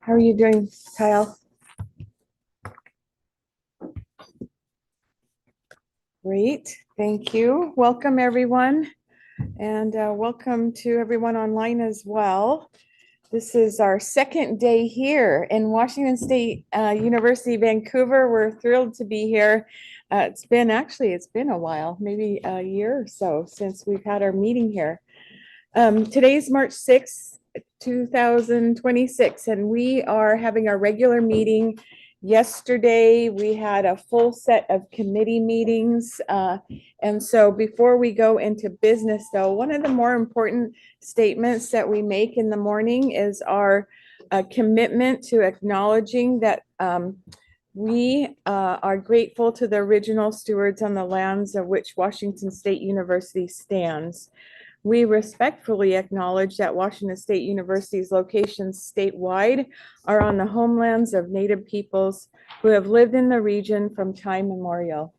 How are you doing, Kyle? Great, thank you. Welcome, everyone. And welcome to everyone online as well. This is our second day here in Washington State University, Vancouver. We're thrilled to be here. It's been a while, maybe a year or so since we've had our meeting here. Today's March 6th, 2026, and we are having our regular meeting. Yesterday, we had a full set of committee meetings. And so before we go into business, though, one of the more important statements that we make in the morning is our commitment to acknowledging that we are grateful to the original stewards on the lands of which Washington State University stands. We respectfully acknowledge that Washington State University's locations statewide are on the homelands of Native peoples who have lived in the region from time immemorial.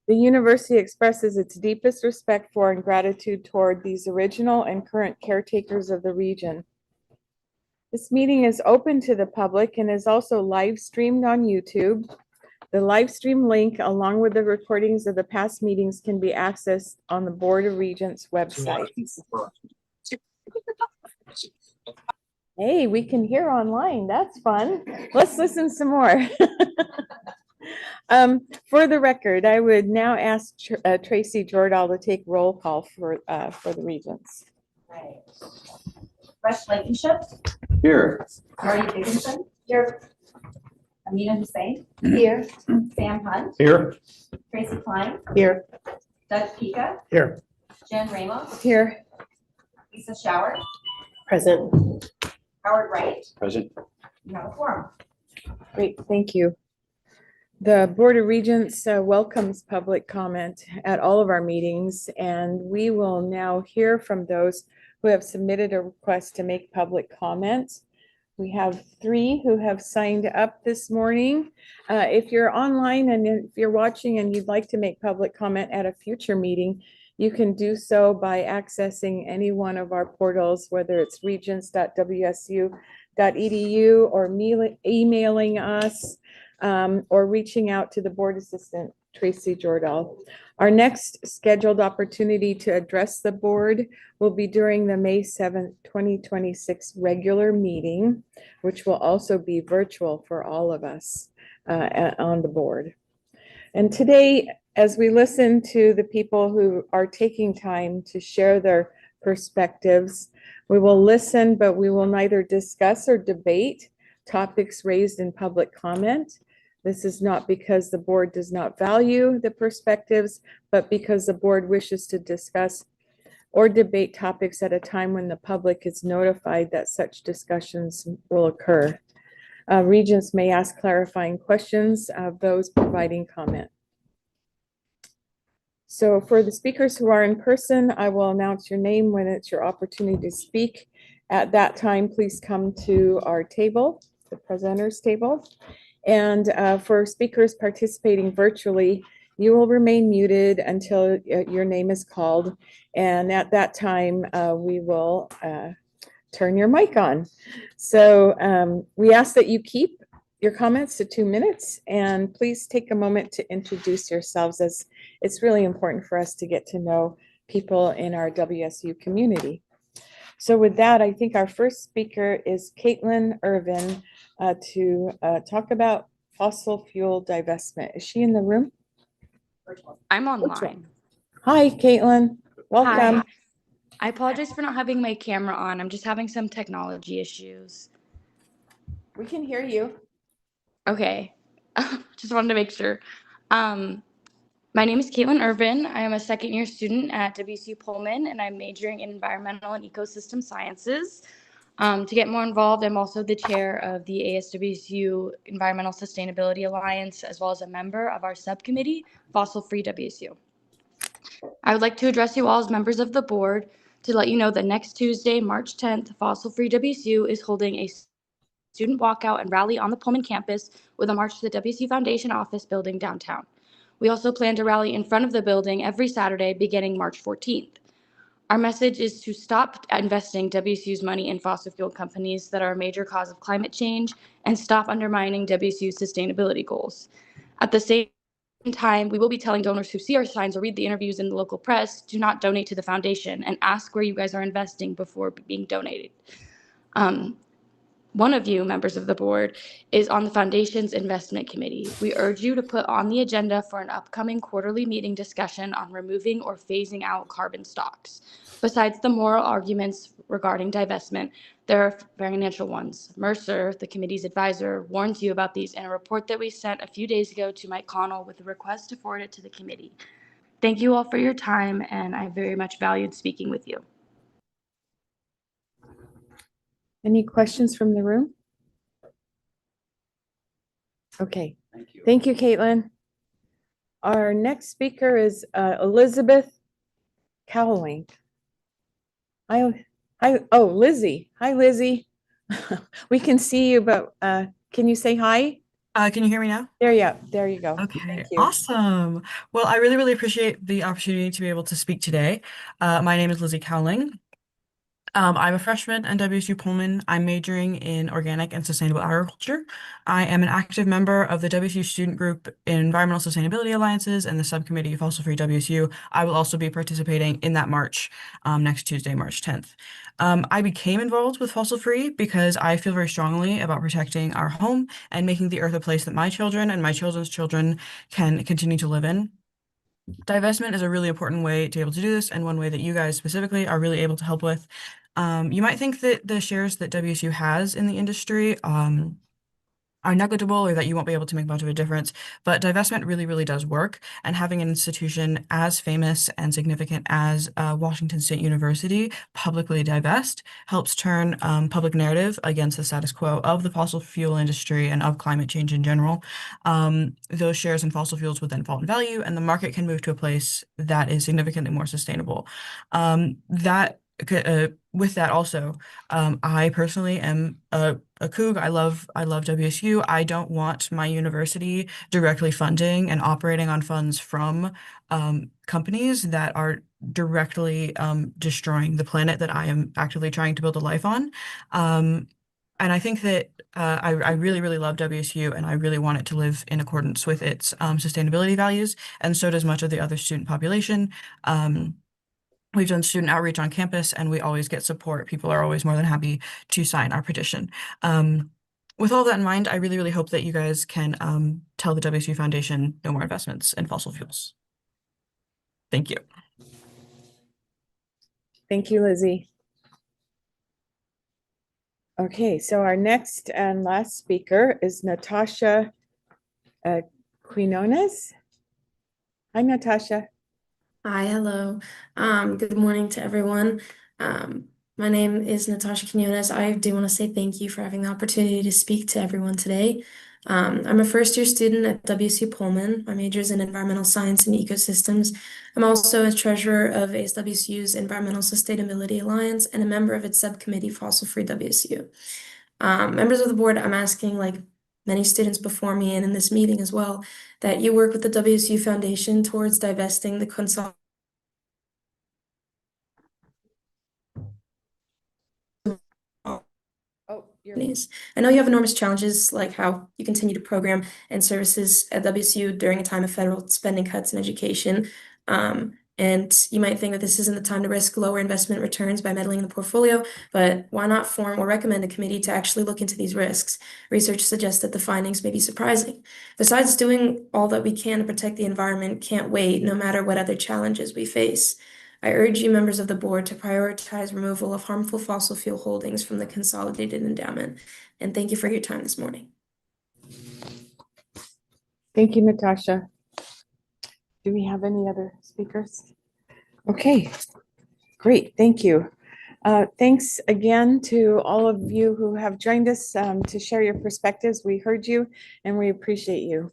The university expresses its deepest respect for and gratitude toward these original and current caretakers of the region. This meeting is open to the public and is also live streamed on YouTube. The live stream link, along with the recordings of the past meetings, can be accessed on the Board of Regents website. Hey, we can hear online. That's fun. Let's listen some more. For the record, I would now ask Tracy Jordahl to take roll call for the Regents. Right. Rush Blankenship. Here. Marty Dickinson. Here. Amina Hussein. Here. Sam Hunt. Here. Tracy Klein. Here. Doug Pika. Here. Jen Ramos. Here. Lisa Shower. Present. Howard Wright. Present. You have a forum. Great, thank you. The Board of Regents welcomes public comment at all of our meetings, and we will now hear from those who have submitted a request to make public comment. We have 3 who have signed up this morning. If you're online and if you're watching and you'd like to make public comment at a future meeting, you can do so by accessing any one of our portals, whether it's regents.wsu.edu or emailing us or reaching out to the board assistant, Tracy Jordahl. Our next scheduled opportunity to address the board will be during the May 7th, 2026 regular meeting, which will also be virtual for all of us on the board. And today, as we listen to the people who are taking time to share their perspectives, we will listen, but we will neither discuss or debate topics raised in public comment. This is not because the board does not value the perspectives, but because the board wishes to discuss or debate topics at a time when the public is notified that such discussions will occur. Regents may ask clarifying questions of those providing comment. So for the speakers who are in person, I will announce your name when it's your opportunity to speak. At that time, please come to our table, the presenters table. And for speakers participating virtually, you will remain muted until your name is called. And at that time, we will turn your mic on. So we ask that you keep your comments to 2 minutes, and please take a moment to introduce yourselves, as it's really important for us to get to know people in our WSU community. So with that, I think our first speaker is Caitlin Irvin to talk about fossil fuel divestment. Is she in the room? I'm online. Hi, Caitlin. Welcome. Hi. I apologize for not having my camera on. I'm just having some technology issues. We can hear you. Okay. Just wanted to make sure. My name is Caitlin Irvin. I am a second-year student at WSU Pullman, and I'm majoring in environmental and ecosystem sciences. To get more involved, I'm also the chair of the ASWSU Environmental Sustainability Alliance, as well as a member of our subcommittee, Fossil Free WSU. I would like to address you all as members of the board to let you know that next Tuesday, March 10th, Fossil Free WSU is holding a student walkout and rally on the Pullman campus with a march to the WSU Foundation office building downtown. We also plan to rally in front of the building every Saturday beginning March 14th. Our message is to stop investing WSU's money in fossil fuel companies that are a major cause of climate change and stop undermining WSU's sustainability goals. At the same time, we will be telling donors who see our signs or read the interviews in the local press, do not donate to the foundation and ask where you guys are investing before being donated. One of you, members of the board, is on the foundation's investment committee. We urge you to put on the agenda for an upcoming quarterly meeting discussion on removing or phasing out carbon stocks. Besides the moral arguments regarding divestment, there are financial ones. Mercer, the committee's advisor, warns you about these in a report that we sent a few days ago to Mike Connell with a request to forward it to the committee. Thank you all for your time, and I very much valued speaking with you. Any questions from the room? Okay, Thank you. thank you, Caitlin. Our next speaker is Elizabeth Cowling. Oh, Lizzie. Hi, Lizzie. We can see you, but can you say hi? Can you hear me now? There you go. Okay, Thank you. awesome. Well, I really appreciate the opportunity to be able to speak today. My name is Lizzie Cowling. I'm a freshman at WSU Pullman. I'm majoring in organic and sustainable agriculture. I am an active member of the WSU Student Group in Environmental Sustainability Alliances and the subcommittee Fossil Free WSU. I will also be participating in that march next Tuesday, March 10th. I became involved with Fossil Free because I feel very strongly about protecting our home and making the earth a place that my children and my children's children can continue to live in. Divestment is a really important way to be able to do this, and one way that you guys specifically are really able to help with. You might think that the shares that WSU has in the industry are negligible or that you won't be able to make much of a difference, but divestment really does work. And having an institution as famous and significant as Washington State University publicly divest helps turn public narrative against the status quo of the fossil fuel industry and of climate change in general. Those shares in fossil fuels would then fall in value, and the market can move to a place that is significantly more sustainable. With that also, I personally am a Coug. I love WSU. I don't want my university directly funding and operating on funds from companies that are directly destroying the planet that I am actively trying to build a life on. And I think that I really love WSU, and I really want it to live in accordance with its sustainability values, and so does much of the other student population. We've done student outreach on campus, and we always get support. People are always more than happy to sign our petition. With all that in mind, I really hope that you guys can tell the WSU Foundation no more investments in fossil fuels. Thank you. Thank you, Lizzie. Okay, so our next and last speaker is Natasha Quinones. Hi, Natasha. Hi, hello. Good morning to everyone. My name is Natasha Quinones. I do want to say thank you for having the opportunity to speak to everyone today. I'm a first-year student at WSU Pullman. My major is in environmental science and ecosystems. I'm also a treasurer of ASWSU's Environmental Sustainability Alliance and a member of its subcommittee, Fossil Free WSU. Members of the board, I'm asking, like many students before me and in this meeting as well, that you work with the WSU Foundation towards divesting the consolidated companies. I know you have enormous challenges, like how you continue to program and services at WSU during a time of federal spending cuts in education. And you might think that this isn't the time to risk lower investment returns by meddling in the portfolio, but why not form or recommend a committee to actually look into these risks? Research suggests that the findings may be surprising. Besides, doing all that we can to protect the environment can't wait, no matter what other challenges we face. I urge you, members of the board, to prioritize removal of harmful fossil fuel holdings from the consolidated endowment. And thank you for your time this morning. Thank you, Natasha. Do we have any other speakers? Okay, great, thank you. Thanks again to all of you who have joined us to share your perspectives. We heard you and we appreciate you.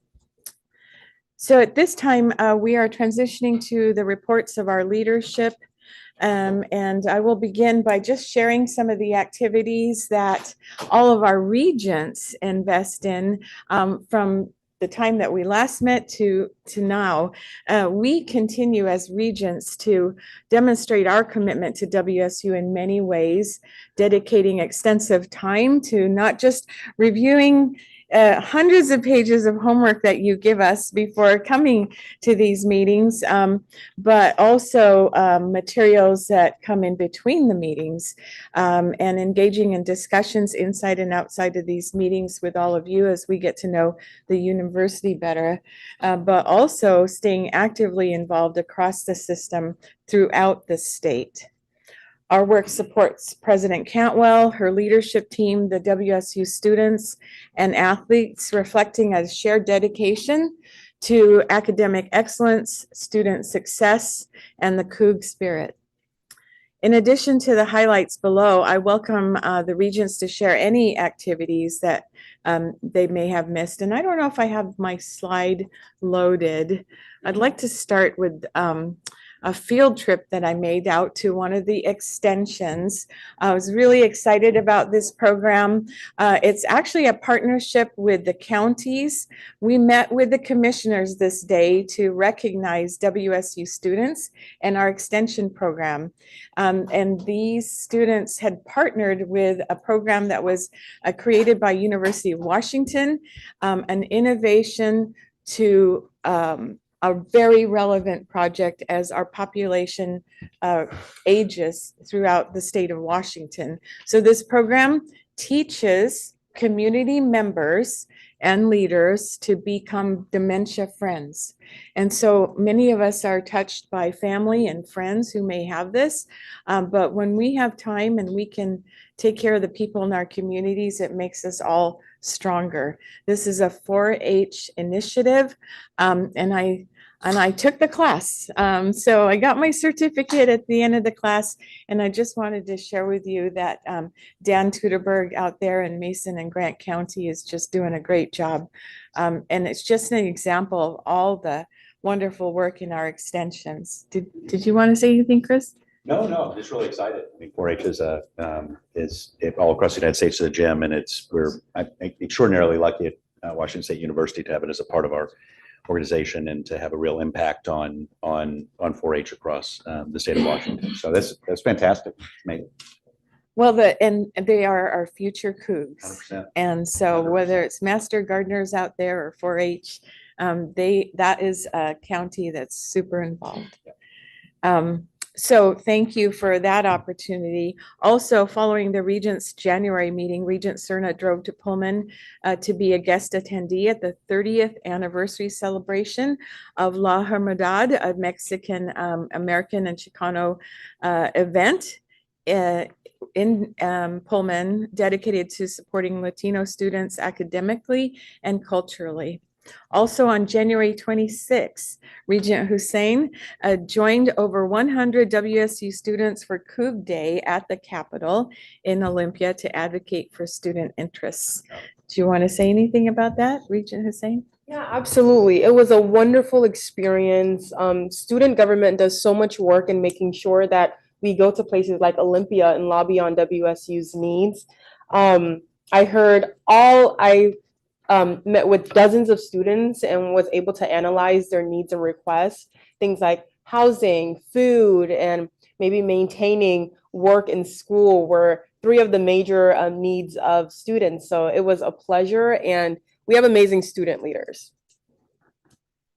So at this time, we are transitioning to the reports of our leadership. And I will begin by just sharing some of the activities that all of our regents invest in from the time that we last met to now, we continue as Regents to demonstrate our commitment to WSU in many ways, dedicating extensive time to not just reviewing hundreds of pages of homework that you give us before coming to these meetings, but also materials that come in between the meetings, and engaging in discussions inside and outside of these meetings with all of you as we get to know the university better, but also staying actively involved across the system throughout the state. Our work supports President Cantwell, her leadership team, the WSU students and athletes, reflecting a shared dedication to academic excellence, student success, and the Coug spirit. In addition to the highlights below, I welcome the Regents to share any activities that they may have missed. And I don't know if I have my slide loaded. I'd like to start with a field trip that I made out to one of the extensions. I was really excited about this program. It's actually a partnership with the counties. We met with the commissioners this day to recognize WSU students and our extension program. And these students had partnered with a program that was created by University of Washington, an innovation to a very relevant project as our population ages throughout the state of Washington. So this program teaches community members and leaders to become dementia friends. And so many of us are touched by family and friends who may have this, but when we have time and we can take care of the people in our communities, it makes us all stronger. This is a 4-H initiative, and I took the class. So I got my certificate at the end of the class, and I just wanted to share with you that Dan Tuderberg out there in Mason and Grant County is just doing a great job. And it's just an example of all the wonderful work in our extensions. Did you want to say anything, Chris? No, I'm just really excited. I mean, 4-H is all across the United States is a gem, and we're extraordinarily lucky at Washington State University to have it as a part of our organization and to have a real impact on 4-H across the state of Washington. So that's fantastic. Maybe. Well, and they are our future Cougs. 100%. And so 100%. whether it's master gardeners out there or 4-H, that is a county that's super involved. So thank you for that opportunity. Also, following the Regents January meeting, Regent Cerna drove to Pullman to be a guest attendee at the 30th anniversary celebration of La Hermandad, a Mexican American and Chicano event in Pullman, dedicated to supporting Latino students academically and culturally. Also on January 26, Regent Hussein joined over 100 WSU students for Coug Day at the Capitol in Olympia to advocate for student interests. Do you want to say anything about that, Regent Hussein? Yeah, absolutely. It was a wonderful experience. Student government does so much work in making sure that we go to places like Olympia and lobby on WSU's needs. I met with dozens of students and was able to analyze their needs and requests, things like housing, food, and maybe maintaining work and school were 3 of the major needs of students. So it was a pleasure, and we have amazing student leaders.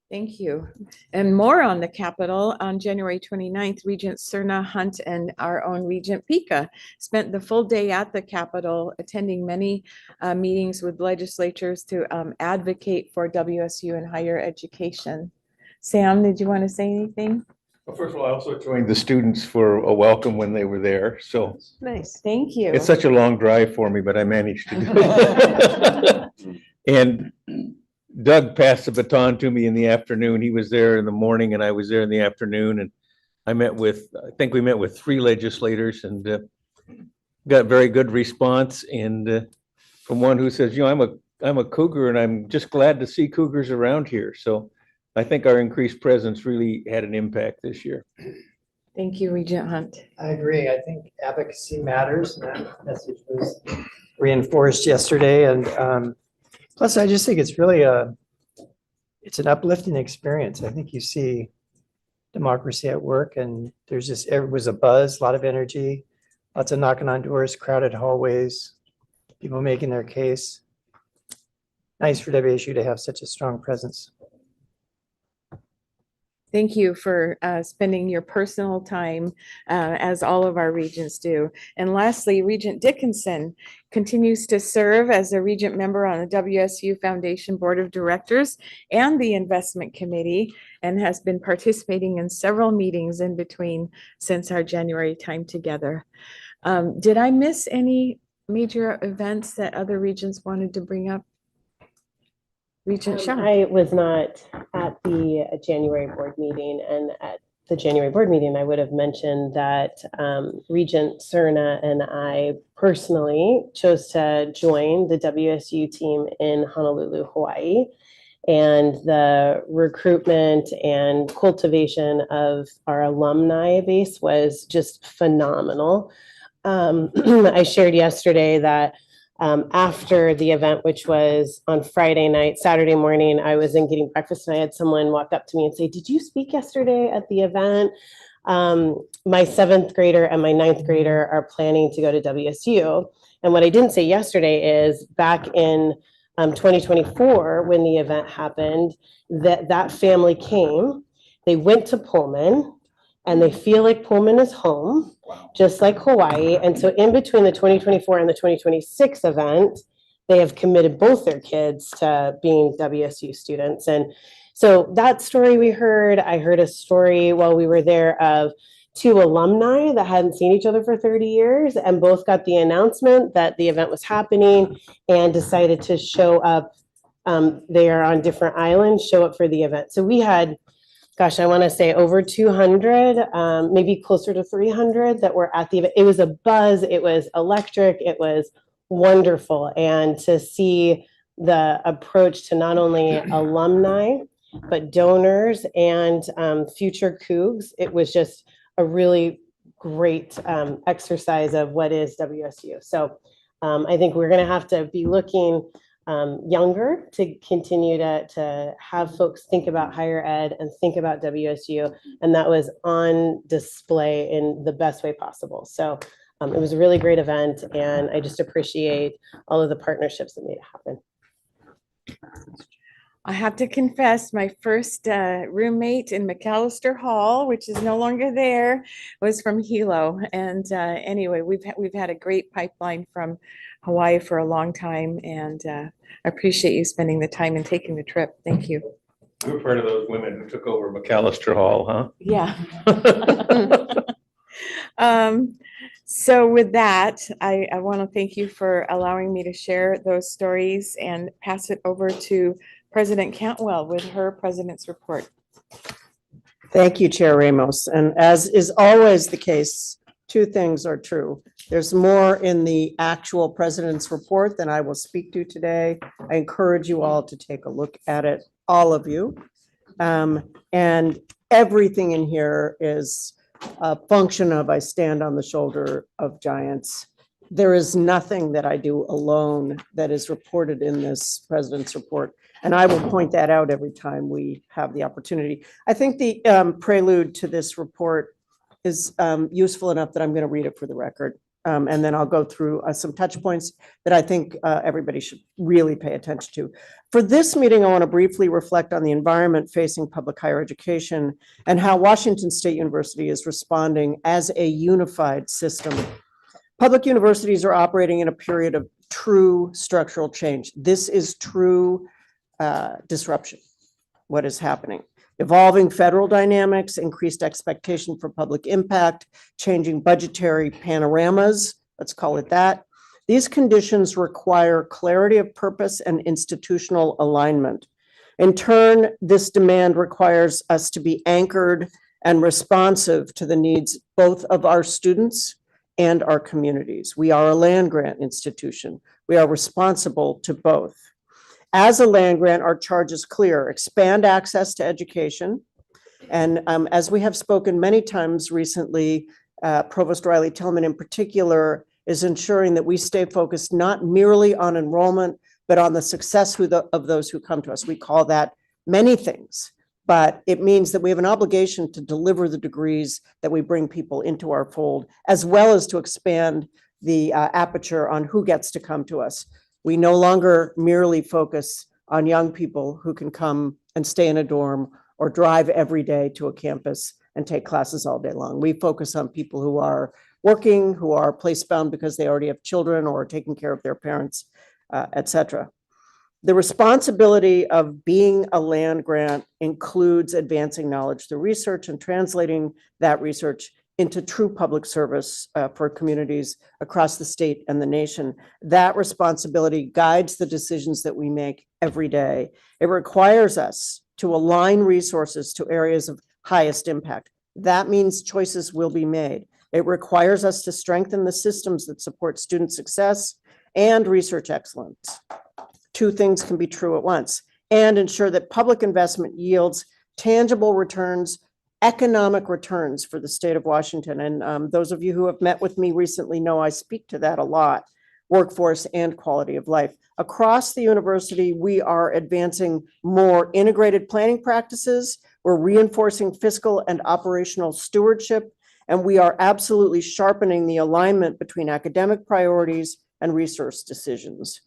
Thank you. And more on the Capitol. On January 29th, Regent Cerna Hunt and our own Regent Pika spent the full day at the Capitol, attending many meetings with legislatures to advocate for WSU and higher education. Sam, did you want to say anything? Well, first of all, I also joined the students for a welcome when they were there. So Nice, thank you. it's such a long drive for me, but I managed to do it. And Doug passed the baton to me in the afternoon. He was there in the morning and I was there in the afternoon. And I think we met with 3 legislators and got very good response. And from one who says, I'm a Cougar and I'm just glad to see Cougars around here. So I think our increased presence really had an impact this year. Thank you, Regent Hunt. I agree. I think advocacy matters, and that message was reinforced yesterday. And plus, I just think it's really a it's an uplifting experience. I think you see democracy at work, and it was a buzz, a lot of energy, lots of knocking on doors, crowded hallways, people making their case. Nice for WSU to have such a strong presence. Thank you for spending your personal time, as all of our regents do. And lastly, Regent Dickinson continues to serve as a regent member on the WSU Foundation Board of Directors and the Investment Committee, and has been participating in several meetings in between since our January time together. Did I miss any major events that other regents wanted to bring up? Regent Shaw. I was not at the January board meeting, and at the January board meeting, I would have mentioned that Regent Cerna and I personally chose to join the WSU team in Honolulu, Hawaii. And the recruitment and cultivation of our alumni base was just phenomenal. I shared yesterday that after the event, which was on Friday night, Saturday morning, I was in getting breakfast and I had someone walk up to me and say, "Did you speak yesterday at the event? My 7th grader and my 9th grader are planning to go to WSU." And what I didn't say yesterday is back in 2024, when the event happened, that family came, they went to Pullman, and they feel like Pullman is home, just like Hawaii. And so in between the 2024 and the 2026 event, they have committed both their kids to being WSU students. And so that story we heard, I heard a story while we were there of 2 alumni that hadn't seen each other for 30 years and both got the announcement that the event was happening and decided to show up. They are on different islands, show up for the event. So we had, gosh, I want to say over 200, maybe closer to 300 that were at the event. It was a buzz. It was electric. It was wonderful. And to see the approach to not only alumni, but donors and future Cougs, it was just a really great exercise of what is WSU. So I think we're going to have to be looking younger to continue to have folks think about higher ed and think about WSU. And that was on display in the best way possible. So it was a really great event, and I just appreciate all of the partnerships that made it happen. I have to confess, my first roommate in McAllister Hall, which is no longer there, was from Hilo. And anyway, we've had a great pipeline from Hawaii for a long time, and I appreciate you spending the time and taking the trip. Thank you. We're part of those women who took over McAllister Hall, huh? Yeah. So with that, I want to thank you for allowing me to share those stories and pass it over to President Cantwell with her president's report. Thank you, Chair Ramos. And as is always the case, 2 things are true. There's more in the actual president's report than I will speak to today. I encourage you all to take a look at it, all of you. And everything in here is a function of I stand on the shoulder of giants. There is nothing that I do alone that is reported in this president's report. And I will point that out every time we have the opportunity. I think the prelude to this report is useful enough that I'm going to read it for the record. And then I'll go through some touch points that I think everybody should really pay attention to. For this meeting, I want to briefly reflect on the environment facing public higher education and how Washington State University is responding as a unified system. Public universities are operating in a period of true structural change. This is true disruption, what is happening. Evolving federal dynamics, increased expectation for public impact, changing budgetary panoramas, let's call it that. These conditions require clarity of purpose and institutional alignment. In turn, this demand requires us to be anchored and responsive to the needs both of our students and our communities. We are a land-grant institution. We are responsible to both. As a land grant, our charge is clear: expand access to education. And as we have spoken many times recently, Provost Riley Tillman in particular is ensuring that we stay focused not merely on enrollment, but on the success of those who come to us. We call that many things, but it means that we have an obligation to deliver the degrees that we bring people into our fold, as well as to expand the aperture on who gets to come to us. We no longer merely focus on young people who can come and stay in a dorm or drive every day to a campus and take classes all day long. We focus on people who are working, who are place-bound because they already have children or are taking care of their parents, et cetera. The responsibility of being a land grant includes advancing knowledge through research and translating that research into true public service for communities across the state and the nation. That responsibility guides the decisions that we make every day. It requires us to align resources to areas of highest impact. That means choices will be made. It requires us to strengthen the systems that support student success and research excellence. Two things can be true at once, and ensure that public investment yields tangible returns, economic returns for the state of Washington. And those of you who have met with me recently know I speak to that a lot, workforce and quality of life. Across the university, we are advancing more integrated planning practices. We're reinforcing fiscal and operational stewardship, and we are absolutely sharpening the alignment between academic priorities and resource decisions.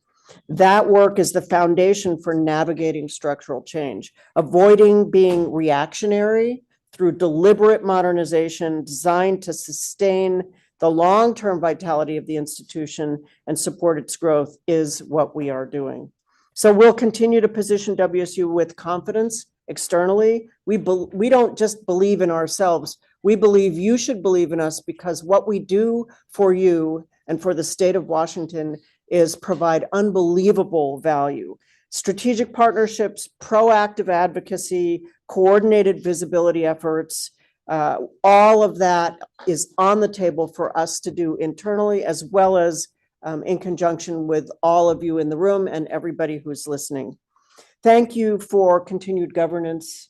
That work is the foundation for navigating structural change, avoiding being reactionary through deliberate modernization designed to sustain the long-term vitality of the institution and support its growth is what we are doing. So we'll continue to position WSU with confidence externally. We don't just believe in ourselves. We believe you should believe in us, because what we do for you and for the state of Washington is provide unbelievable value. Strategic partnerships, proactive advocacy, coordinated visibility efforts, all of that is on the table for us to do internally, as well as in conjunction with all of you in the room and everybody who's listening. Thank you for continued governance.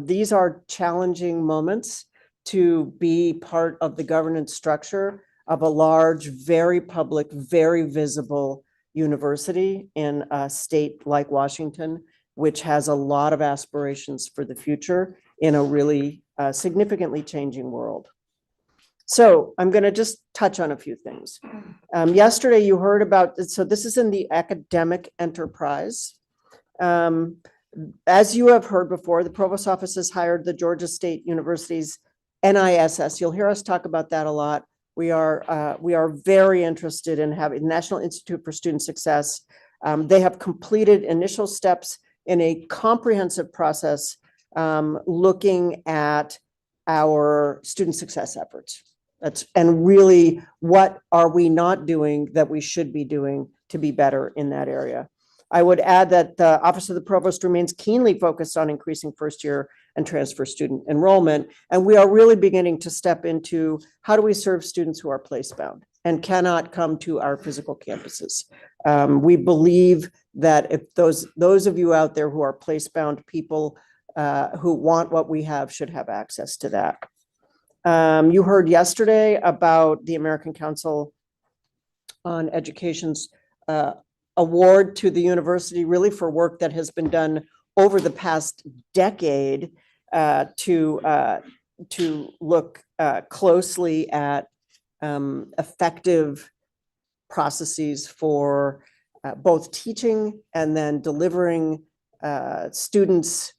These are challenging moments to be part of the governance structure of a large, very public, very visible university in a state like Washington, which has a lot of aspirations for the future in a really significantly changing world. So I'm going to just touch on a few things. Yesterday you heard about, so this is in the academic enterprise. As you have heard before, the Provost Office has hired the Georgia State University's NISS. You'll hear us talk about that a lot. We are very interested in having National Institute for Student Success. They have completed initial steps in a comprehensive process looking at our student success efforts. And really, what are we not doing that we should be doing to be better in that area? I would add that the Office of the Provost remains keenly focused on increasing first-year and transfer student enrollment. And we are really beginning to step into how do we serve students who are place-bound and cannot come to our physical campuses. We believe that if those of you out there who are place-bound people who want what we have should have access to that. You heard yesterday about the American Council on Education's award to the university, really for work that has been done over the past decade to look closely at effective processes for both teaching and then delivering students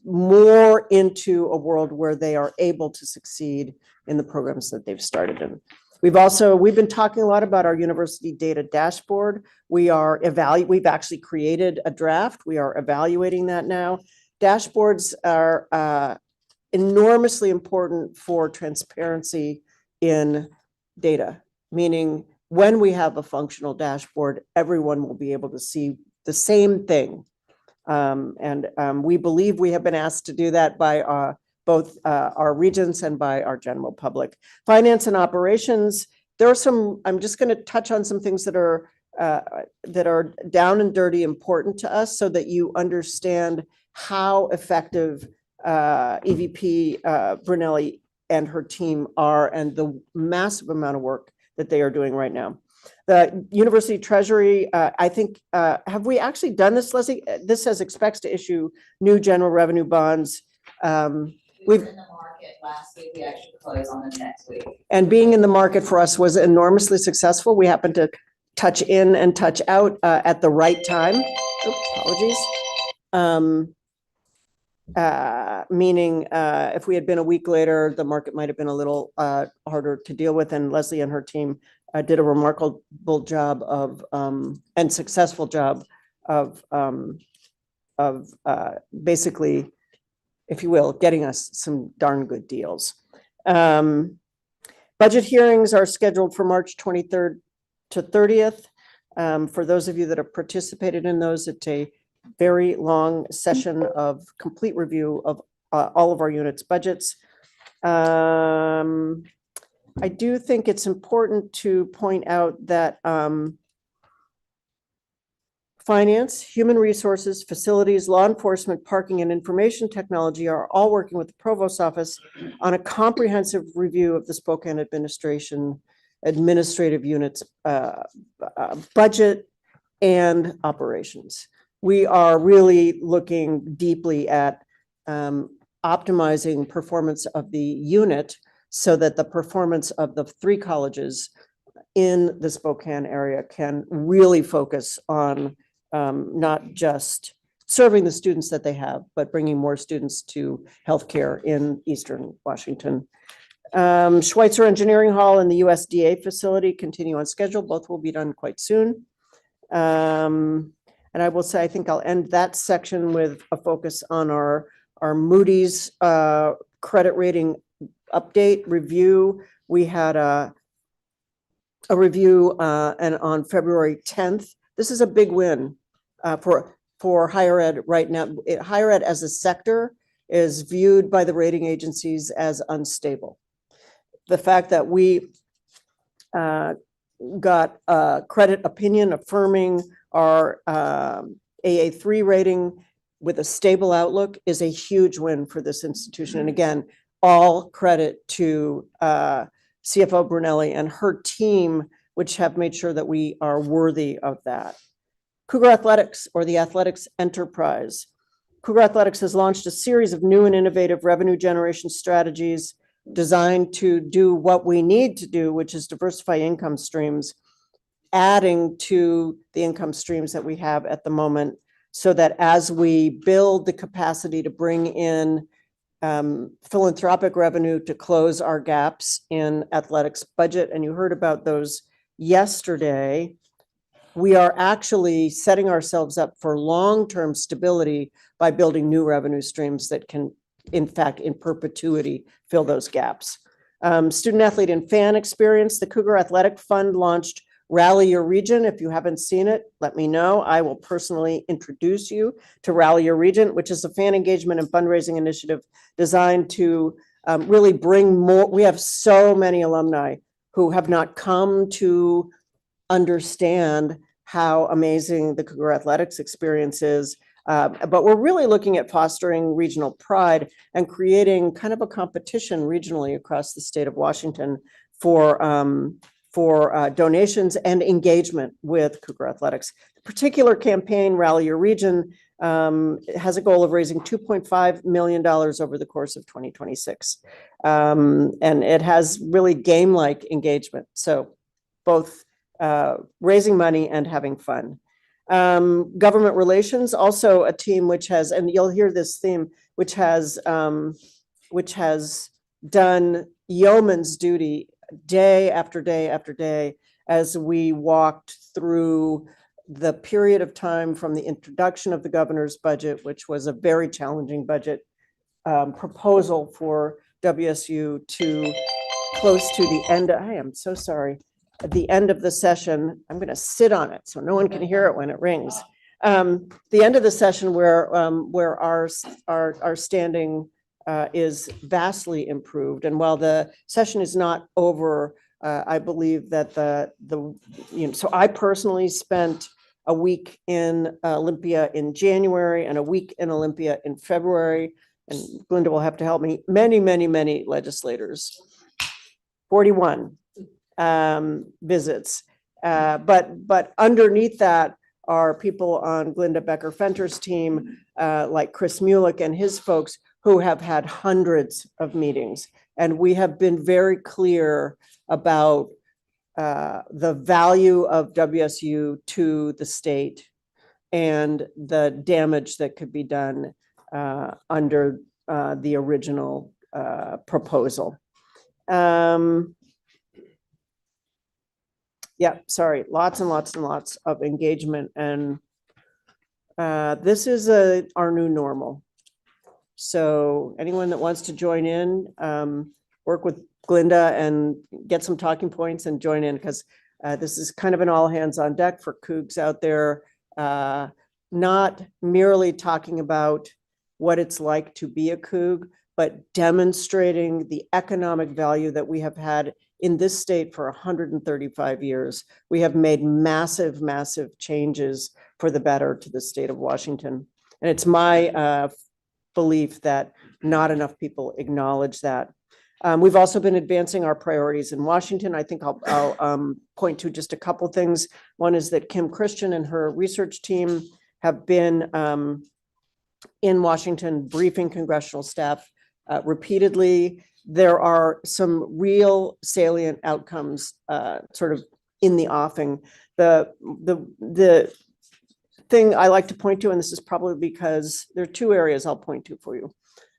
more into a world where they are able to succeed in the programs that they've started in. We've been talking a lot about our university data dashboard. We've actually created a draft. We are evaluating that now. Dashboards are enormously important for transparency in data, meaning when we have a functional dashboard, everyone will be able to see the same thing. We believe we have been asked to do that by both our regents and by our general public. Finance and operations, there are some, I'm just going to touch on some things that are down and dirty important to us so that you understand how effective EVP Brunelli and her team are and the massive amount of work that they are doing right now. The University Treasury, I think, have we actually done this, Leslie? This says expects to issue new general revenue bonds. We We've were in the market last week. We actually close on the next week. And being in the market for us was enormously successful. We happened to touch in and touch out at the right time. Oops, apologies. Meaning if we had been a week later, the market might have been a little harder to deal with. And Leslie and her team did a remarkable job of and successful job of basically, if you will, getting us some darn good deals. Budget hearings are scheduled for March 23rd to 30th. For those of you that have participated in those, it's a very long session of complete review of all of our units' budgets. I do think it's important to point out that finance, human resources, facilities, law enforcement, parking, and information technology are all working with the Provost's office on a comprehensive review of the Spokane administrative units budget and operations. We are really looking deeply at optimizing performance of the unit so that the performance of the 3 colleges in the Spokane area can really focus on not just serving the students that they have, but bringing more students to healthcare in Eastern Washington. Schweitzer Engineering Hall and the USDA facility continue on schedule. Both will be done quite soon. And I will say, I think I'll end that section with a focus on our Moody's credit rating update review. We had a review and on February 10th. This is a big win for higher ed right now. Higher ed as a sector is viewed by the rating agencies as unstable. The fact that we got a credit opinion affirming our AA3 rating with a stable outlook is a huge win for this institution. And again, all credit to CFO Brunelli and her team, which have made sure that we are worthy of that. Cougar Athletics, or the Athletics Enterprise. Cougar Athletics has launched a series of new and innovative revenue generation strategies designed to do what we need to do, which is diversify income streams, adding to the income streams that we have at the moment, so that as we build the capacity to bring in philanthropic revenue to close our gaps in athletics budget, and you heard about those yesterday, we are actually setting ourselves up for long-term stability by building new revenue streams that can, in fact, in perpetuity, fill those gaps. Student athlete and fan experience. The Cougar Athletic Fund launched Rally Your Region. If you haven't seen it, let me know. I will personally introduce you to Rally Your Region, which is a fan engagement and fundraising initiative designed to really bring more. We have so many alumni who have not come to understand how amazing the Cougar Athletics experience is. But we're really looking at fostering regional pride and creating kind of a competition regionally across the state of Washington for donations and engagement with Cougar Athletics. The particular campaign, Rally Your Region, has a goal of raising $2.5 million over the course of 2026. And it has really game-like engagement. So both raising money and having fun. Government relations, also a team which has, and you'll hear this theme, which has done yeoman's duty day after day after day as we walked through the period of time from the introduction of the governor's budget, which was a very challenging budget proposal for WSU, to close to the end. I am so sorry. At the end of the session, I'm going to sit on it so no one can hear it when it rings. The end of the session where our standing is vastly improved. And while the session is not over, I believe that so I personally spent a week in Olympia in January and a week in Olympia in February. And Glinda will have to help me. Many, many, many legislators, 41, visits. But underneath that are people on Glinda Becker-Fenter's team, like Chris Mulick and his folks, who have had hundreds of meetings. And we have been very clear about the value of WSU to the state and the damage that could be done under the original proposal. Yeah, sorry, lots and lots and lots of engagement, and this is our new normal. So anyone that wants to join in, work with Glinda and get some talking points and join in, because this is kind of an all hands on deck for Cougs out there, not merely talking about what it's like to be a Coug, but demonstrating the economic value that we have had in this state for 135 years. We have made massive, massive changes for the better to the state of Washington. And it's my belief that not enough people acknowledge that. We've also been advancing our priorities in Washington. I think I'll point to just a couple things. One is that Kim Christian and her research team have been in Washington briefing congressional staff repeatedly. There are some real salient outcomes sort of in the offing. The thing I like to point to, and this is probably because there are two areas I'll point to for you.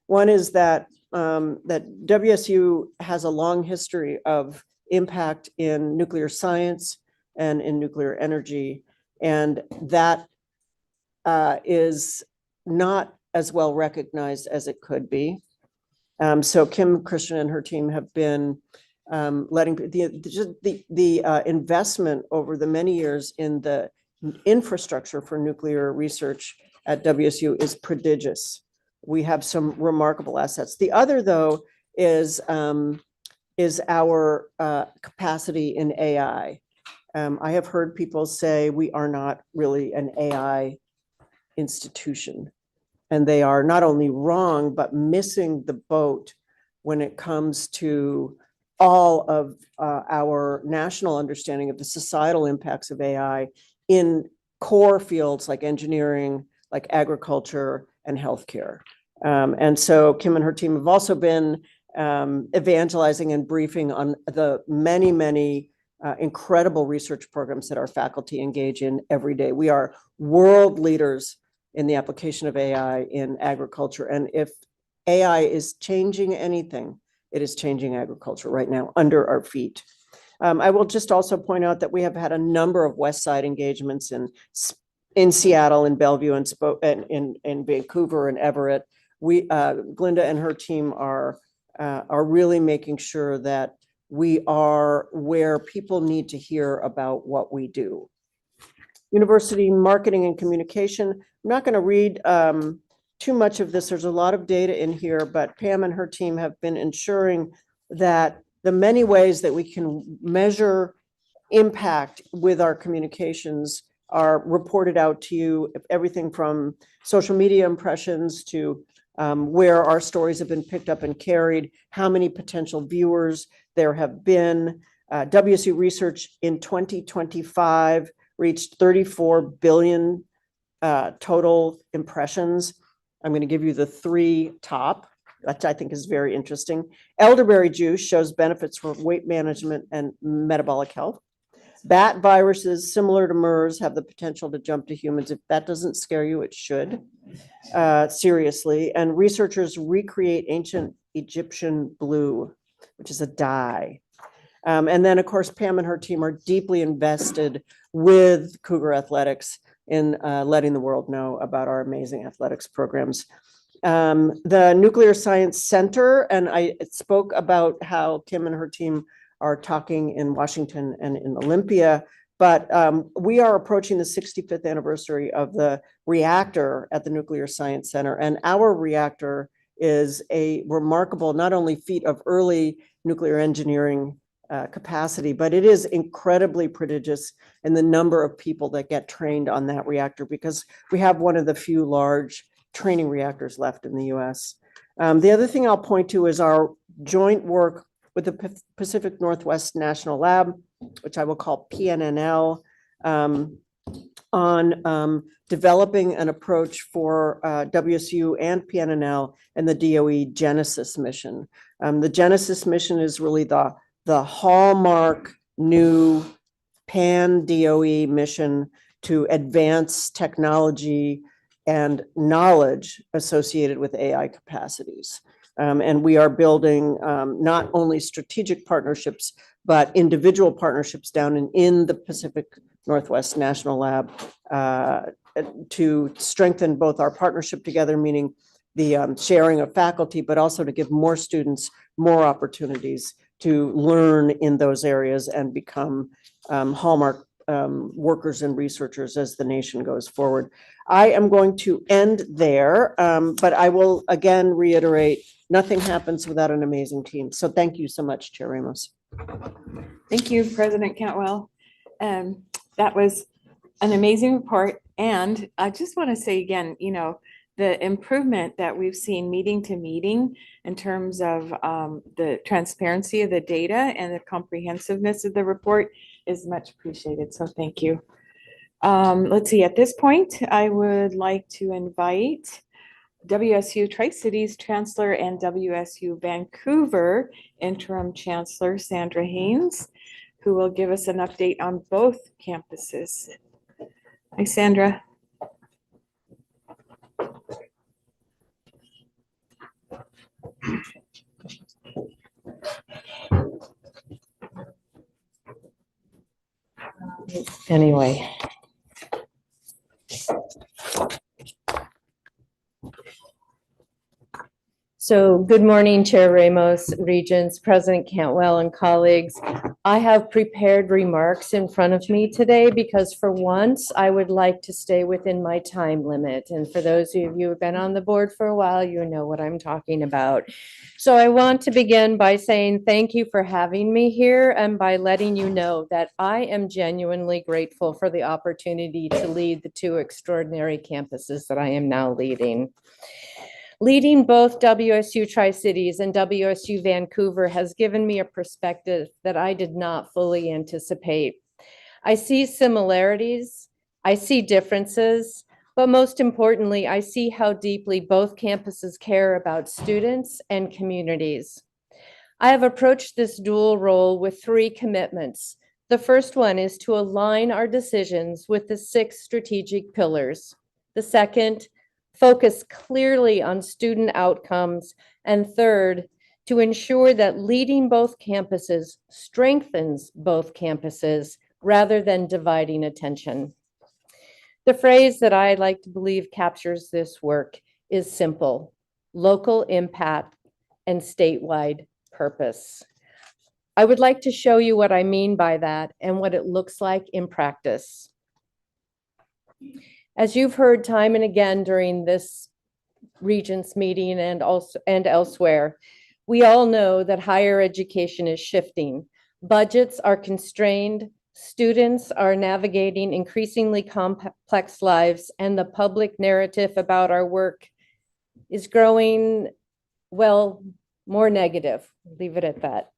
One is that that WSU has a long history of impact in nuclear science and in nuclear energy, and that is not as well recognized as it could be. So Kim Christian and her team have been letting the investment over the many years in the infrastructure for nuclear research at WSU is prodigious. We have some remarkable assets. The other, though, is our capacity in AI. I have heard people say we are not really an AI institution. And they are not only wrong, but missing the boat when it comes to all of our national understanding of the societal impacts of AI in core fields like engineering, like agriculture, and healthcare. And so Kim and her team have also been evangelizing and briefing on the many, many incredible research programs that our faculty engage in every day. We are world leaders in the application of AI in agriculture. And if AI is changing anything, it is changing agriculture right now under our feet. I will just also point out that we have had a number of West Side engagements in Seattle, in Bellevue, and in Vancouver and Everett. Glinda and her team are really making sure that we are where people need to hear about what we do. University marketing and communication. I'm not going to read too much of this. There's a lot of data in here, but Pam and her team have been ensuring that the many ways that we can measure impact with our communications are reported out to you, everything from social media impressions to where our stories have been picked up and carried, how many potential viewers there have been. WSU research in 2025 reached 34 billion total impressions. I'm going to give you the three top, which I think is very interesting. Elderberry juice shows benefits for weight management and metabolic health. Bat viruses, similar to MERS, have the potential to jump to humans. If that doesn't scare you, it should, seriously. And researchers recreate ancient Egyptian blue, which is a dye. And then, of course, Pam and her team are deeply invested with Cougar Athletics in letting the world know about our amazing athletics programs. The Nuclear Science Center, and I spoke about how Kim and her team are talking in Washington and in Olympia, but we are approaching the 65th anniversary of the reactor at the Nuclear Science Center, and our reactor is a remarkable, not only feat of early nuclear engineering capacity, but it is incredibly prodigious in the number of people that get trained on that reactor, because we have one of the few large training reactors left in the US. The other thing I'll point to is our joint work with the Pacific Northwest National Lab, which I will call PNNL, on developing an approach for WSU and PNNL and the DOE Genesis mission. The Genesis mission is really the hallmark new pan-DOE mission to advance technology and knowledge associated with AI capacities. And we are building not only strategic partnerships, but individual partnerships down in the Pacific Northwest National Lab to strengthen both our partnership together, meaning the sharing of faculty, but also to give more students more opportunities to learn in those areas and become hallmark workers and researchers as the nation goes forward. I am going to end there, but I will again reiterate, nothing happens without an amazing team. So thank you so much, Chair Ramos. Thank you, President Cantwell. That was an amazing report. And I just want to say again, you know, the improvement that we've seen meeting to meeting in terms of the transparency of the data and the comprehensiveness of the report is much appreciated. So thank you. Let's see, at this point, I would like to invite WSU Tri-Cities Chancellor and WSU Vancouver Interim Chancellor Sandra Haynes, who will give us an update on both campuses. Hi, Sandra. Anyway. So good morning, Chair Ramos, Regents, President Cantwell, and colleagues. I have prepared remarks in front of me today because for once I would like to stay within my time limit. And for those of you who have been on the board for a while, you know what I'm talking about. So I want to begin by saying thank you for having me here and by letting you know that I am genuinely grateful for the opportunity to lead the two extraordinary campuses that I am now leading. Leading both WSU Tri-Cities and WSU Vancouver has given me a perspective that I did not fully anticipate. I see similarities, I see differences, but most importantly, I see how deeply both campuses care about students and communities. I have approached this dual role with three commitments. The first one is to align our decisions with the 6 strategic pillars. The second, focus clearly on student outcomes. And third, to ensure that leading both campuses strengthens both campuses rather than dividing attention. The phrase that I like to believe captures this work is simple: local impact and statewide purpose. I would like to show you what I mean by that and what it looks like in practice. As you've heard time and again during this Regents meeting and elsewhere, we all know that higher education is shifting. Budgets are constrained, students are navigating increasingly complex lives, and the public narrative about our work is growing, well, more negative. Leave it at that.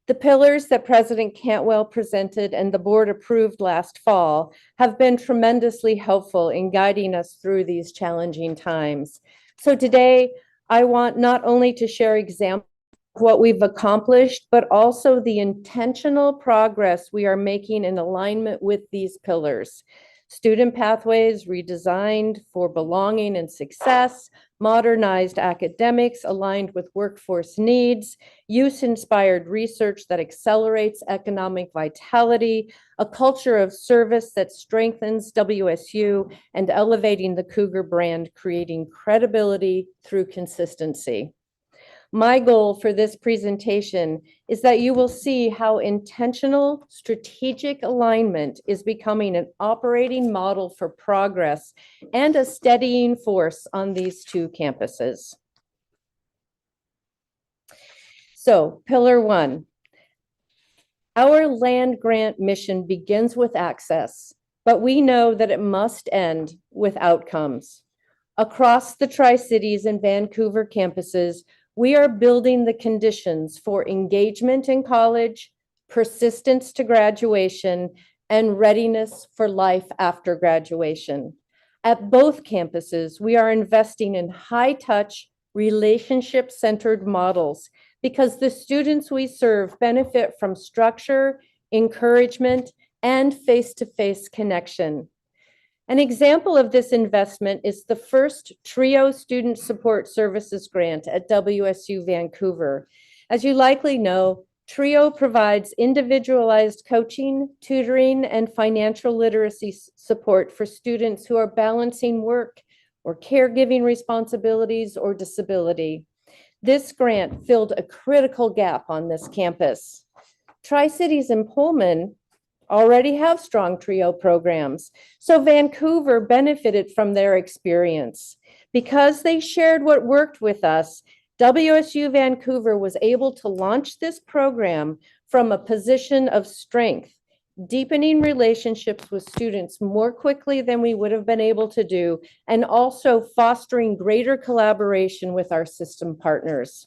The pillars that President Cantwell presented and the board approved last fall have been tremendously helpful in guiding us through these challenging times. So today, I want not only to share examples of what we've accomplished, but also the intentional progress we are making in alignment with these pillars. Student pathways redesigned for belonging and success, modernized academics aligned with workforce needs, use-inspired research that accelerates economic vitality, a culture of service that strengthens WSU, and elevating the Cougar brand, creating credibility through consistency. My goal for this presentation is that you will see how intentional strategic alignment is becoming an operating model for progress and a steadying force on these two campuses. So, pillar 1. Our land grant mission begins with access, but we know that it must end with outcomes. Across the Tri-Cities and Vancouver campuses, we are building the conditions for engagement in college, persistence to graduation, and readiness for life after graduation. At both campuses, we are investing in high-touch, relationship-centered models because the students we serve benefit from structure, encouragement, and face-to-face connection. An example of this investment is the first TRIO Student Support Services grant at WSU Vancouver. As you likely know, TRIO provides individualized coaching, tutoring, and financial literacy support for students who are balancing work or caregiving responsibilities or disability. This grant filled a critical gap on this campus. Tri-Cities and Pullman already have strong TRIO programs, so Vancouver benefited from their experience. Because they shared what worked with us, WSU Vancouver was able to launch this program from a position of strength, deepening relationships with students more quickly than we would have been able to do, and also fostering greater collaboration with our system partners.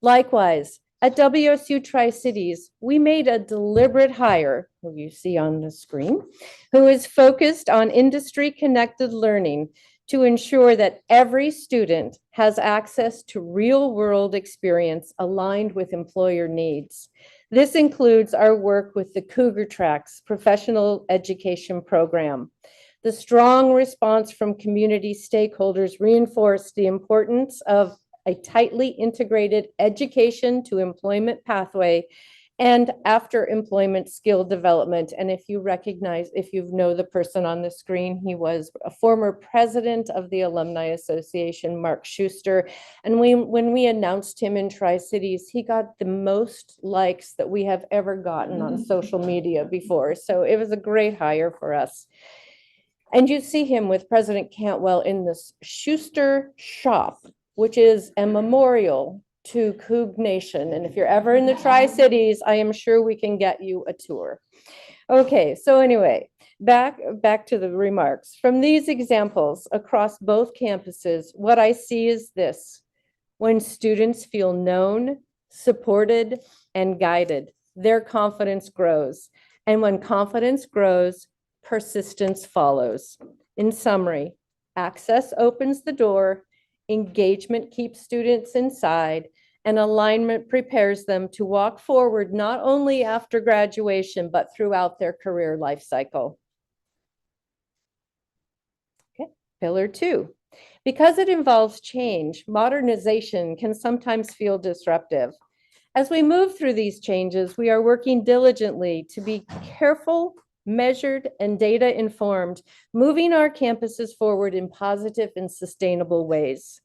Likewise, at WSU Tri-Cities, we made a deliberate hire, who you see on the screen, who is focused on industry-connected learning to ensure that every student has access to real-world experience aligned with employer needs. This includes our work with the Cougar Tracks professional education program. The strong response from community stakeholders reinforced the importance of a tightly integrated education to employment pathway and after employment skill development. And if you know the person on the screen, he was a former president of the Alumni Association, Mark Schuster. And when we announced him in Tri-Cities, he got the most likes that we have ever gotten on social media before. So it was a great hire for us. And you see him with President Cantwell in this Schuster shop, which is a memorial to Coug Nation. And if you're ever in the Tri-Cities, I am sure we can get you a tour. Okay, so anyway, back to the remarks. From these examples across both campuses, what I see is this: when students feel known, supported, and guided, their confidence grows. And when confidence grows, persistence follows. In summary, access opens the door, engagement keeps students inside, and alignment prepares them to walk forward not only after graduation, but throughout their career life cycle. Okay, pillar 2. Because it involves change, modernization can sometimes feel disruptive. As we move through these changes, we are working diligently to be careful, measured, and data informed, moving our campuses forward in positive and sustainable ways.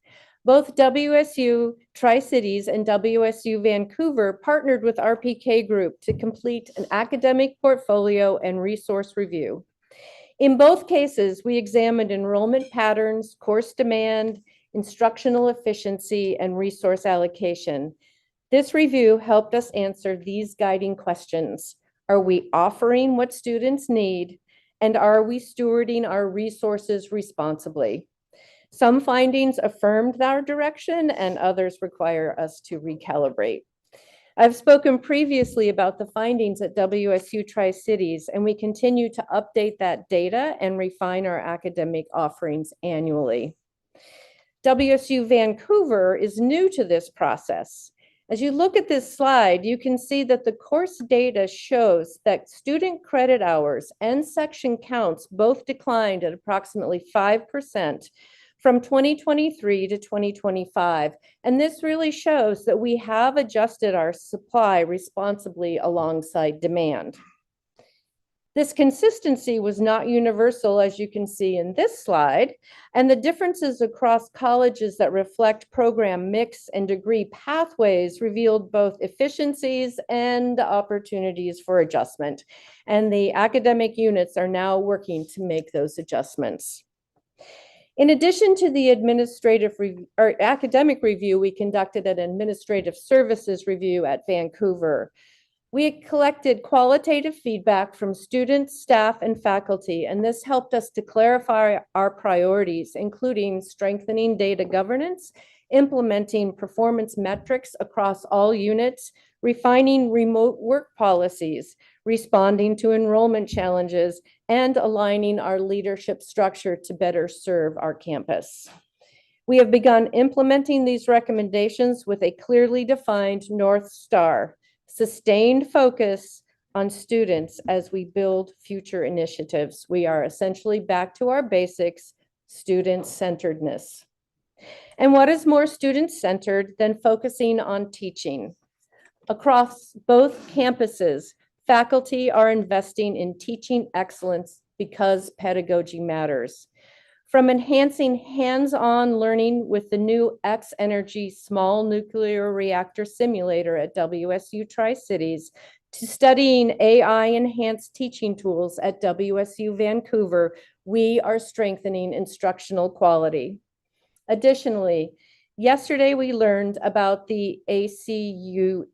Both WSU Tri-Cities and WSU Vancouver partnered with RPK Group to complete an academic portfolio and resource review. In both cases, we examined enrollment patterns, course demand, instructional efficiency, and resource allocation. This review helped us answer these guiding questions. Are we offering what students need? And are we stewarding our resources responsibly? Some findings affirmed our direction and others require us to recalibrate. I've spoken previously about the findings at WSU Tri-Cities, and we continue to update that data and refine our academic offerings annually. WSU Vancouver is new to this process. As you look at this slide, you can see that the course data shows that student credit hours and section counts both declined at approximately 5% from 2023 to 2025. And this really shows that we have adjusted our supply responsibly alongside demand. This consistency was not universal, as you can see in this slide, and the differences across colleges that reflect program mix and degree pathways revealed both efficiencies and opportunities for adjustment. And the academic units are now working to make those adjustments. In addition to the academic review, we conducted an administrative services review at Vancouver. We collected qualitative feedback from students, staff, and faculty, and this helped us to clarify our priorities, including strengthening data governance, implementing performance metrics across all units, refining remote work policies, responding to enrollment challenges, and aligning our leadership structure to better serve our campus. We have begun implementing these recommendations with a clearly defined North Star, sustained focus on students as we build future initiatives. We are essentially back to our basics, student-centeredness. And what is more student-centered than focusing on teaching? Across both campuses, faculty are investing in teaching excellence because pedagogy matters. From enhancing hands-on learning with the new X-Energy small nuclear reactor simulator at WSU Tri-Cities, to studying AI-enhanced teaching tools at WSU Vancouver, we are strengthening instructional quality. Additionally, yesterday we learned about the ACUE,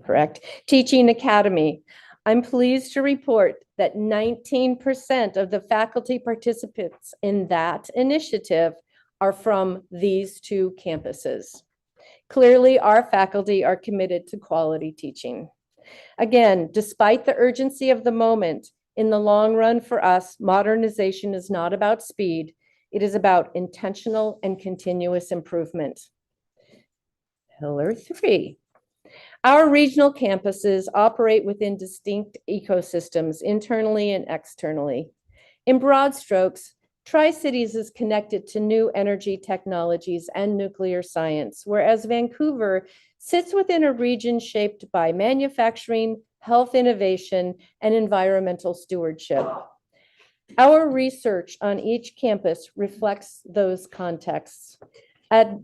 correct, Teaching Academy. I'm pleased to report that 19% of the faculty participants in that initiative are from these two campuses. Clearly, our faculty are committed to quality teaching. Again, despite the urgency of the moment, in the long run for us, modernization is not about speed. It is about intentional and continuous improvement. Pillar 3. Our regional campuses operate within distinct ecosystems, internally and externally. In broad strokes, Tri-Cities is connected to new energy technologies and nuclear science, whereas Vancouver sits within a region shaped by manufacturing, health innovation, and environmental stewardship. Our research on each campus reflects those contexts. At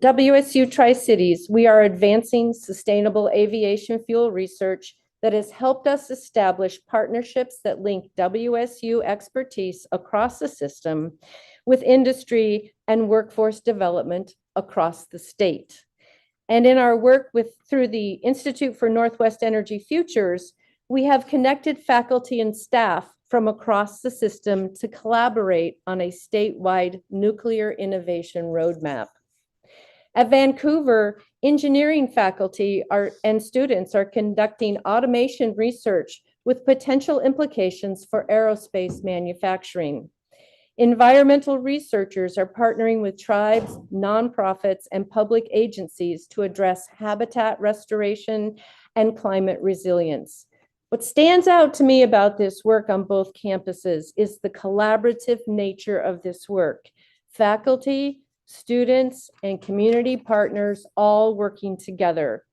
WSU Tri-Cities, we are advancing sustainable aviation fuel research that has helped us establish partnerships that link WSU expertise across the system with industry and workforce development across the state. And in our work through the Institute for Northwest Energy Futures, we have connected faculty and staff from across the system to collaborate on a statewide nuclear innovation roadmap. At Vancouver, engineering faculty and students are conducting automation research with potential implications for aerospace manufacturing. Environmental researchers are partnering with tribes, nonprofits, and public agencies to address habitat restoration and climate resilience. What stands out to me about this work on both campuses is the collaborative nature of this work. Faculty, students, and community partners all working together.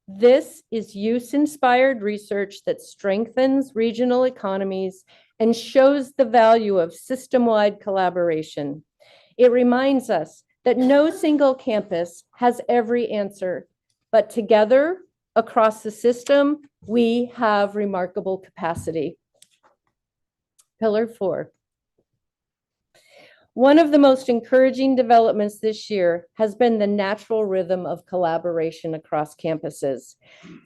This is use-inspired research that strengthens regional economies and shows the value of system-wide collaboration. It reminds us that no single campus has every answer, but together, across the system, we have remarkable capacity. Pillar 4. One of the most encouraging developments this year has been the natural rhythm of collaboration across campuses.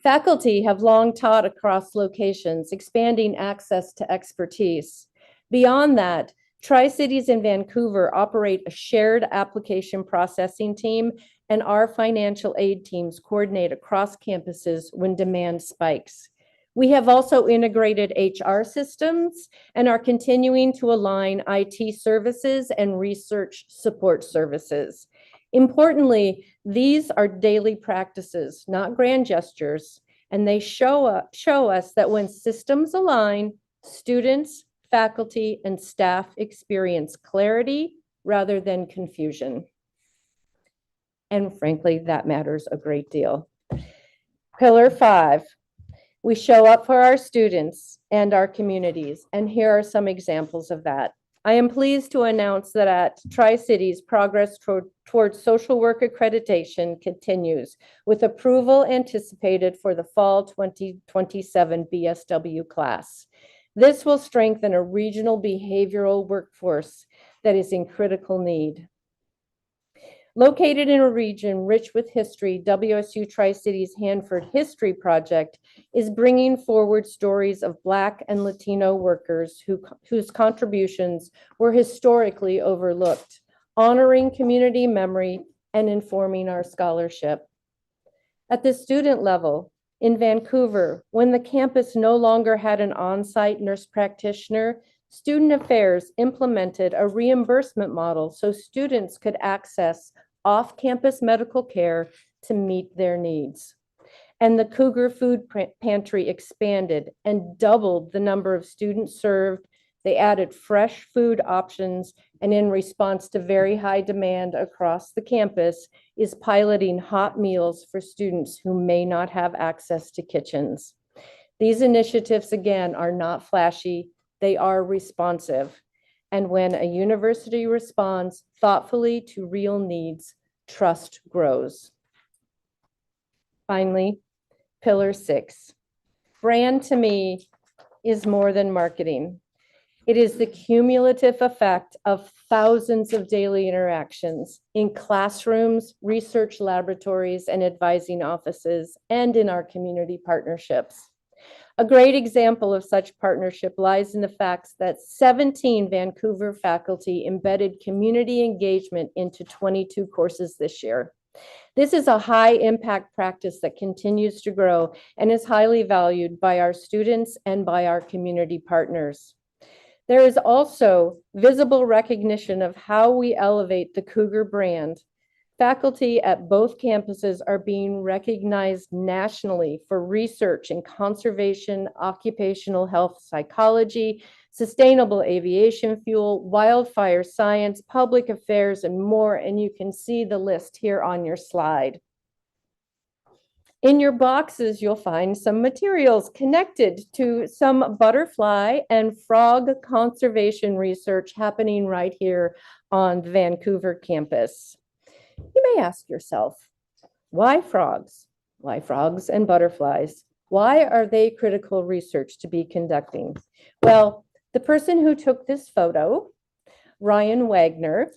Faculty have long taught across locations, expanding access to expertise. Beyond that, Tri-Cities and Vancouver operate a shared application processing team, and our financial aid teams coordinate across campuses when demand spikes. We have also integrated HR systems and are continuing to align IT services and research support services. Importantly, these are daily practices, not grand gestures, and they show us that when systems align, students, faculty, and staff experience clarity rather than confusion. And frankly, that matters a great deal. Pillar 5. We show up for our students and our communities, and here are some examples of that. I am pleased to announce that at Tri-Cities, progress towards social work accreditation continues, with approval anticipated for the fall 2027 BSW class. This will strengthen a regional behavioral workforce that is in critical need. Located in a region rich with history, WSU Tri-Cities Hanford History Project is bringing forward stories of Black and Latino workers whose contributions were historically overlooked, honoring community memory, and informing our scholarship. At the student level, in Vancouver, when the campus no longer had an on-site nurse practitioner, Student Affairs implemented a reimbursement model so students could access off-campus medical care to meet their needs. And the Cougar Food Pantry expanded and doubled the number of students served. They added fresh food options, and in response to very high demand across the campus, is piloting hot meals for students who may not have access to kitchens. These initiatives, again, are not flashy, they are responsive. And when a university responds thoughtfully to real needs, trust grows. Finally, Pillar 6. Brand to me is more than marketing. It is the cumulative effect of thousands of daily interactions in classrooms, research laboratories, and advising offices, and in our community partnerships. A great example of such partnership lies in the fact that 17 Vancouver faculty embedded community engagement into 22 courses this year. This is a high impact practice that continues to grow and is highly valued by our students and by our community partners. There is also visible recognition of how we elevate the Cougar brand. Faculty at both campuses are being recognized nationally for research in conservation, occupational health psychology, sustainable aviation fuel, wildfire science, public affairs, and more. And you can see the list here on your slide. In your boxes, you'll find some materials connected to some butterfly and frog conservation research happening right here on the Vancouver campus. You may ask yourself, why frogs? Why frogs and butterflies? Why are they critical research to be conducting? Well, the person who took this photo, Ryan Wagner,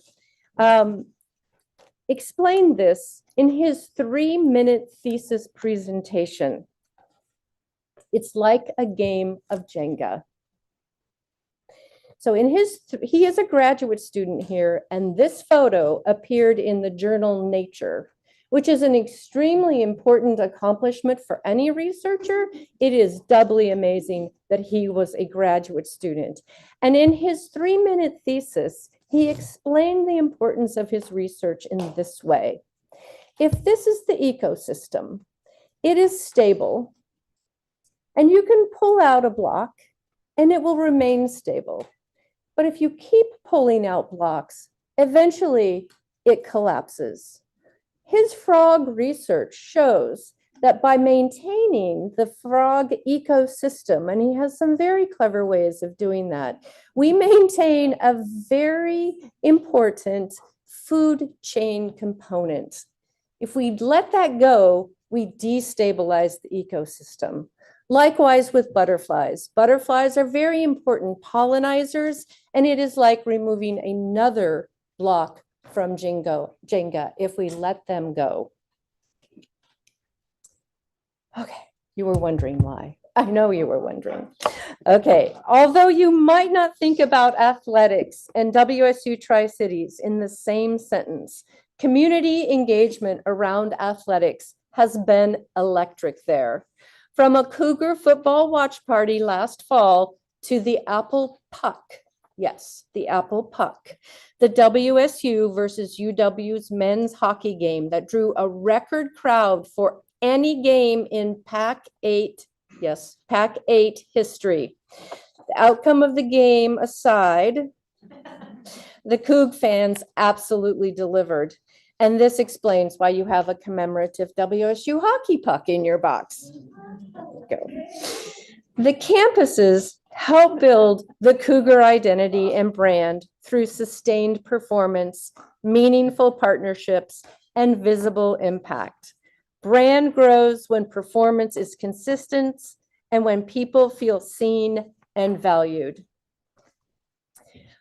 explained this in his 3-minute thesis presentation. It's like a game of Jenga. So he is a graduate student here, and this photo appeared in the journal Nature, which is an extremely important accomplishment for any researcher. It is doubly amazing that he was a graduate student. And in his 3-minute thesis, he explained the importance of his research in this way. If this is the ecosystem, it is stable, and you can pull out a block and it will remain stable. But if you keep pulling out blocks, eventually it collapses. His frog research shows that by maintaining the frog ecosystem, and he has some very clever ways of doing that, we maintain a very important food chain component. If we let that go, we destabilize the ecosystem. Likewise with butterflies. Butterflies are very important pollinizers, and it is like removing another block from Jenga if we let them go. Okay, you were wondering why. I know you were wondering. Okay, although you might not think about athletics and WSU Tri-Cities in the same sentence, community engagement around athletics has been electric there. From a Cougar football watch party last fall to the Apple Puck. Yes, the Apple Puck. The WSU versus UW's men's hockey game that drew a record crowd for any game in Pac-8, yes, Pac-8 history. The outcome of the game aside, the Coug fans absolutely delivered. And this explains why you have a commemorative WSU hockey puck in your box. Go. The campuses help build the Cougar identity and brand through sustained performance, meaningful partnerships, and visible impact. Brand grows when performance is consistent and when people feel seen and valued.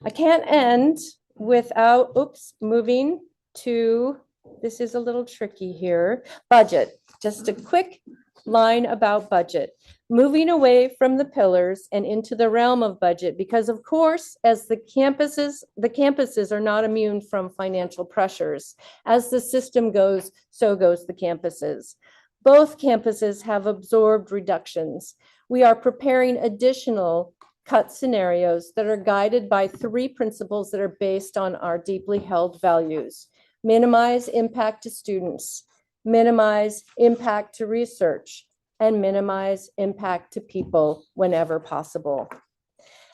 I can't end without, moving to, this is a little tricky here, budget. Just a quick line about budget. moving away from the pillars and into the realm of budget, because of course, as the campuses are not immune from financial pressures. As the system goes, so goes the campuses. Both campuses have absorbed reductions. We are preparing additional cut scenarios that are guided by 3 principles that are based on our deeply held values. Minimize impact to students, minimize impact to research, and minimize impact to people whenever possible.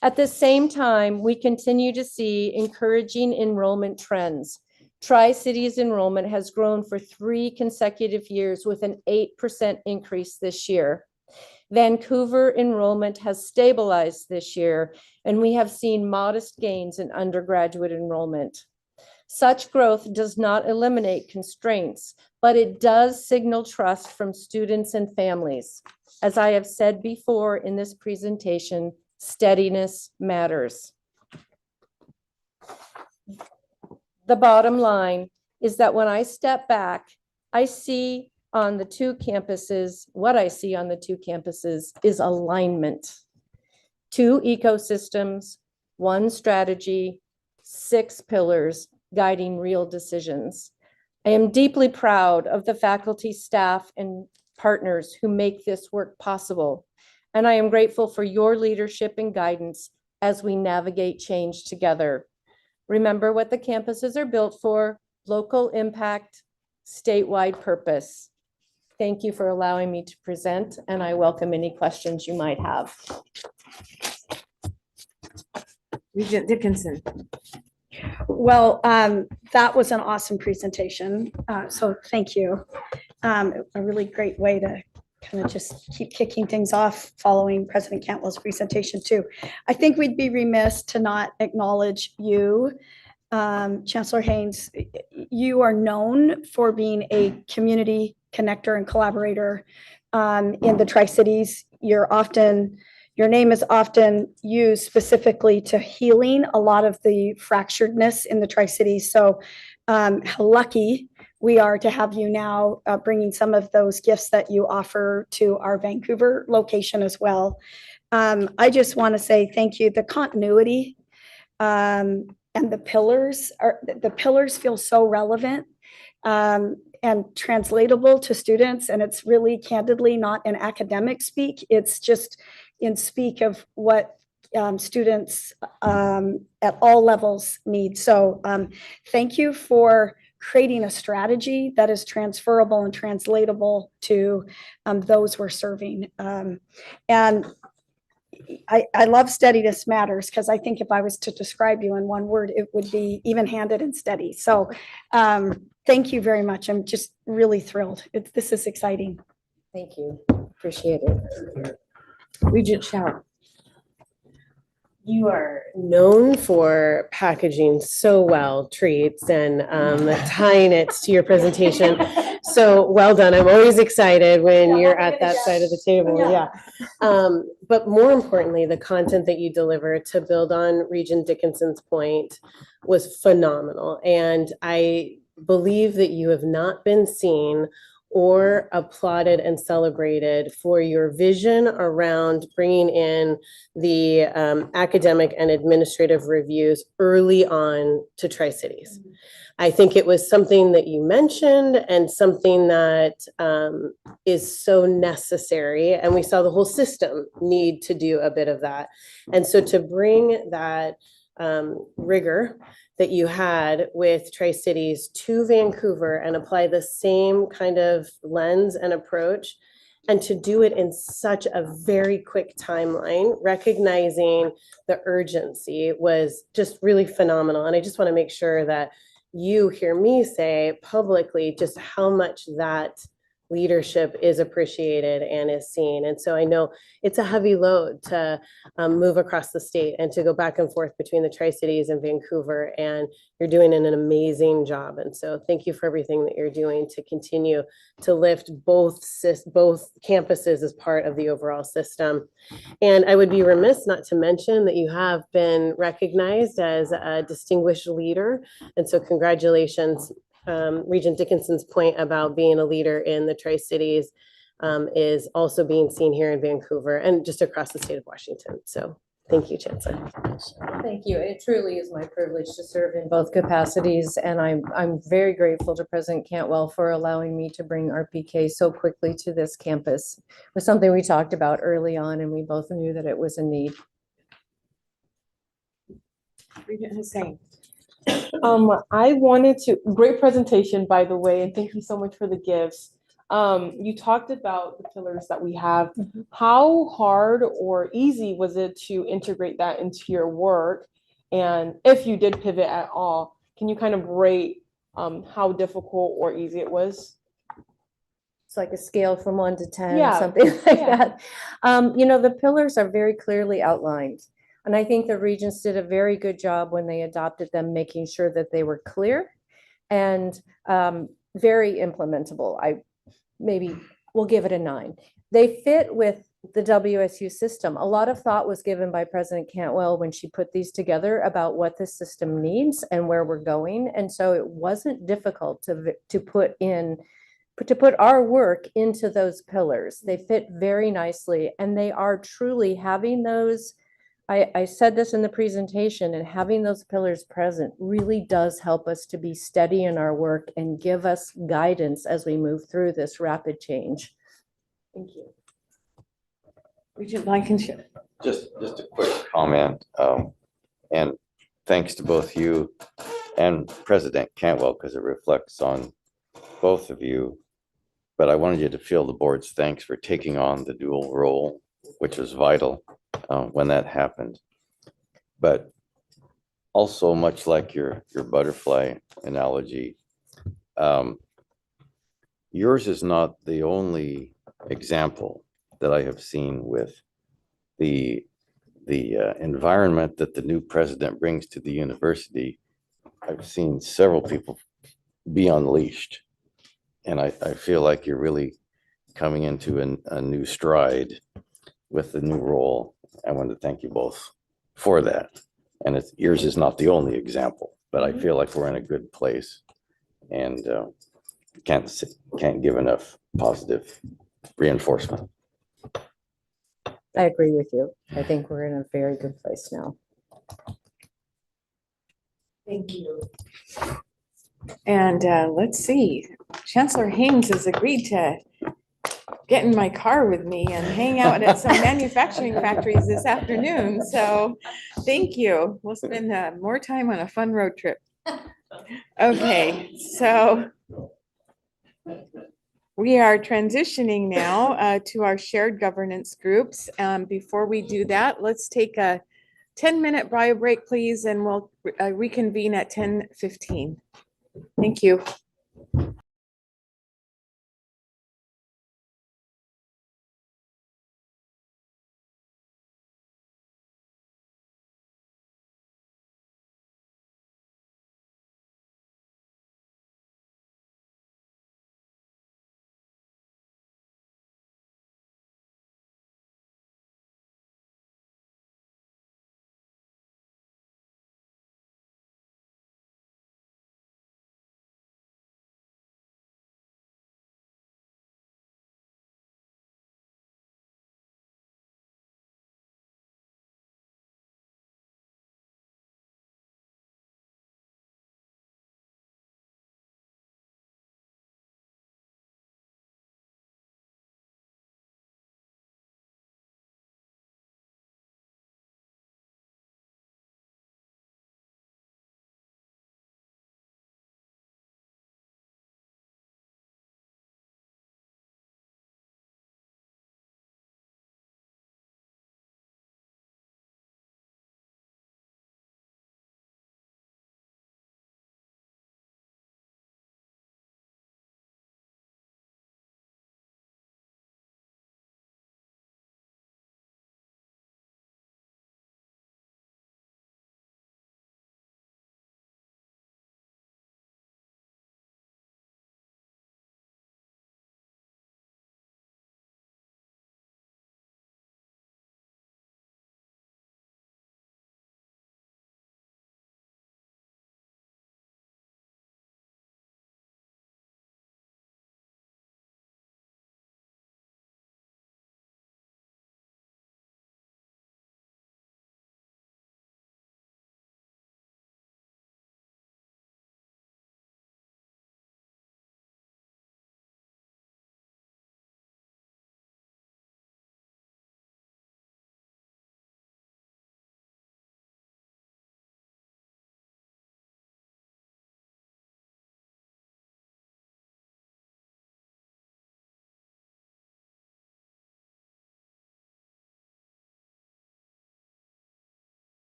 At the same time, we continue to see encouraging enrollment trends. Tri-Cities enrollment has grown for 3 consecutive years with an 8% increase this year. Vancouver enrollment has stabilized this year, and we have seen modest gains in undergraduate enrollment. Such growth does not eliminate constraints, but it does signal trust from students and families. As I have said before in this presentation, steadiness matters. The bottom line is that when I step back, I see on the 2 campuses, what I see on the 2 campuses is alignment. 2 ecosystems, 1 strategy, 6 pillars guiding real decisions. I am deeply proud of the faculty, staff, and partners who make this work possible. And I am grateful for your leadership and guidance as we navigate change together. Remember what the campuses are built for: local impact, statewide purpose. Thank you for allowing me to present, and I welcome any questions you might have. Regent Dickinson. Well, that was an awesome presentation. So thank you. A really great way to kind of just keep kicking things off following President Cantwell's presentation too. I think we'd be remiss to not acknowledge you, Chancellor Haynes. You are known for being a community connector and collaborator in the Tri-Cities. Your name is often used specifically to healing a lot of the fracturedness in the Tri-Cities. So how lucky we are to have you now bringing some of those gifts that you offer to our Vancouver location as well. I just want to say thank you. The continuity and the pillars feel so relevant and translatable to students. And it's really candidly not an academic speak. It's just in speak of what students at all levels need. So thank you for creating a strategy that is transferable and translatable to those we're serving. And I love steadiness matters, because I think if I was to describe you in one word, it would be even-handed and steady. So thank you very much. I'm just really thrilled. This is exciting. Thank you. Appreciate it. Regent Shaw. You are known for packaging so well treats and tying it to your presentation. So well done. I'm always excited when you're at that side of the table. Yeah. But more importantly, the content that you deliver, to build on Regent Dickinson's point, was phenomenal. And I believe that you have not been seen or applauded and celebrated for your vision around bringing in the academic and administrative reviews early on to Tri-Cities. I think it was something that you mentioned and something that is so necessary. And we saw the whole system need to do a bit of that. And so to bring that rigor that you had with Tri-Cities to Vancouver and apply the same kind of lens and approach, and to do it in such a very quick timeline, recognizing the urgency, was just really phenomenal. And I just want to make sure that you hear me say publicly just how much that leadership is appreciated and is seen. And so I know it's a heavy load to move across the state and to go back and forth between the Tri-Cities and Vancouver, and you're doing an amazing job. And so thank you for everything that you're doing to continue to lift both campuses as part of the overall system. And I would be remiss not to mention that you have been recognized as a distinguished leader. And so congratulations. Regent Dickinson's point about being a leader in the Tri-Cities is also being seen here in Vancouver and just across the state of Washington. So thank you, Chancellor. Thank you. It truly is my privilege to serve in both capacities, and I'm very grateful to President Cantwell for allowing me to bring RPK so quickly to this campus. It was something we talked about early on, and we both knew that it was a need. Regent Hussein. I wanted to, great presentation, by the way, and thank you so much for the gifts. You talked about the pillars that we have. How hard or easy was it to integrate that into your work? And if you did pivot at all, can you kind of rate how difficult or easy it was? It's like a scale from 1 to 10, Yeah, something like yeah. that. You know, the pillars are very clearly outlined. And I think the Regents did a very good job when they adopted them, making sure that they were clear and very implementable. Maybe we'll give it a 9. They fit with the WSU system. A lot of thought was given by President Cantwell when she put these together about what the system needs and where we're going. And so it wasn't difficult to put our work into those pillars. They fit very nicely, and they are truly having those. I said this in the presentation, and having those pillars present really does help us to be steady in our work and give us guidance as we move through this rapid change. Thank you. Regent Blankenship. Just a quick comment, and thanks to both you and President Cantwell, because it reflects on both of you. But I wanted you to feel the board's thanks for taking on the dual role, which was vital when that happened. But also, much like your butterfly analogy, yours is not the only example that I have seen with the environment that the new president brings to the university. I've seen several people be unleashed, and I feel like you're really coming into a new stride with the new role. I want to thank you both for that. And yours is not the only example, but I feel like we're in a good place, and can't give enough positive reinforcement. I agree with you. I think we're in a very good place now. Thank you. And let's see, Chancellor Haynes has agreed to get in my car with me and hang out at some manufacturing factories this afternoon. So thank you. We'll spend more time on a fun road trip. Okay, so we are transitioning now to our shared governance groups. Before we do that, let's take a 10-minute bio break, please, and we'll reconvene at 10:15. Thank you.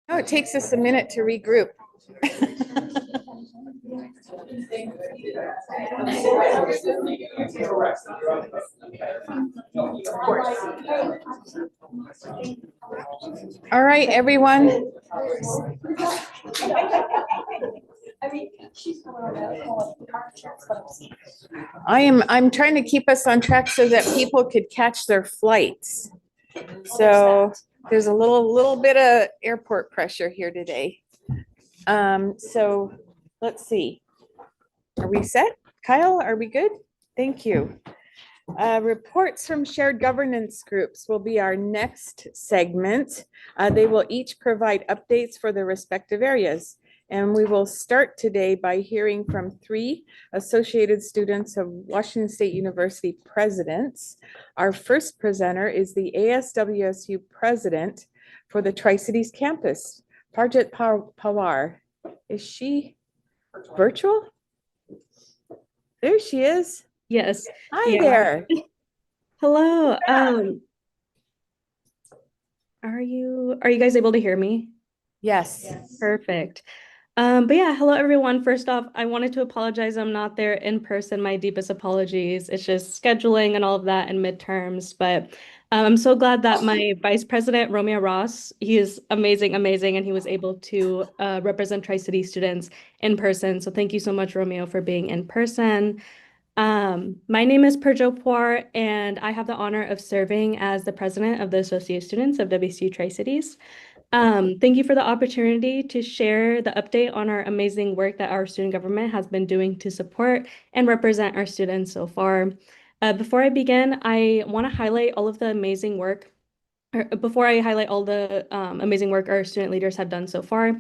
Oh, it takes us a minute to regroup. All right, everyone. I'm trying to keep us on track so that people could catch their flights. So there's a little bit of airport pressure here today. So let's see. Are we set? Kyle, are we good? Thank you. Reports from shared governance groups will be our next segment. They will each provide updates for their respective areas. And we will start today by hearing from 3 associated students of Washington State University presidents. Our first presenter is the ASWSU president for the Tri-Cities campus, Parjit Pawar. Is she virtual? There she is. Yes. Hi Yeah. there. Hello. Are you guys able to hear me? Yes. Perfect. But yeah, hello everyone. First off, I wanted to apologize. I'm not there in person. My deepest apologies. It's just scheduling and all of that and midterms. But I'm so glad that my vice president, Romeo Ross, he is amazing, and he was able to represent Tri-City students in person. So thank you so much, Romeo, for being in person. My name is Parjot Pawar, and I have the honor of serving as the president of the Associate Students of WSU Tri-Cities. Thank you for the opportunity to share the update on our amazing work that our student government has been doing to support and represent our students so far. Before I begin, I want to highlight all of the amazing work, or before I highlight all the amazing work our student leaders have done so far,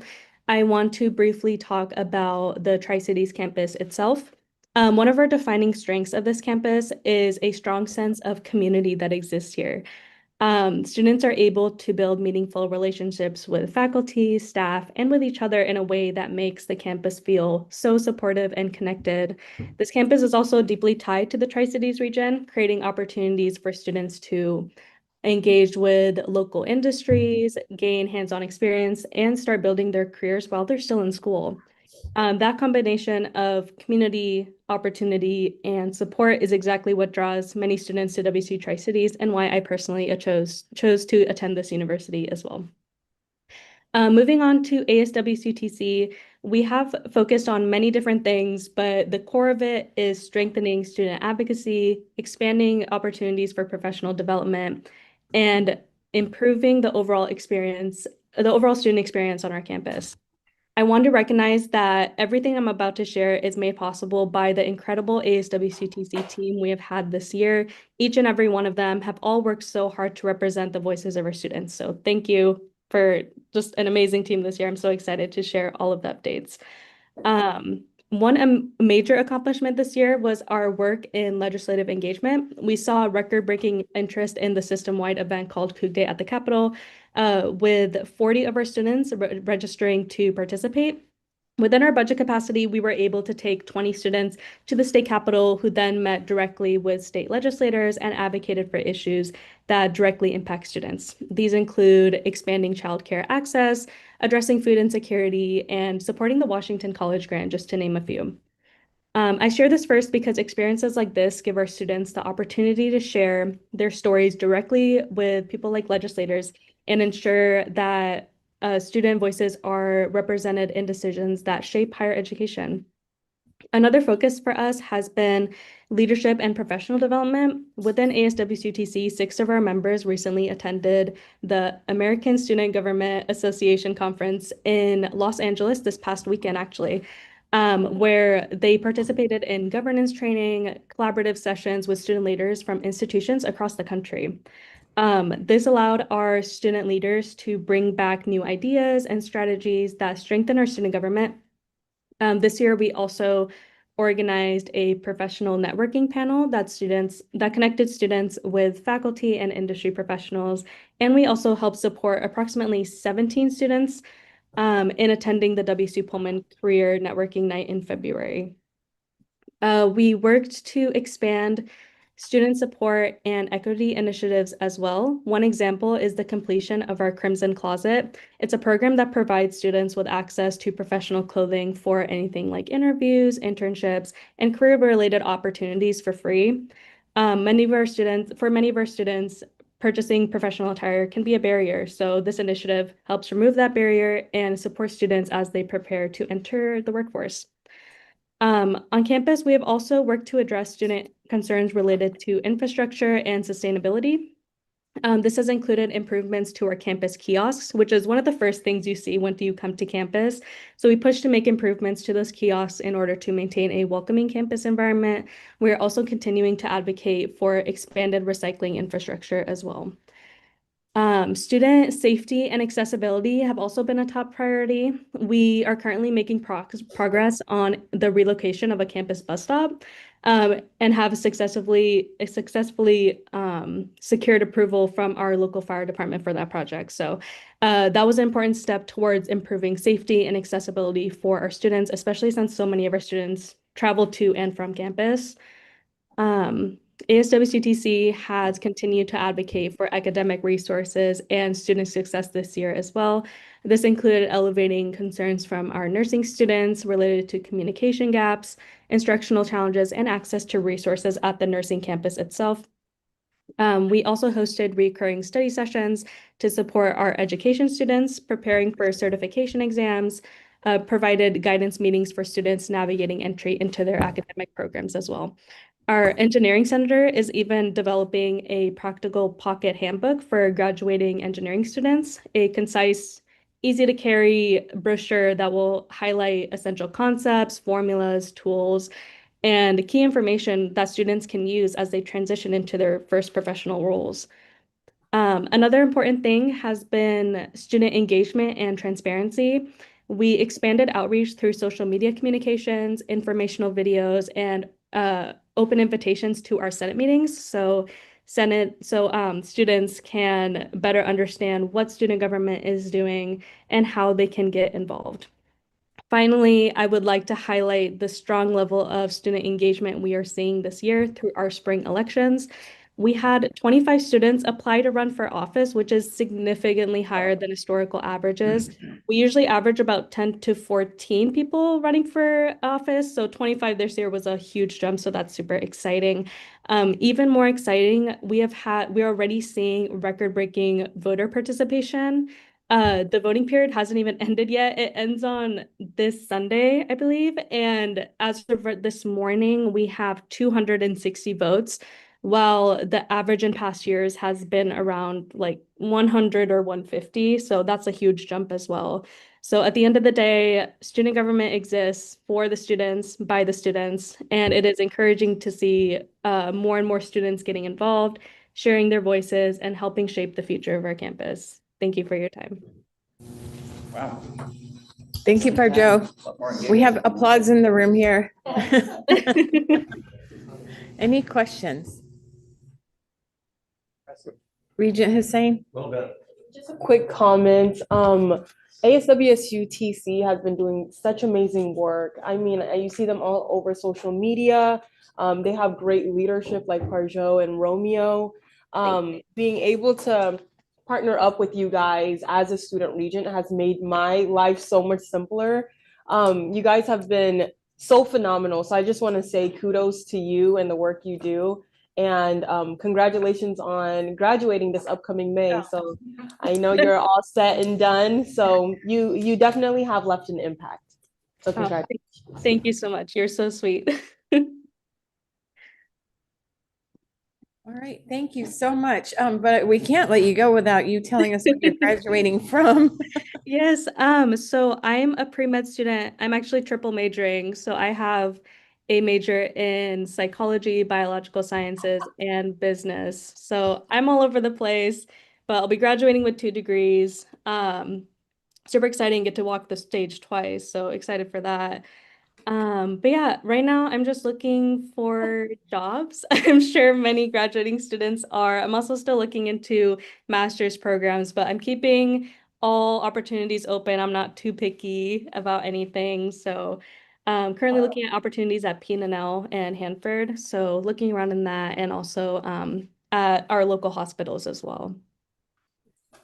I want to briefly talk about the Tri-Cities campus itself. One of our defining strengths of this campus is a strong sense of community that exists here. Students are able to build meaningful relationships with faculty, staff, and with each other in a way that makes the campus feel so supportive and connected. This campus is also deeply tied to the Tri-Cities region, creating opportunities for students to engage with local industries, gain hands-on experience, and start building their careers while they're still in school. That combination of community, opportunity, and support is exactly what draws many students to WSU Tri-Cities and why I personally chose to attend this university as well. Moving on to ASWCTC, we have focused on many different things, but the core of it is strengthening student advocacy, expanding opportunities for professional development, and improving the overall student experience on our campus. I want to recognize that everything I'm about to share is made possible by the incredible ASWCTC team we have had this year. Each and every one of them have all worked so hard to represent the voices of our students. So thank you for just an amazing team this year. I'm so excited to share all of the updates. One major accomplishment this year was our work in legislative engagement. We saw record-breaking interest in the system-wide event called Coug Day at the Capitol, with 40 of our students registering to participate. Within our budget capacity, we were able to take 20 students to the state capitol who then met directly with state legislators and advocated for issues that directly impact students. These include expanding childcare access, addressing food insecurity, and supporting the Washington College Grant, just to name a few. I share this first because experiences like this give our students the opportunity to share their stories directly with people like legislators and ensure that student voices are represented in decisions that shape higher education. Another focus for us has been leadership and professional development. Within ASWCTC, 6 of our members recently attended the American Student Government Association Conference in Los Angeles this past weekend, actually, where they participated in governance training, collaborative sessions with student leaders from institutions across the country. This allowed our student leaders to bring back new ideas and strategies that strengthen our student government. This year, we also organized a professional networking panel that connected students with faculty and industry professionals. And we also helped support approximately 17 students in attending the WSU Pullman Career Networking Night in February. We worked to expand student support, and equity initiatives as well. One example is the completion of our Crimson Closet. It's a program that provides students with access to professional clothing for anything like interviews, internships, and career-related opportunities for free. For many of our students, purchasing professional attire can be a barrier. So this initiative helps remove that barrier and support students as they prepare to enter the workforce. On campus, we have also worked to address student concerns related to infrastructure and sustainability. This has included improvements to our campus kiosks, which is one of the first things you see when you come to campus. So we push to make improvements to those kiosks in order to maintain a welcoming campus environment. We're also continuing to advocate for expanded recycling infrastructure as well. Student safety and accessibility have also been a top priority. We are currently making progress on the relocation of a campus bus stop and have successfully secured approval from our local fire department for that project. So that was an important step towards improving safety and accessibility for our students, especially since so many of our students travel to and from campus. ASWCTC has continued to advocate for academic resources and student success this year as well. This included elevating concerns from our nursing students related to communication gaps, instructional challenges, and access to resources at the nursing campus itself. We also hosted recurring study sessions to support our education students preparing for certification exams, provided guidance meetings for students navigating entry into their academic programs as well. Our engineering center is even developing a practical pocket handbook for graduating engineering students, a concise, easy to carry brochure that will highlight essential concepts, formulas, tools, and key information that students can use as they transition into their first professional roles. Another important thing has been student engagement and transparency. We expanded outreach through social media communications, informational videos, and open invitations to our Senate meetings. So students can better understand what student government is doing and how they can get involved. Finally, I would like to highlight the strong level of student engagement we are seeing this year through our spring elections. We had 25 students apply to run for office, which is significantly higher than historical averages. We usually average about 10 to 14 people running for office. So 25 this year was a huge jump. So that's super exciting. Even more exciting, we're already seeing record-breaking voter participation. The voting period hasn't even ended yet. It ends on this Sunday, I believe. And as of this morning, we have 260 votes, while the average in past years has been around like 100 or 150. So that's a huge jump as well. So at the end of the day, student government exists for the students, by the students, and it is encouraging to see more and more students getting involved, sharing their voices, and helping shape the future of our campus. Thank you for your time. Wow. Thank you, Parjo. We have applause in the room here. Any questions? Regent Hussein? Just a quick comment. ASWSU TC has been doing such amazing work. I mean, you see them all over social media. They have great leadership like Parjo and Romeo. Being able to partner up with you guys as a student regent has made my life so much simpler. You guys have been so phenomenal. So I just want to say kudos to you and the work you do. And congratulations on graduating this upcoming May. So I know you're all set and done. So you definitely have left an impact. So congratulations. Thank you so much. You're so sweet. All right, thank you so much. But we can't let you go without you telling us what you're graduating from. Yes, so I'm a pre-med student. I'm actually triple majoring. So I have a major in psychology, biological sciences, and business. So I'm all over the place, but I'll be graduating with 2 degrees. Super exciting, get to walk the stage twice. So excited for that. But yeah, right now I'm just looking for jobs. I'm sure many graduating students are. I'm also still looking into master's programs, but I'm keeping all opportunities open. I'm not too picky about anything. So Currently looking at opportunities at P&L and Hanford. So looking around in that and also at our local hospitals as well.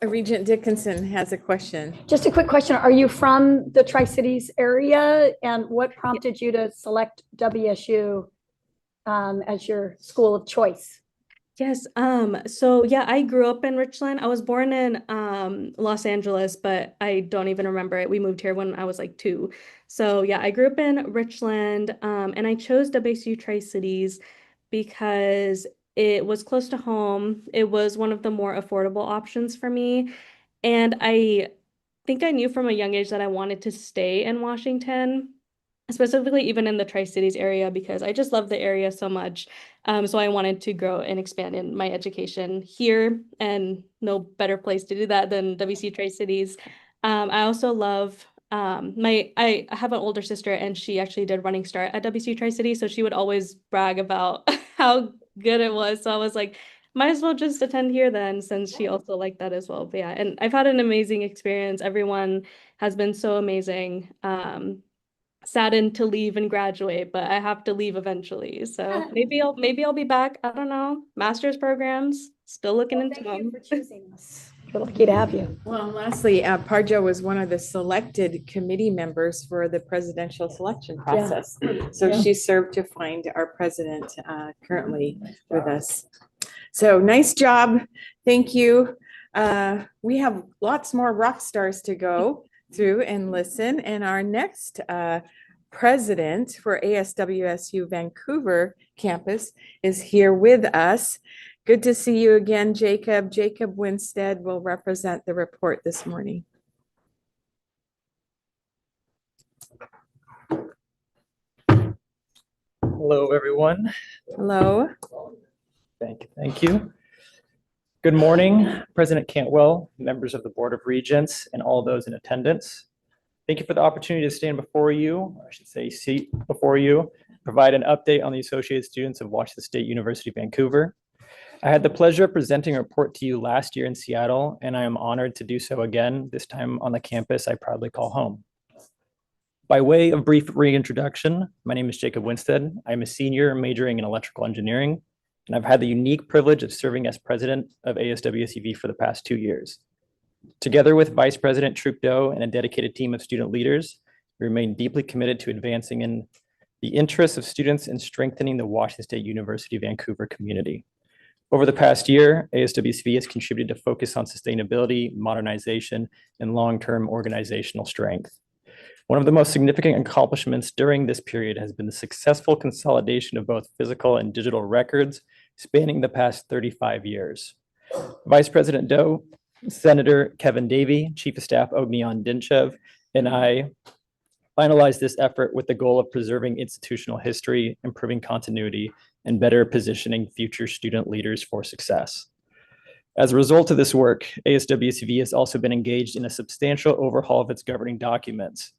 Regent Dickinson has a question. Just a quick question. Are you from the Tri-Cities area? And what prompted you to select WSU as your school of choice? Yes, so yeah, I grew up in Richland. I was born in Los Angeles, but I don't even remember it. We moved here when I was like 2. So yeah, I grew up in Richland, and I chose WSU Tri-Cities because it was close to home. It was one of the more affordable options for me. And I think I knew from a young age that I wanted to stay in Washington, specifically even in the Tri-Cities area, because I just love the area so much. So I wanted to grow and expand in my education here, and no better place to do that than WC Tri-Cities. I also love I have an older sister, and she actually did running start at WC Tri-Cities, so she would always brag about how good it was. So I was like, might as well just attend here then, since she also liked that as well. But yeah, and I've had an amazing experience. Everyone has been so amazing. Saddened to leave and graduate, but I have to leave eventually. So maybe I'll be back. I don't know. Master's programs, still looking into them. For choosing us. We're lucky to have you. Well, and lastly, Parjo was one of the selected committee members for the presidential selection process. So she served to find our president currently with us. So nice job. Thank you. We have lots more rock stars to go through and listen. And our next president for ASWSU Vancouver campus is here with us. Good to see you again, Jacob. Jacob Winstead will represent the report this morning. Hello, everyone. Hello. Thank you. Thank you. Good morning, President Cantwell, members of the Board of Regents, and all those in attendance. Thank you for the opportunity to stand before you, or I should say seat before you, provide an update on the Associated Students of Washington State University, Vancouver. I had the pleasure of presenting a report to you last year in Seattle, and I am honored to do so again, this time on the campus I proudly call home. By way of brief reintroduction, my name is Jacob Winstead. I'm a senior majoring in electrical engineering, and I've had the unique privilege of serving as president of ASWSUV for the past 2 years. Together with Vice President Trucdeau and a dedicated team of student leaders, we remain deeply committed to advancing in the interests of students and strengthening the Washington State University Vancouver community. Over the past year, ASWSV has contributed to focus on sustainability, modernization, and long-term organizational strength. One of the most significant accomplishments during this period has been the successful consolidation of both physical and digital records spanning the past 35 years. Vice President Doe, Senator Kevin Davey, Chief of Staff Ognian Dinchev, and I finalized this effort with the goal of preserving institutional history, improving continuity, and better positioning future student leaders for success. As a result of this work, ASWSV has also been engaged in a substantial overhaul of its governing documents.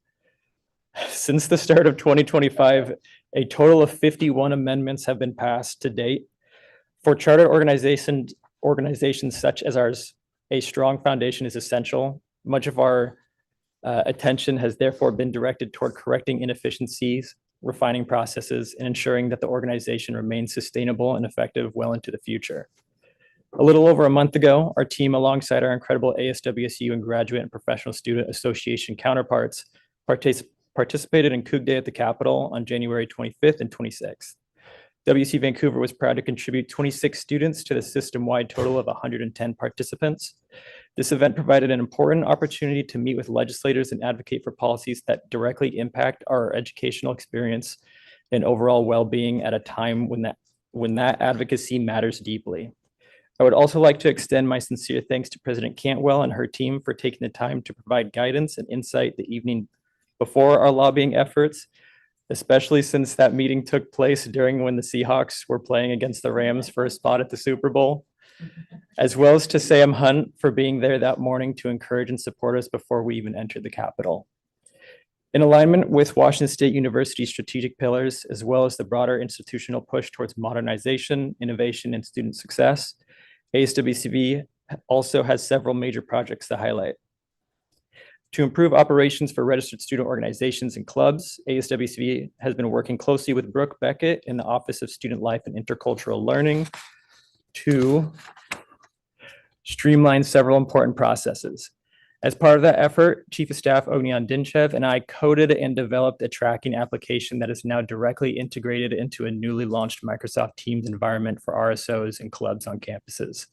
Since the start of 2025, a total of 51 amendments have been passed to date. For charter organizations such as ours, a strong foundation is essential. Much of our attention has therefore been directed toward correcting inefficiencies, refining processes, and ensuring that the organization remains sustainable and effective well into the future. A little over a month ago, our team, alongside our incredible ASWSU and Graduate and Professional Student Association counterparts, participated in Coug Day at the Capitol on January 25th and 26th. WC Vancouver was proud to contribute 26 students to the system-wide total of 110 participants. This event provided an important opportunity to meet with legislators and advocate for policies that directly impact our educational experience and overall well-being at a time when that advocacy matters deeply. I would also like to extend my sincere thanks to President Cantwell and her team for taking the time to provide guidance and insight the evening before our lobbying efforts, especially since that meeting took place during when the Seahawks were playing against the Rams for a spot at the Super Bowl, as well as to Sam Hunt for being there that morning to encourage and support us before we even entered the Capitol. In alignment with Washington State University's strategic pillars, as well as the broader institutional push towards modernization, innovation, and student success, ASWCV also has several major projects to highlight. To improve operations for registered student organizations and clubs, ASWCB has been working closely with Brooke Beckett in the Office of Student Life and Intercultural Learning to streamline several important processes. As part of that effort, Chief of Staff Ognian Dinchev and I coded and developed a tracking application that is now directly integrated into a newly launched Microsoft Teams environment for RSOs and clubs on campuses.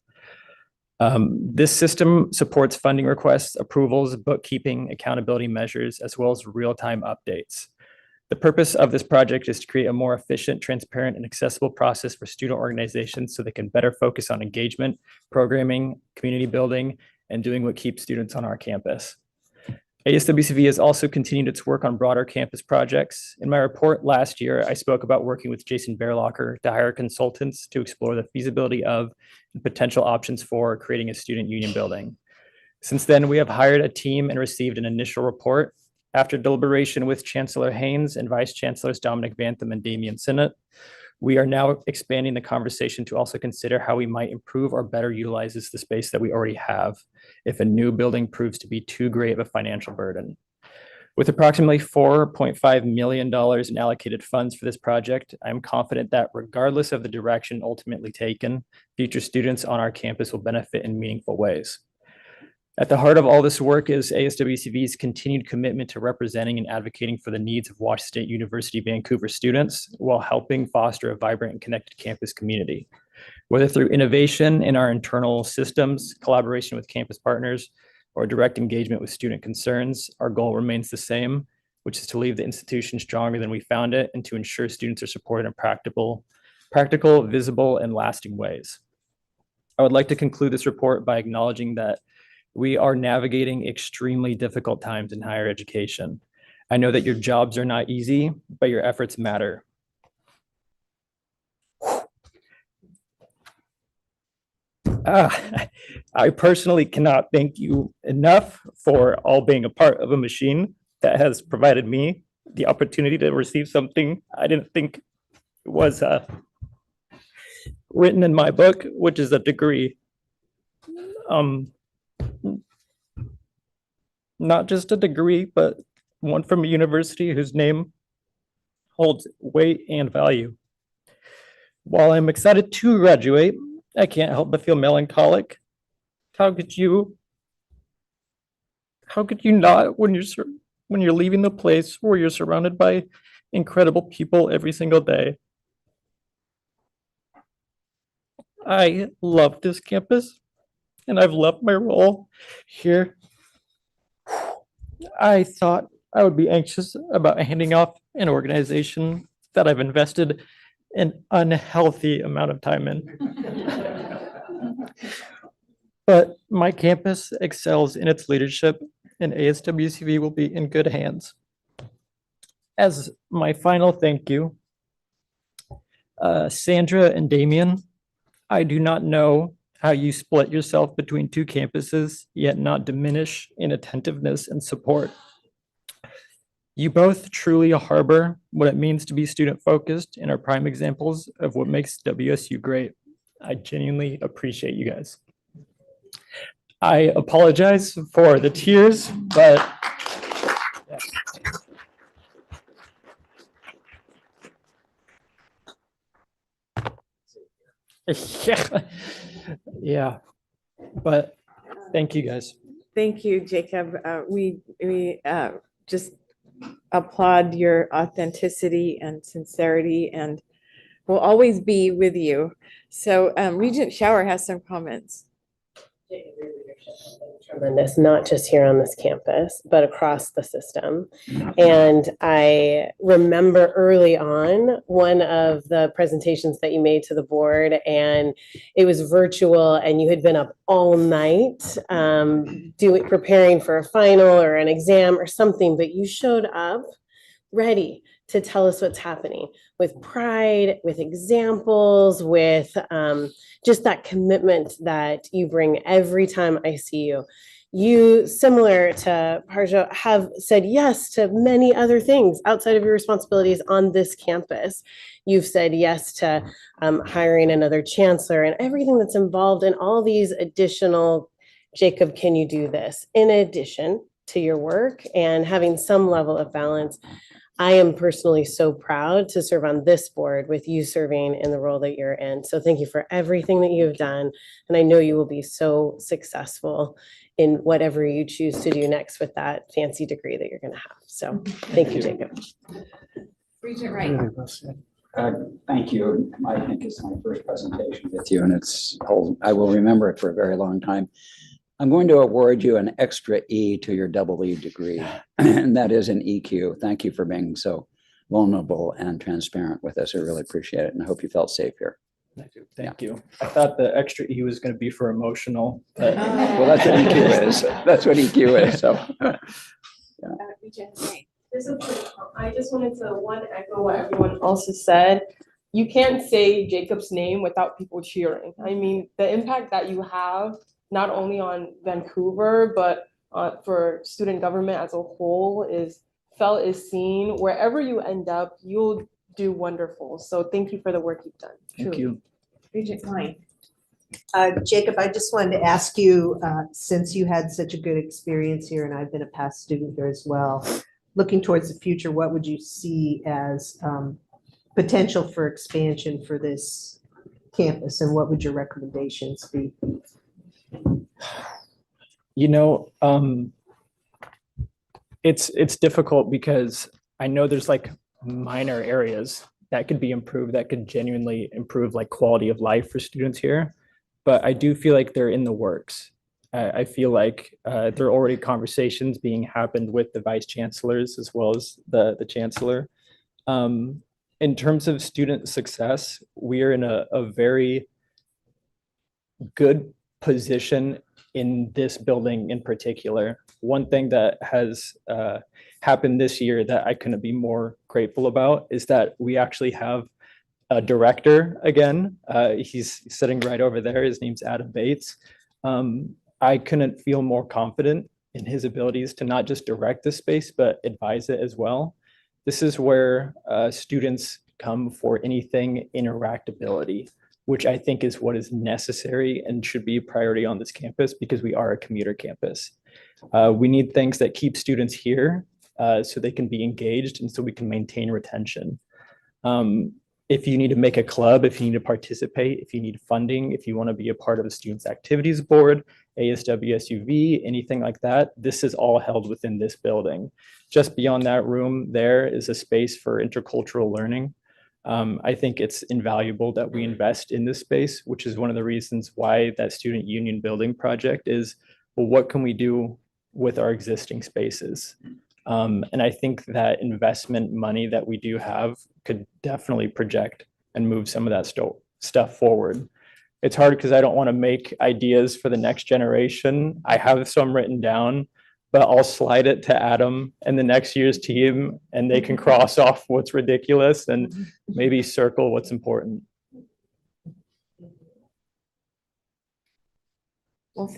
This system supports funding requests, approvals, bookkeeping, accountability measures, as well as real-time updates. The purpose of this project is to create a more efficient, transparent, and accessible process for student organizations so they can better focus on engagement, programming, community building, and doing what keeps students on our campus. ASWCB has also continued its work on broader campus projects. In my report last year, I spoke about working with Jason Bearlocker to hire consultants to explore the feasibility of and potential options for creating a student union building. Since then, we have hired a team and received an initial report. After deliberation with Chancellor Haynes and Vice Chancellors Dominic Bantham and Damian Sinnott, we are now expanding the conversation to also consider how we might improve or better utilizes the space that we already have if a new building proves to be too great of a financial burden. With approximately $4.5 million in allocated funds for this project, I'm confident that regardless of the direction ultimately taken, future students on our campus will benefit in meaningful ways. At the heart of all this work is ASWCB's continued commitment to representing and advocating for the needs of Washington State University Vancouver students while helping foster a vibrant and connected campus community. Whether through innovation in our internal systems, collaboration with campus partners, or direct engagement with student concerns, our goal remains the same, which is to leave the institution stronger than we found it and to ensure students are supported in practical, visible, and lasting ways. I would like to conclude this report by acknowledging that we are navigating extremely difficult times in higher education. I know that your jobs are not easy, but your efforts matter. I personally cannot thank you enough for all being a part of a machine that has provided me the opportunity to receive something I didn't think was written in my book, which is a degree. Not just a degree, but one from a university whose name holds weight and value. While I'm excited to graduate, I can't help but feel melancholic. How could you not when you're leaving the place where you're surrounded by incredible people every single day? I love this campus and I've loved my role here. I thought I would be anxious about handing off an organization that I've invested an unhealthy amount of time in. But my campus excels in its leadership and ASWCB will be in good hands. As my final thank you, Sandra and Damian, I do not know how you split yourself between two campuses, yet not diminish in attentiveness and support. You both truly harbor what it means to be student-focused and are prime examples of what makes WSU great. I genuinely appreciate you guys. I apologize for the tears, but yeah, but thank you guys. Thank you, Jacob. We just applaud your authenticity and sincerity and will always be with you. So Regent Shower has some comments. Tremendous, not just here on this campus, but across the system. And I remember early on one of the presentations that you made to the board, and it was virtual, and you had been up all night preparing for a final or an exam or something, but you showed up ready to tell us what's happening with pride, with examples, with just that commitment that you bring every time I see you. You, similar to Parjo, have said yes to many other things outside of your responsibilities on this campus. You've said yes to hiring another chancellor and everything that's involved in all these additional, Jacob, can you do this? In addition to your work and having some level of balance. I am personally so proud to serve on this board with you serving in the role that you're in. So thank you for everything that you've done. And I know you will be so successful in whatever you choose to do next with that fancy degree that you're going to have. So thank you, Jacob. Regent Wright. Thank you. I think it's my first presentation with you, and I will remember it for a very long time. I'm going to award you an extra E to your double E degree, and that is an EQ. Thank you for being so vulnerable and transparent with us. I really appreciate it, and I hope you felt safe here. Thank you. I thought the extra E was going to be for emotional, but well, that's what EQ is. That's what EQ is. So, I just wanted to echo what everyone else has said. You can't say Jacob's name without people cheering. I mean, the impact that you have, not only on Vancouver, but for student government as a whole, is felt, is seen. Wherever you end up, you'll do wonderful. So thank you for the work you've done. Thank you. Regent Klein. Jacob, I just wanted to ask you, since you had such a good experience here, and I've been a past student here as well, looking towards the future, what would you see as potential for expansion for this campus, and what would your recommendations be? You know, it's difficult because I know there's like minor areas that could be improved, that could genuinely improve like quality of life for students here. But I do feel like they're in the works. I feel like there are already conversations being happened with the vice chancellors as well as the chancellor. In terms of student success, we are in a very good position in this building in particular. One thing that has happened this year that I couldn't be more grateful about is that we actually have a director again. He's sitting right over there. His name's Adam Bates. I couldn't feel more confident in his abilities to not just direct the space, but advise it as well. This is where students come for anything interactability, which I think is what is necessary and should be a priority on this campus because we are a commuter campus. We need things that keep students here so they can be engaged and so we can maintain retention. If you need to make a club, if you need to participate, if you need funding, if you want to be a part of a students activities board, ASWSUV, anything like that, this is all held within this building. Just beyond that room, there is a space for intercultural learning. I think it's invaluable that we invest in this space, which is one of the reasons why that student union building project is, well, what can we do with our existing spaces? And I think that investment money that we do have could definitely project and move some of that stuff forward. It's hard because I don't want to make ideas for the next generation. I have some written down, but I'll slide it to Adam and the next year's team, and they can cross off what's ridiculous and maybe circle what's important. Well,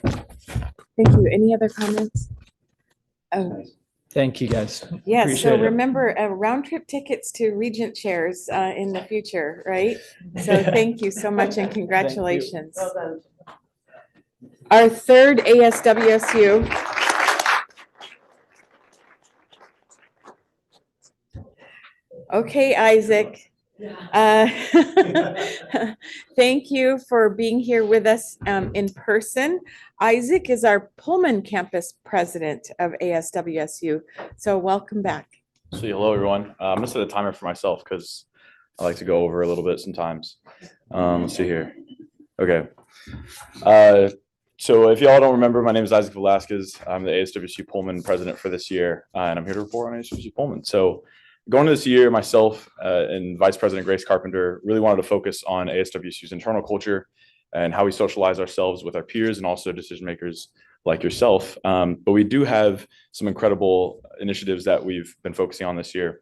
thank you. Any other comments? Oh, Thank you, guys. yes. So Appreciate it. remember, round trip tickets to Regent chairs in the future, right? So thank you so much and congratulations. Well done. Our third ASWSU. Okay, Isaac. Thank you for being here with us in person. Isaac is our Pullman campus president of ASWSU. So welcome back. So hello, everyone. I'm going to set a timer for myself because I like to go over a little bit sometimes. Let's see here. Okay. So if y'all don't remember, my name is Isaac Velasquez. I'm the ASWSU Pullman president for this year, and I'm here to report on ASWSU Pullman. So going into this year, myself and Vice President Grace Carpenter really wanted to focus on ASWSU's internal culture and how we socialize ourselves with our peers and also decision makers like yourself. But we do have some incredible initiatives that we've been focusing on this year.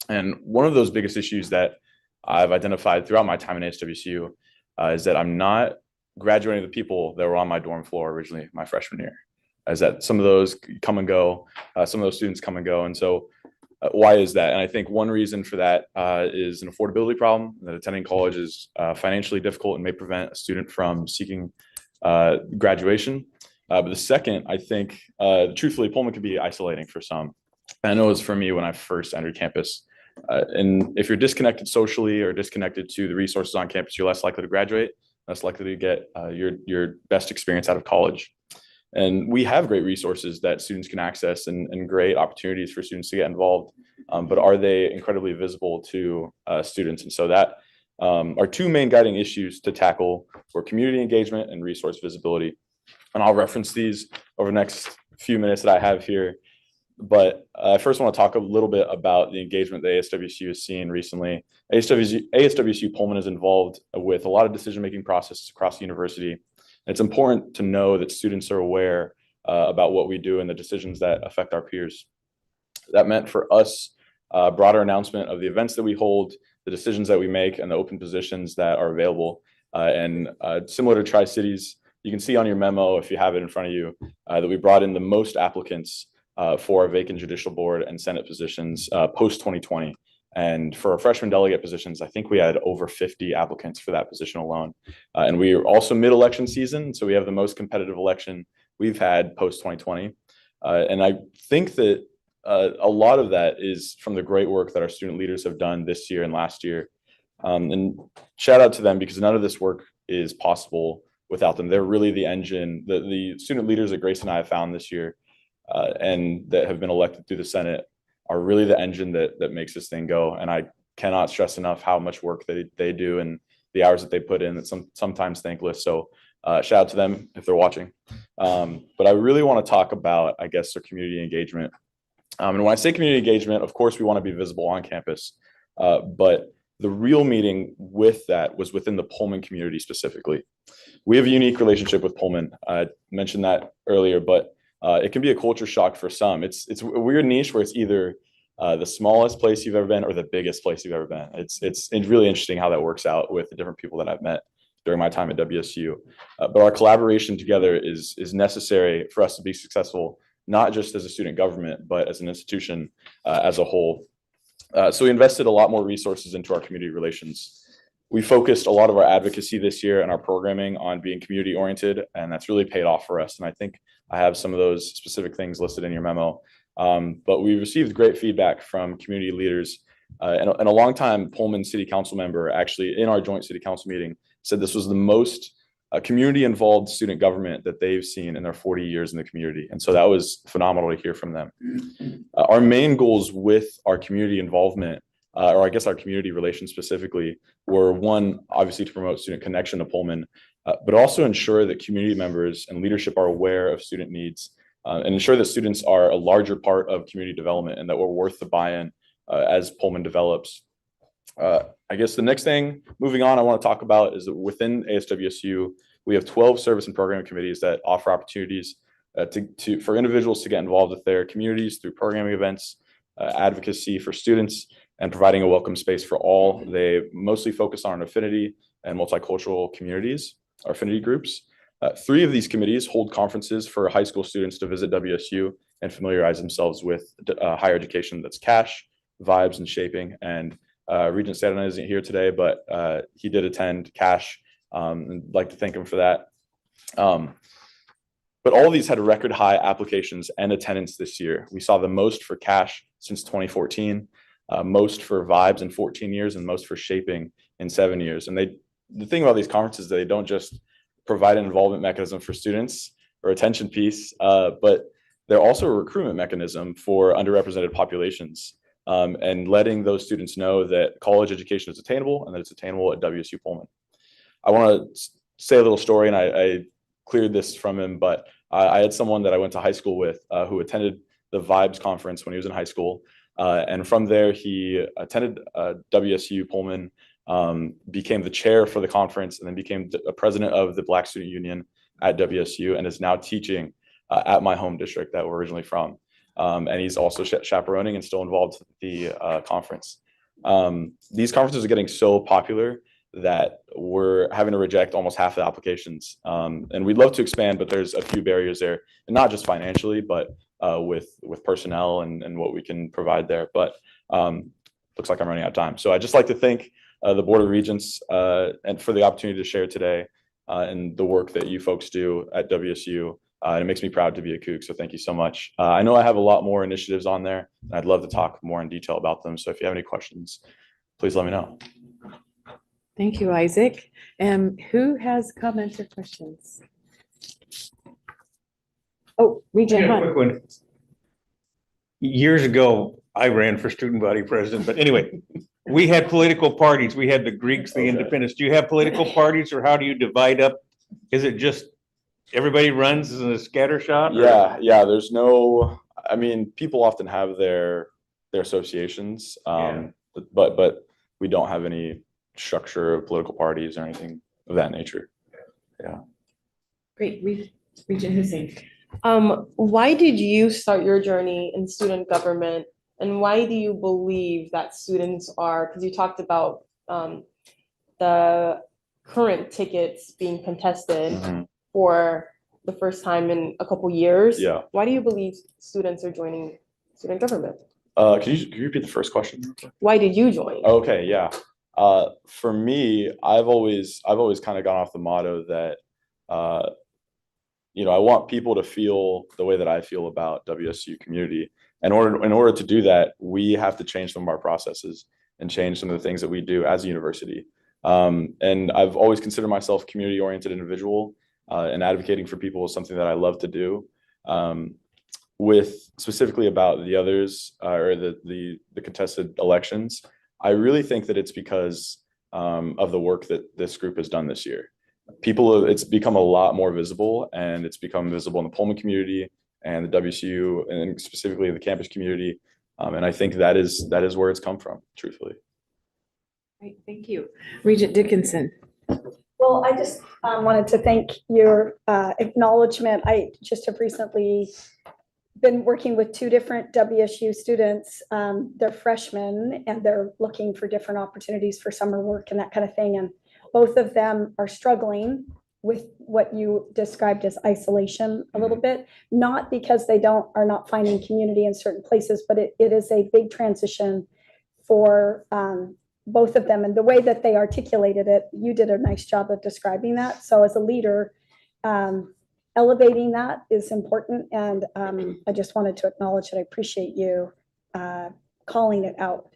And one of those biggest issues that I've identified throughout my time in ASWSU is that I'm not graduating the people that were on my dorm floor originally my freshman year, as that some of those come and go, some of those students come and go. And so why is that? And I think one reason for that is an affordability problem, that attending college is financially difficult and may prevent a student from seeking graduation. But the second, I think, truthfully, Pullman can be isolating for some. I know it was for me when I first entered campus. And if you're disconnected socially or disconnected to the resources on campus, you're less likely to graduate, less likely to get your best experience out of college. And we have great resources that students can access and great opportunities for students to get involved. But are they incredibly visible to students? And so that are two main guiding issues to tackle for community engagement and resource visibility. And I'll reference these over the next few minutes that I have here. But I first want to talk a little bit about the engagement that ASWSU has seen recently. ASWSU Pullman is involved with a lot of decision-making processes across the university. It's important to know that students are aware about what we do and the decisions that affect our peers. That meant for us, broader announcement of the events that we hold, the decisions that we make, and the open positions that are available. And similar to Tri-Cities, you can see on your memo, if you have it in front of you, that we brought in the most applicants for our vacant judicial board and Senate positions post 2020. And for our freshman delegate positions, I think we had over 50 applicants for that position alone. And we are also mid-election season, so we have the most competitive election we've had post 2020. And I think that a lot of that is from the great work that our student leaders have done this year and last year. And shout out to them, because none of this work is possible without them. They're really the engine. The student leaders that Grace and I have found this year and that have been elected through the Senate are really the engine that makes this thing go. And I cannot stress enough how much work they do and the hours that they put in, that's sometimes thankless. So shout out to them if they're watching. But I really want to talk about, I guess, their community engagement. And when I say community engagement, of course, we want to be visible on campus. But the real meeting with that was within the Pullman community specifically. We have a unique relationship with Pullman. I mentioned that earlier, but it can be a culture shock for some. It's a weird niche where it's either the smallest place you've ever been or the biggest place you've ever been. It's really interesting how that works out with the different people that I've met during my time at WSU. But our collaboration together is necessary for us to be successful, not just as a student government, but as an institution as a whole. So we invested a lot more resources into our community relations. We focused a lot of our advocacy this year and our programming on being community oriented, and that's really paid off for us. And I think I have some of those specific things listed in your memo. But we received great feedback from community leaders, and a longtime Pullman City Council member, actually in our joint City Council meeting, said this was the most community involved student government that they've seen in their 40 years in the community. And so that was phenomenal to hear from them. Our main goals with our community involvement, or I guess our community relations specifically, were one, obviously to promote student connection to Pullman, but also ensure that community members and leadership are aware of student needs and ensure that students are a larger part of community development and that we're worth the buy-in as Pullman develops. I guess the next thing, moving on, I want to talk about is that within ASWSU, we have 12 service and program committees that offer opportunities for individuals to get involved with their communities through programming events, advocacy for students, and providing a welcome space for all. They mostly focus on affinity and multicultural communities, or affinity groups. 3 of these committees hold conferences for high school students to visit WSU and familiarize themselves with higher education. That's CASH, Vibes, and Shaping. And Regent Stadon isn't here today, but he did attend CASH. And I'd like to thank him for that. But all of these had record high applications and attendance this year. We saw the most for CASH since 2014, most for Vibes in 14 years, and most for Shaping in 7 years. And the thing about these conferences is that they don't just provide an involvement mechanism for students or attention piece, but they're also a recruitment mechanism for underrepresented populations, and letting those students know that college education is attainable and that it's attainable at WSU Pullman. I want to say a little story, and I cleared this from him, but I had someone that I went to high school with who attended the Vibes conference when he was in high school. And from there, he attended WSU Pullman, became the chair for the conference, and then became a president of the Black Student Union at WSU, and is now teaching at my home district that we're originally from. And he's also chaperoning and still involved with the conference. These conferences are getting so popular that we're having to reject almost half the applications. And we'd love to expand, but there's a few barriers there, and not just financially, but with personnel and what we can provide there. But looks like I'm running out of time. So I'd just like to thank the Board of Regents and for the opportunity to share today and the work that you folks do at WSU And it makes me proud to be a Kook. So thank you so much. I know I have a lot more initiatives on there, and I'd love to talk more in detail about them. So if you have any questions, please let me know. Thank you, Isaac. Who has comments or questions? Oh, I Regent got a Hunt. quick one. Years ago, I ran for student body president, but anyway, we had political parties. We had the Greeks, the independents. Do you have political parties, or how do you divide up? Is it just everybody runs as a scatter shot? Yeah. There's no, I mean, people often have their associations, but we don't have any structure of political parties or anything of that nature. Yeah. Great, Regent Hussein. Why did you start your journey in student government, and why do you believe that students are, because you talked about the current tickets being contested for the first time in a couple years? Yeah. Why do you believe students are joining student government? Can you repeat the first question? Why did you join? Okay, yeah. For me, I've always kind of gone off the motto that I want people to feel the way that I feel about WSU community. In order to do that, we have to change some of our processes and change some of the things that we do as a university. And I've always considered myself a community-oriented individual, and advocating for people is something that I love to do. With specifically about the others or the contested elections, I really think that it's because of the work that this group has done this year. It's become a lot more visible, and it's become visible in the Pullman community and the WSU, and specifically the campus community. And I think that is where it's come from, truthfully. Great, thank you. Regent Dickinson. Well, I just wanted to thank your acknowledgement. I just have recently been working with two different WSU students. They're freshmen and they're looking for different opportunities for summer work and that kind of thing. And both of them are struggling with what you described as isolation a little bit, not because they are not finding community in certain places, but it is a big transition for both of them. And the way that they articulated it, you did a nice job of describing that. So as a leader, elevating that is important. And I just wanted to acknowledge that I appreciate you calling it out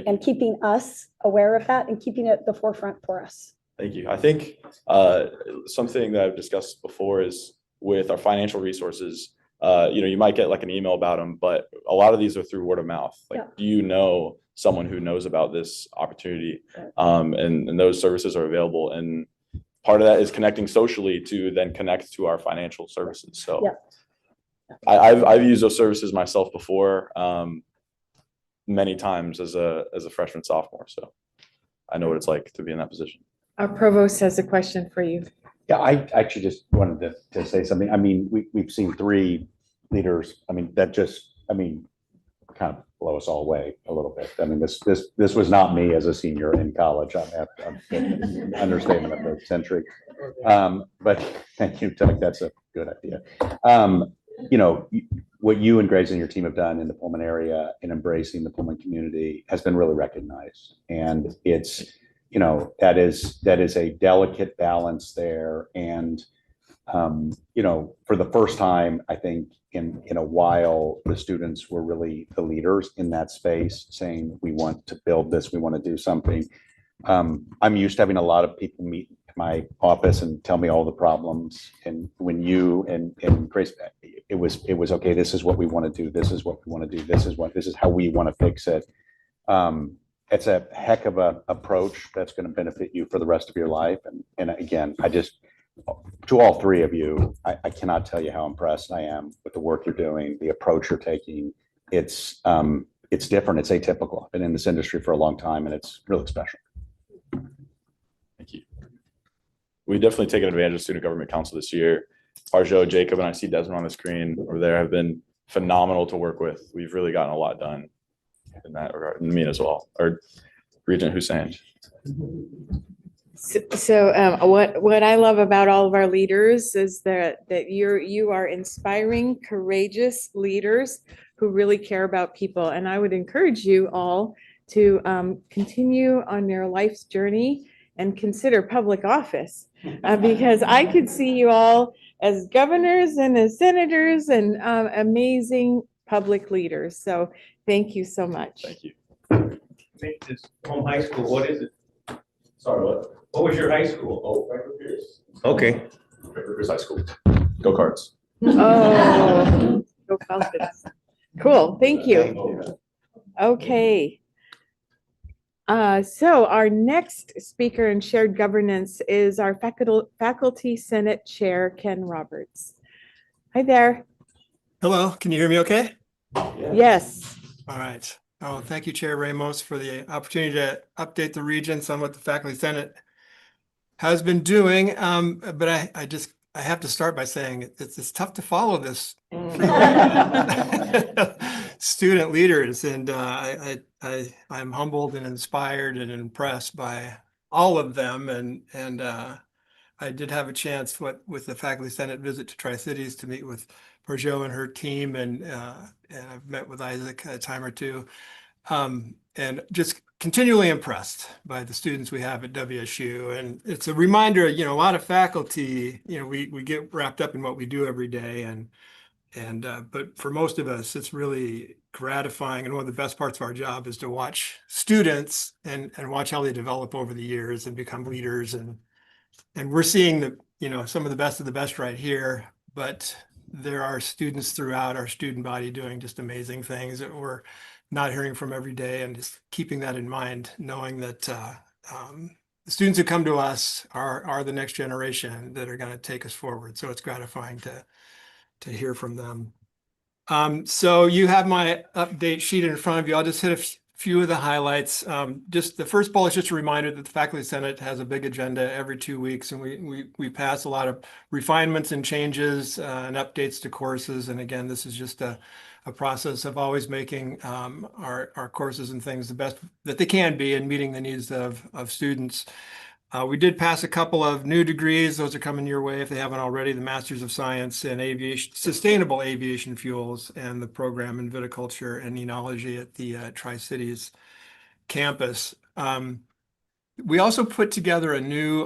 and keeping us aware of that and keeping it at the forefront for us. Thank you. I think something that I've discussed before is with our financial resources, you might get like an email about them, but a lot of these are through word of mouth. Like, do you know someone who knows about this opportunity? And those services are available. And part of that is connecting socially to then connect to our financial services. So I've used those services myself before, many times as a freshman, sophomore. So I know what it's like to be in that position. Our provost has a question for you. Yeah, I actually just wanted to say something. I mean, we've seen three leaders. I mean, kind of blow us all away a little bit. I mean, this was not me as a senior in college. I'm understatement of the century. But thank you, Doug. That's a good idea. What you and Grace and your team have done in the Pullman area in embracing the Pullman community has been really recognized. And it's, that is a delicate balance there. And, for the first time, I think in a while, the students were really the leaders in that space, saying, we want to build this, we want to do something. I'm used to having a lot of people meet my office and tell me all the problems. And when you and Grace, it was okay, this is what we want to do, this is what we want to do, this is how we want to fix it. It's a heck of a approach that's going to benefit you for the rest of your life. And again, to all three of you, I cannot tell you how impressed I am with the work you're doing, the approach you're taking. It's different, it's atypical. I've been in this industry for a long time, and it's really special. Thank you. We've definitely taken advantage of Student Government Council this year. Parjo, Jacob, and I see Desmond on the screen over there have been phenomenal to work with. We've really gotten a lot done in that regard, and me as well, or Regent Hussein. So what I love about all of our leaders is that you are inspiring, courageous leaders who really care about people. And I would encourage you all to continue on your life's journey and consider public office. because I could see you all as governors and as senators and amazing public leaders. So thank you so much. Thank you. This home high school, what is it? Sorry, what? What was your high school? Oh, Franklin Pierce. Okay. Franklin Pierce High School. Go Cards. Oh, go Falcons. Cool, thank you. Okay. So our next speaker in shared governance is our Faculty Senate Chair, Ken Roberts. Hi there. Hello, can you hear me okay? Yes. All right. Oh, thank you, Chair Ramos, for the opportunity to update the Regents on what the Faculty Senate has been doing. But I have to start by saying it's tough to follow this student leaders, and I'm humbled and inspired and impressed by all of them, and I did have a chance with the Faculty Senate visit to Tri-Cities to meet with Marjo and her team, and I've met with Isaac a time or two, and just continually impressed by the students we have at WSU. And it's a reminder, a lot of faculty, we get wrapped up in what we do every day, but for most of us, it's really gratifying. And one of the best parts of our job is to watch students and watch how they develop over the years and become leaders. And we're seeing some of the best right here, but there are students throughout our student body doing just amazing things that we're not hearing from every day, and just keeping that in mind, knowing that the students who come to us are the next generation that are going to take us forward. So it's gratifying to hear from them. So you have my update sheet in front of you. I'll just hit a few of the highlights. Just the first bullet is just a reminder that the Faculty Senate has a big agenda every 2 weeks, and we pass a lot of refinements and changes and updates to courses. And again, this is just a process of always making our courses and things the best that they can be and meeting the needs of students. We did pass a couple of new degrees. Those are coming your way if they haven't already. The Masters of Science in Aviation, Sustainable Aviation Fuels, and the program in Viticulture and Enology at the Tri-Cities campus. We also put together a new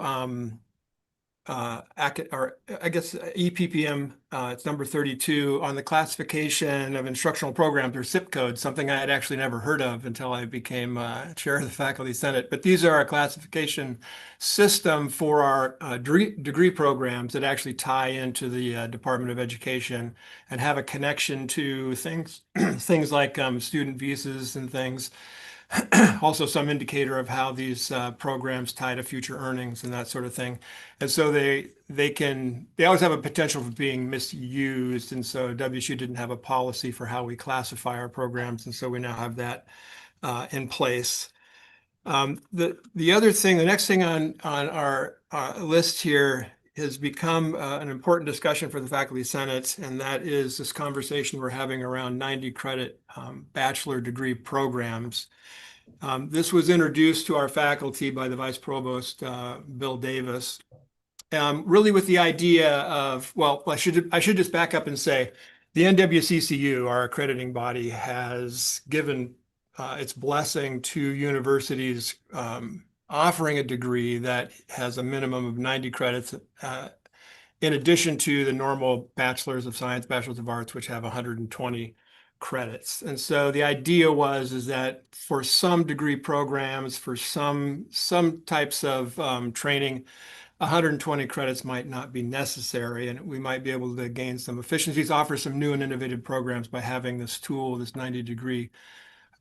EPPM, it's number 32, on the classification of instructional programs, or zip codes, something I had actually never heard of until I became chair of the Faculty Senate. But these are our classification system for our degree programs that actually tie into the Department of Education and have a connection to things, things like student visas and things. Also some indicator of how these programs tie to future earnings and that sort of thing. And so they always have a potential for being misused. And so WSU didn't have a policy for how we classify our programs. And so we now have that in place. The other thing, the next thing on our list here has become an important discussion for the Faculty Senate, and that is this conversation we're having around 90 credit bachelor degree programs. This was introduced to our faculty by the Vice Provost, Bill Davis, really with the idea of, well, I should just back up and say the NWCCU, our accrediting body, has given its blessing to universities offering a degree that has a minimum of 90 credits in addition to the normal bachelors of science, bachelors of arts, which have 120 credits. And so the idea is that for some degree programs, for some types of training, 120 credits might not be necessary, and we might be able to gain some efficiencies, offer some new and innovative programs by having this tool, this 90 degree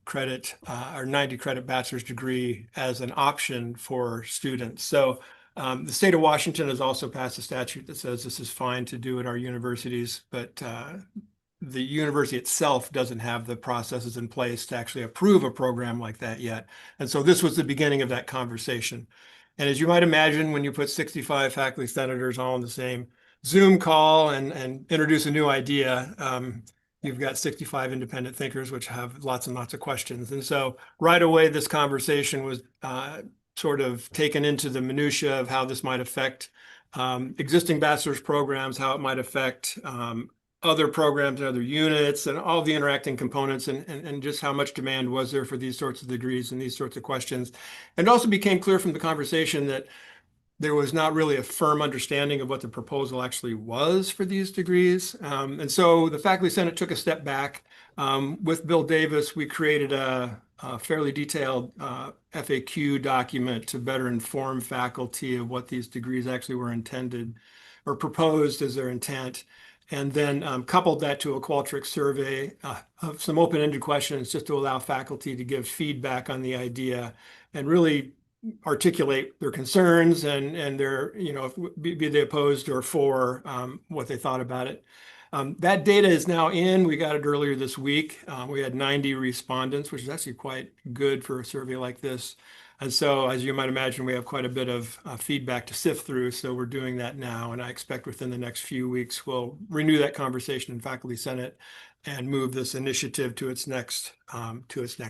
credit or 90 credit bachelor's degree as an option for students. So the state of Washington has also passed a statute that says this is fine to do at our universities, but the university itself doesn't have the processes in place to actually approve a program like that yet. And so this was the beginning of that conversation. And as you might imagine, when you put 65 faculty senators all on the same Zoom call and introduce a new idea, you've got 65 independent thinkers, which have lots and lots of questions. And so right away, this conversation was sort of taken into the minutia of how this might affect existing bachelor's programs, how it might affect other programs and other units and all the interacting components, and just how much demand was there for these sorts of degrees and these sorts of questions. And it also became clear from the conversation that there was not really a firm understanding of what the proposal actually was for these degrees. And so the Faculty Senate took a step back. With Bill Davis, we created a fairly detailed FAQ document to better inform faculty of what these degrees actually were intended or proposed as their intent. And then coupled that to a Qualtrics survey of some open-ended questions just to allow faculty to give feedback on the idea and really articulate their concerns and their, be they opposed or for what they thought about it. That data is now in. We got it earlier this week. We had 90 respondents, which is actually quite good for a survey like this. And so, as you might imagine, we have quite a bit of feedback to sift through. So we're doing that now. And I expect within the next few weeks, we'll renew that conversation in Faculty Senate and move this initiative to its next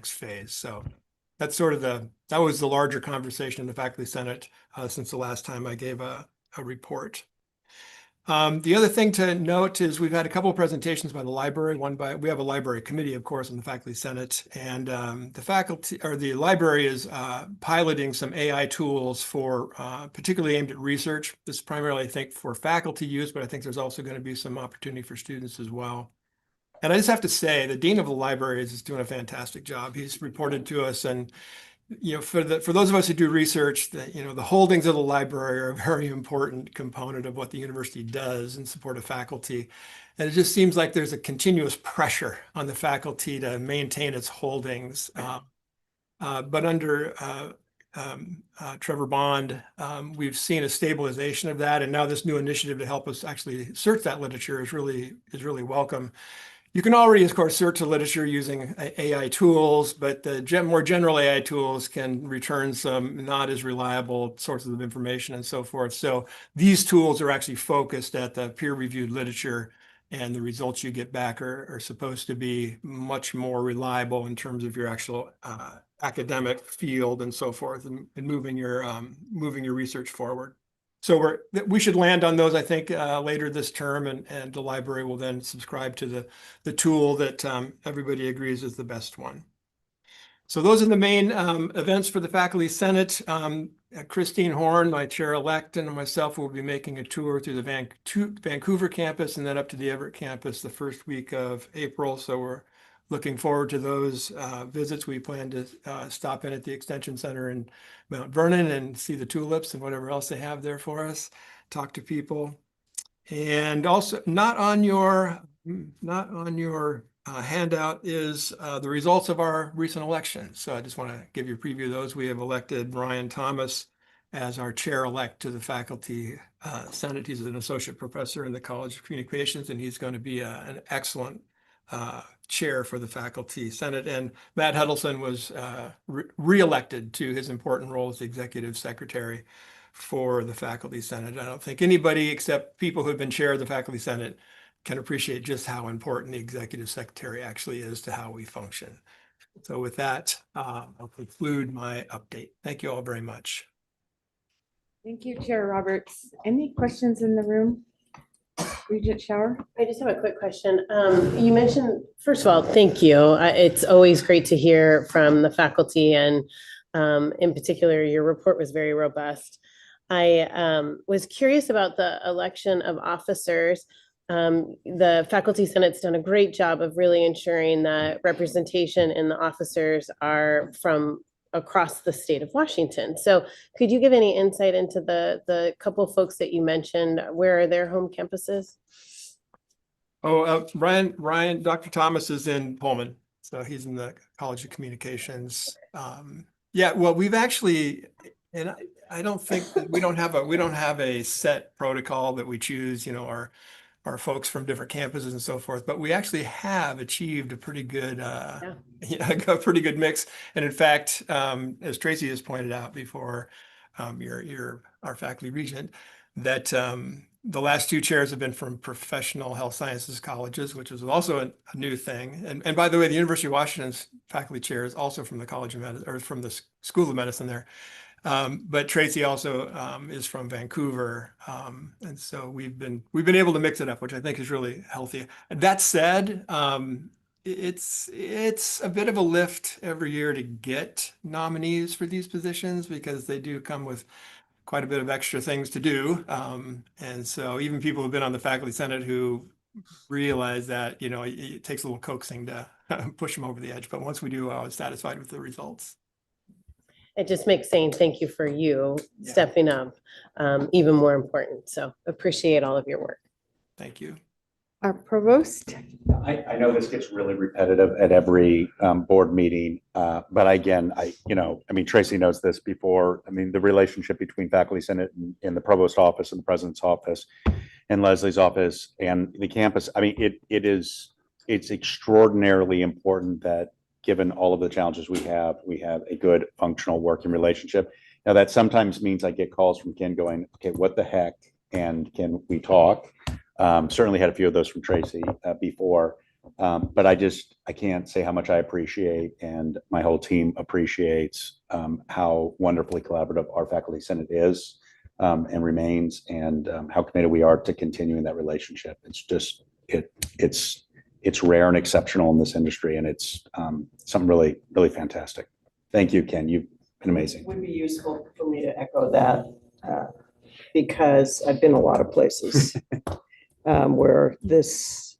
phase. So that's sort of that was the larger conversation in the Faculty Senate since the last time I gave a report. The other thing to note is we've had a couple of presentations by the library. We have a library committee, of course, in the Faculty Senate, and the library is piloting some AI tools for particularly aimed at research. This is primarily, I think, for faculty use, but I think there's also going to be some opportunity for students as well. And I just have to say, the dean of the library is doing a fantastic job. He's reported to us, and for those of us who do research, the holdings of the library are a very important component of what the university does in support of faculty. And it just seems like there's a continuous pressure on the faculty to maintain its holdings. But under Trevor Bond, we've seen a stabilization of that, and now this new initiative to help us actually search that literature is really welcome. You can already, of course, search the literature using AI tools, but the more general AI tools can return some not as reliable sources of information and so forth. So these tools are actually focused at the peer-reviewed literature, and the results you get back are supposed to be much more reliable in terms of your actual academic field and so forth, and moving your research forward. So we should land on those, I think, later this term, and the library will then subscribe to the tool that everybody agrees is the best one. So those are the main events for the Faculty Senate. Christine Horn, my chair-elect, and myself will be making a tour through the Vancouver campus and then up to the Everett campus the first week of April. So we're looking forward to those visits. We plan to stop in at the Extension Center in Mount Vernon and see the tulips and whatever else they have there for us, talk to people. And also not on your handout is the results of our recent election. So I just want to give you a preview of those. We have elected Brian Thomas as our chair-elect to the Faculty Senate. He's an associate professor in the College of Communications, and he's going to be an excellent chair for the Faculty Senate. And Matt Huddleston was re-elected to his important role as the executive secretary for the Faculty Senate. I don't think anybody except people who've been chair of the Faculty Senate can appreciate just how important the executive secretary actually is to how we function. So with that, I'll conclude my update. Thank you all very much. Thank you, Chair Roberts. Any questions in the room? Regent Shower? I just have a quick question. You mentioned, first of all, thank you. It's always great to hear from the faculty, and in particular, your report was very robust. I was curious about the election of officers. The Faculty Senate's done a great job of really ensuring that representation in the officers are from across the state of Washington. So could you give any insight into the couple of folks that you mentioned? Where are their home campuses? Oh, Ryan, Dr. Thomas is in Pullman. So he's in the College of Communications. Yeah, well, we've actually, and I don't think that we don't have a set protocol that we choose, our folks from different campuses and so forth, but we actually have achieved a pretty good a pretty good mix. And in fact, as Tracy has pointed out before, our faculty regent, that the last two chairs have been from professional health sciences colleges, which is also a new thing. And by the way, the University of Washington's faculty chair is also from the College of Medicine, or from the School of Medicine there. But Tracy also is from Vancouver, and so we've been able to mix it up, which I think is really healthy. That said, it's a bit of a lift every year to get nominees for these positions because they do come with quite a bit of extra things to do. And so even people who've been on the faculty senate who realize that, you know, it takes a little coaxing to push them over the edge. But once we do, I was satisfied with the results. It just makes saying thank you for you stepping up even more important. So appreciate all of your work. Thank you. Our provost. I know this gets really repetitive at every board meeting, but again, I mean, Tracy knows this before. I mean, the relationship between faculty senate and the provost office and the president's office and Leslie's office and the campus. I mean, it's extraordinarily important that given all of the challenges we have a good functional working relationship. Now that sometimes means I get calls from Ken going, okay, what the heck? And can we talk? Certainly had a few of those from Tracy before, but I can't say how much I appreciate and my whole team appreciates how wonderfully collaborative our faculty senate is and remains, and how committed we are to continuing that relationship. It's just it's rare and exceptional in this industry, and it's something really, really fantastic. Thank you, Ken. You've been amazing. It would be useful for me to echo that because I've been a lot of places where this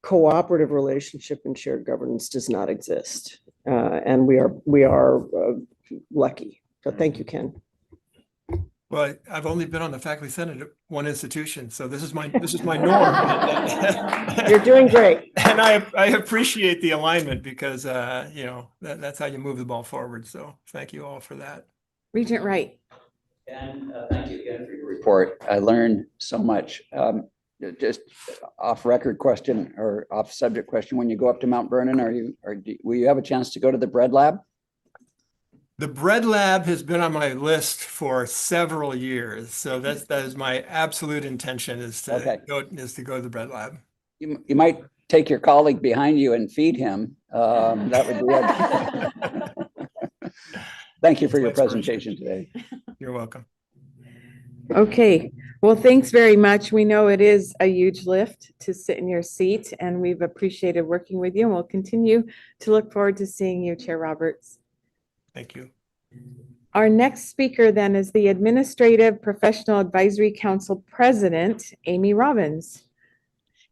cooperative relationship and shared governance does not exist. And we are lucky. So thank you, Ken. Well, I've only been on the faculty senate at one institution, so this is my norm. You're doing great. And I appreciate the alignment because you know, that's how you move the ball forward. So thank you all for that. Regent Wright. And thank you again for your report. I learned so much. Just off record question or off subject question, when you go up to Mount Vernon, will you have a chance to go to the bread lab? The bread lab has been on my list for several years. So that is my absolute intention is to go to the bread lab. You might take your colleague behind you and feed him. That would be it. Thank you for your presentation today. You're welcome. Okay, well, thanks very much. We know it is a huge lift to sit in your seat, and we've appreciated working with you, and we'll continue to look forward to seeing you, Chair Roberts. Thank you. Our next speaker then is the Administrative Professional Advisory Council President, Amy Robbins.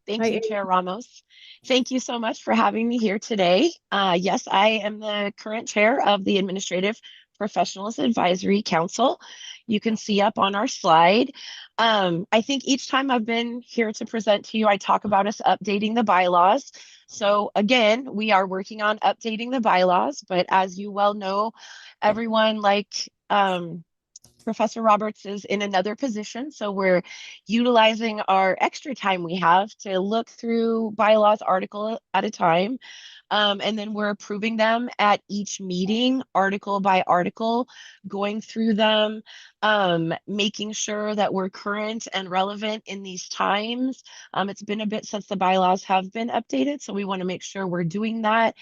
Thank you, Chair Ramos. Thank you so much for having me here today. Yes, I am the current chair of the Administrative Professionals Advisory Council. You can see up on our slide. I think each time I've been here to present to you, I talk about us updating the bylaws. So again, we are working on updating the bylaws, but as you well know, everyone like Professor Roberts is in another position, so we're utilizing our extra time we have to look through bylaws article at a time. And then we're approving them at each meeting, article by article, going through them, making sure that we're current and relevant in these times. It's been a bit since the bylaws have been updated, so we want to make sure we're doing that.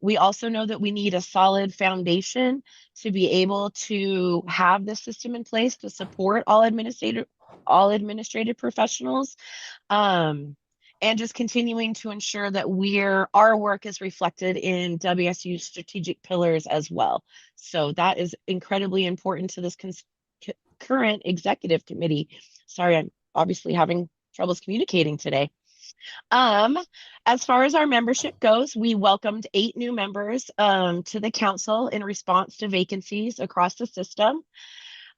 We also know that we need a solid foundation to be able to have the system in place to support all administrative professionals. And just continuing to ensure that our work is reflected in WSU strategic pillars as well. So that is incredibly important to this current executive committee. Sorry, I'm obviously having troubles communicating today. As far as our membership goes, we welcomed 8 new members to the council in response to vacancies across the system.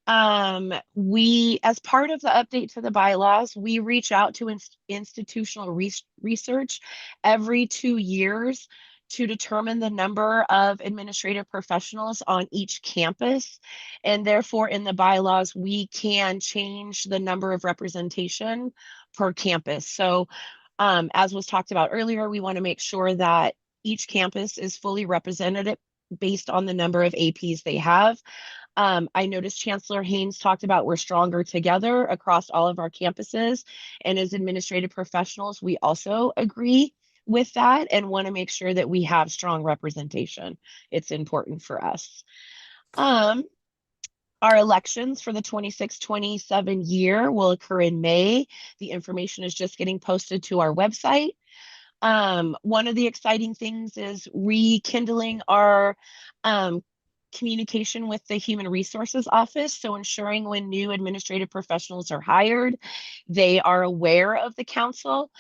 As part of the update to the bylaws, we reach out to institutional research every 2 years to determine the number of administrative professionals on each campus. And therefore, in the bylaws, we can change the number of representation per campus. So as was talked about earlier, we want to make sure that each campus is fully represented based on the number of APs they have. I noticed Chancellor Haynes talked about we're stronger together across all of our campuses. And as administrative professionals, we also agree with that and want to make sure that we have strong representation. It's important for us. Our elections for the 26-27 year will occur in May. The information is just getting posted to our website. One of the exciting things is rekindling our communication with the Human Resources Office. So ensuring when new administrative professionals are hired, they are aware of the council.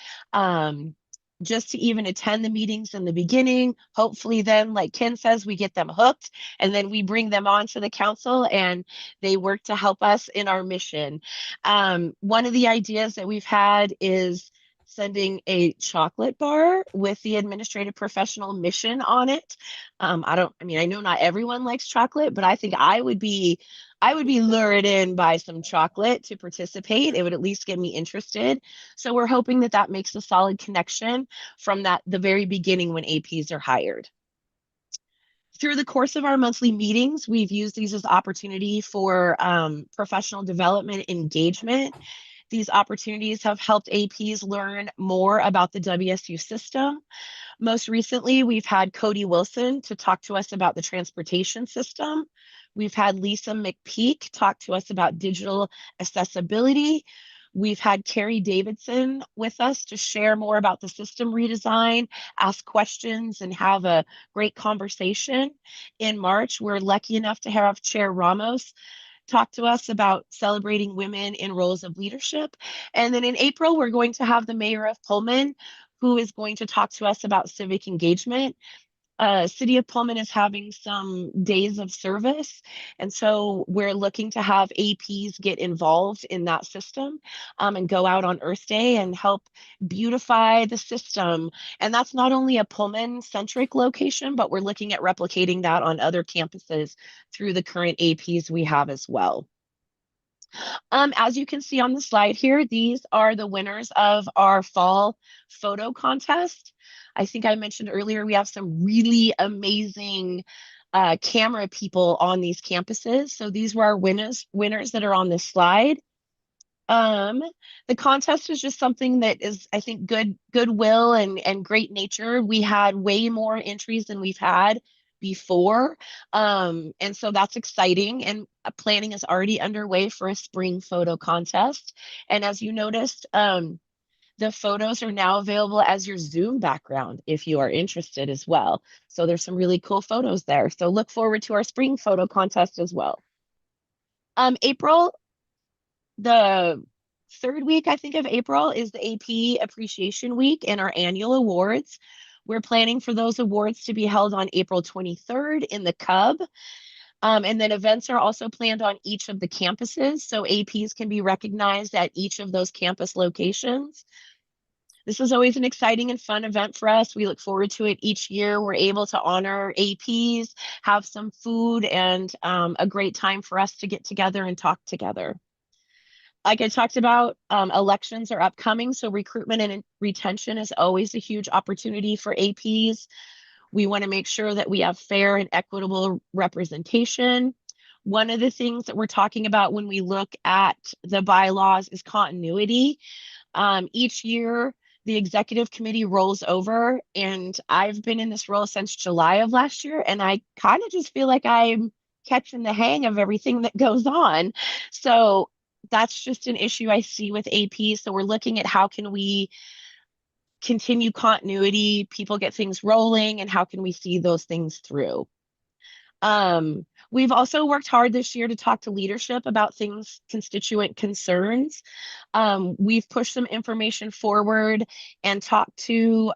Just to even attend the meetings in the beginning. Hopefully then, like Ken says, we get them hooked and then we bring them on to the council and they work to help us in our mission. One of the ideas that we've had is sending a chocolate bar with the administrative professional mission on it. I mean, I know not everyone likes chocolate, but I think I would be lured in by some chocolate to participate. It would at least get me interested. So we're hoping that that makes a solid connection from the very beginning when APs are hired. Through the course of our monthly meetings, we've used these as opportunity for professional development engagement. These opportunities have helped APs learn more about the WSU system. Most recently, we've had Cody Wilson to talk to us about the transportation system. We've had Lisa McPeak talk to us about digital accessibility. We've had Carrie Davidson with us to share more about the system redesign, ask questions, and have a great conversation. In March, we're lucky enough to have Chair Ramos talk to us about celebrating women in roles of leadership. And then in April, we're going to have the mayor of Pullman, who is going to talk to us about civic engagement. City of Pullman is having some days of service. And so we're looking to have APs get involved in that system and go out on Earth Day and help beautify the system. And that's not only a Pullman centric location, but we're looking at replicating that on other campuses through the current APs we have as well. As you can see on the slide here, these are the winners of our fall photo contest. I think I mentioned earlier, we have some really amazing camera people on these campuses. So these were our winners that are on this slide. The contest is just something that is, I think, goodwill and great nature. We had way more entries than we've had before. And so that's exciting. And planning is already underway for a spring photo contest. And as you noticed, the photos are now available as your Zoom background if you are interested as well. So there's some really cool photos there. So look forward to our spring photo contest as well. April, the third week, I think, of April is the AP Appreciation Week and our annual awards. We're planning for those awards to be held on April 23rd in the Cub. And then events are also planned on each of the campuses, so APs can be recognized at each of those campus locations. This is always an exciting and fun event for us. We look forward to it each year. We're able to honor APs, have some food, and a great time for us to get together and talk together. Like I talked about, elections are upcoming, so recruitment and retention is always a huge opportunity for APs. We want to make sure that we have fair and equitable representation. One of the things that we're talking about when we look at the bylaws is continuity. Each year, the executive committee rolls over, and I've been in this role since July of last year, and I kind of just feel like I'm catching the hang of everything that goes on. So that's just an issue I see with AP. So we're looking at how can we continue continuity, people get things rolling, and how can we see those things through. We've also worked hard this year to talk to leadership about things, constituent concerns. We've pushed some information forward and talked to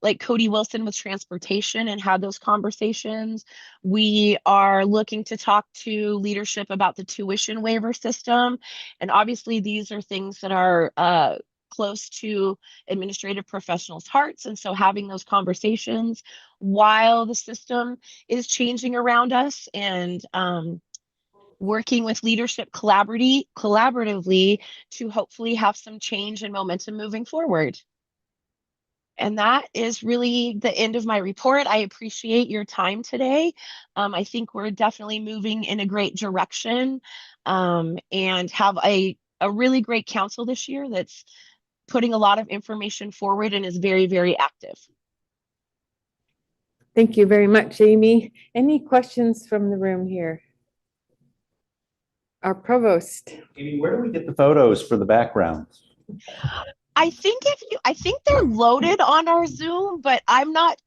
like Cody Wilson with transportation and had those conversations. We are looking to talk to leadership about the tuition waiver system. And obviously these are things that are close to administrative professionals' hearts. And so having those conversations while the system is changing around us and working with leadership collaboratively to hopefully have some change and momentum moving forward. And that is really the end of my report. I appreciate your time today. I think we're definitely moving in a great direction and have a really great council this year that's putting a lot of information forward and is very, very active. Thank you very much, Amy. Any questions from the room here? Our provost. Amy, where do we get the photos for the backgrounds? I think they're loaded on our Zoom, but I'm not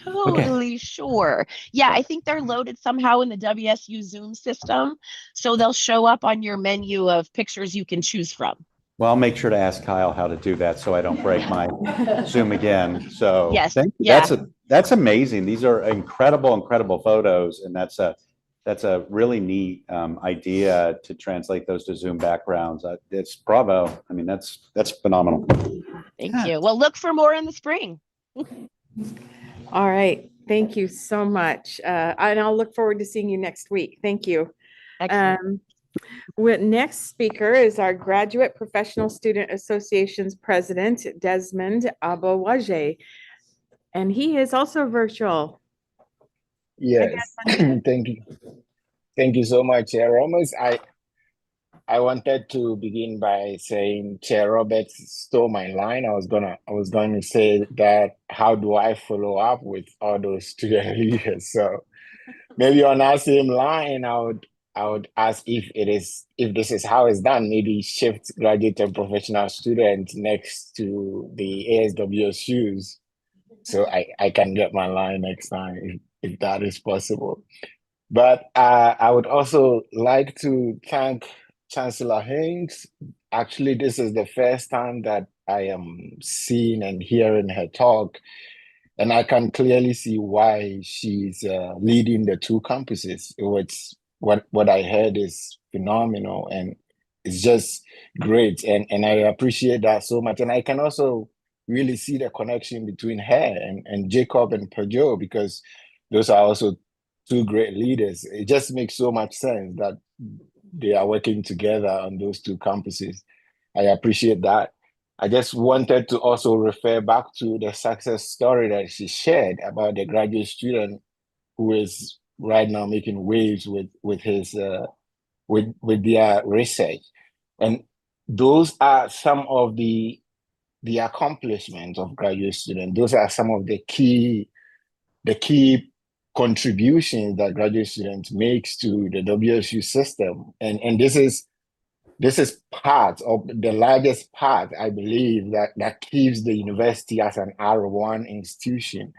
totally sure. Yeah, I think they're loaded somehow in the WSU Zoom system. So they'll show up on your menu of pictures you can choose from. Well, I'll make sure to ask Kyle how to do that so I don't break my Zoom again. So Yes, thank you. yeah. That's amazing. These are incredible photos, and that's a really neat idea to translate those to Zoom backgrounds. It's bravo. I mean, that's phenomenal. Thank you. Well, look for more in the spring. All right. Thank you so much. And I'll look forward to seeing you next week. Thank you. Excellent. Next speaker is our Graduate Professional Student Association's President, Desmond Abawaje. And he is also virtual. Yes, thank you. Thank you so much, Chair Ramos. I wanted to begin by saying Chair Roberts stole my line. I was going to say that how do I follow up with all those student leaders? So maybe on that same line, I would ask if this is how it's done, maybe shift graduate and professional students next to the ASWSUs so I can get my line next time if that is possible. But I would also like to thank Chancellor Haynes. Actually, this is the first time that I am seeing and hearing her talk, and I can clearly see why she's leading the two campuses. What I heard is phenomenal, and it's just great, and I appreciate that so much. And I can also really see the connection between her and Jacob and Peugeot, because those are also two great leaders. It just makes so much sense that they are working together on those two campuses. I appreciate that. I just wanted to also refer back to the success story that she shared about the graduate student who is right now making waves with his with their research. And those are some of the accomplishments of graduate students. Those are some of the key contributions that graduate students makes to the WSU system. And this is part of the largest part, I believe, that keeps the university as an R1 institution.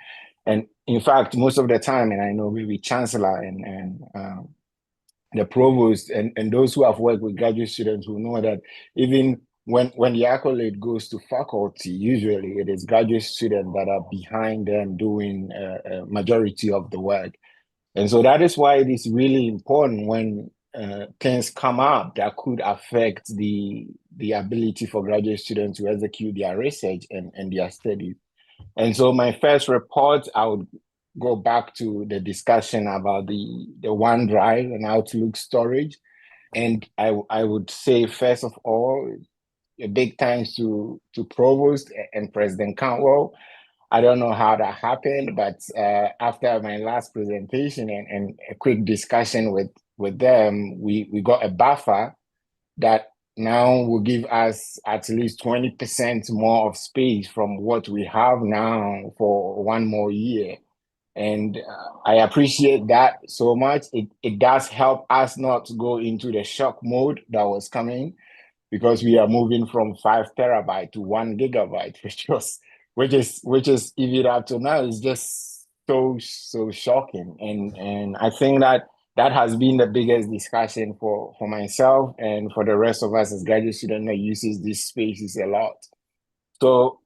And in fact, most of the time, and I know maybe Chancellor and the provost and those who have worked with graduate students will know that even when the accolade goes to faculty, usually it is graduate students that are behind them doing a majority of the work. And so that is why it is really important when things come up that could affect the ability for graduate students to execute their research and their studies. And so my first report, I would go back to the discussion about the OneDrive and Outlook storage. And I would say, first of all, a big thanks to Provost and President Cantwell. I don't know how that happened, but after my last presentation and a quick discussion with them, we got a buffer that now will give us at least 20% more of space from what we have now for one more year. And I appreciate that so much. It does help us not to go into the shock mode that was coming, because we are moving from 5 terabyte to 1 gigabyte, which is even up to now is just so shocking. And I think that has been the biggest discussion for myself and for the rest of us as graduate students that uses these spaces a lot. So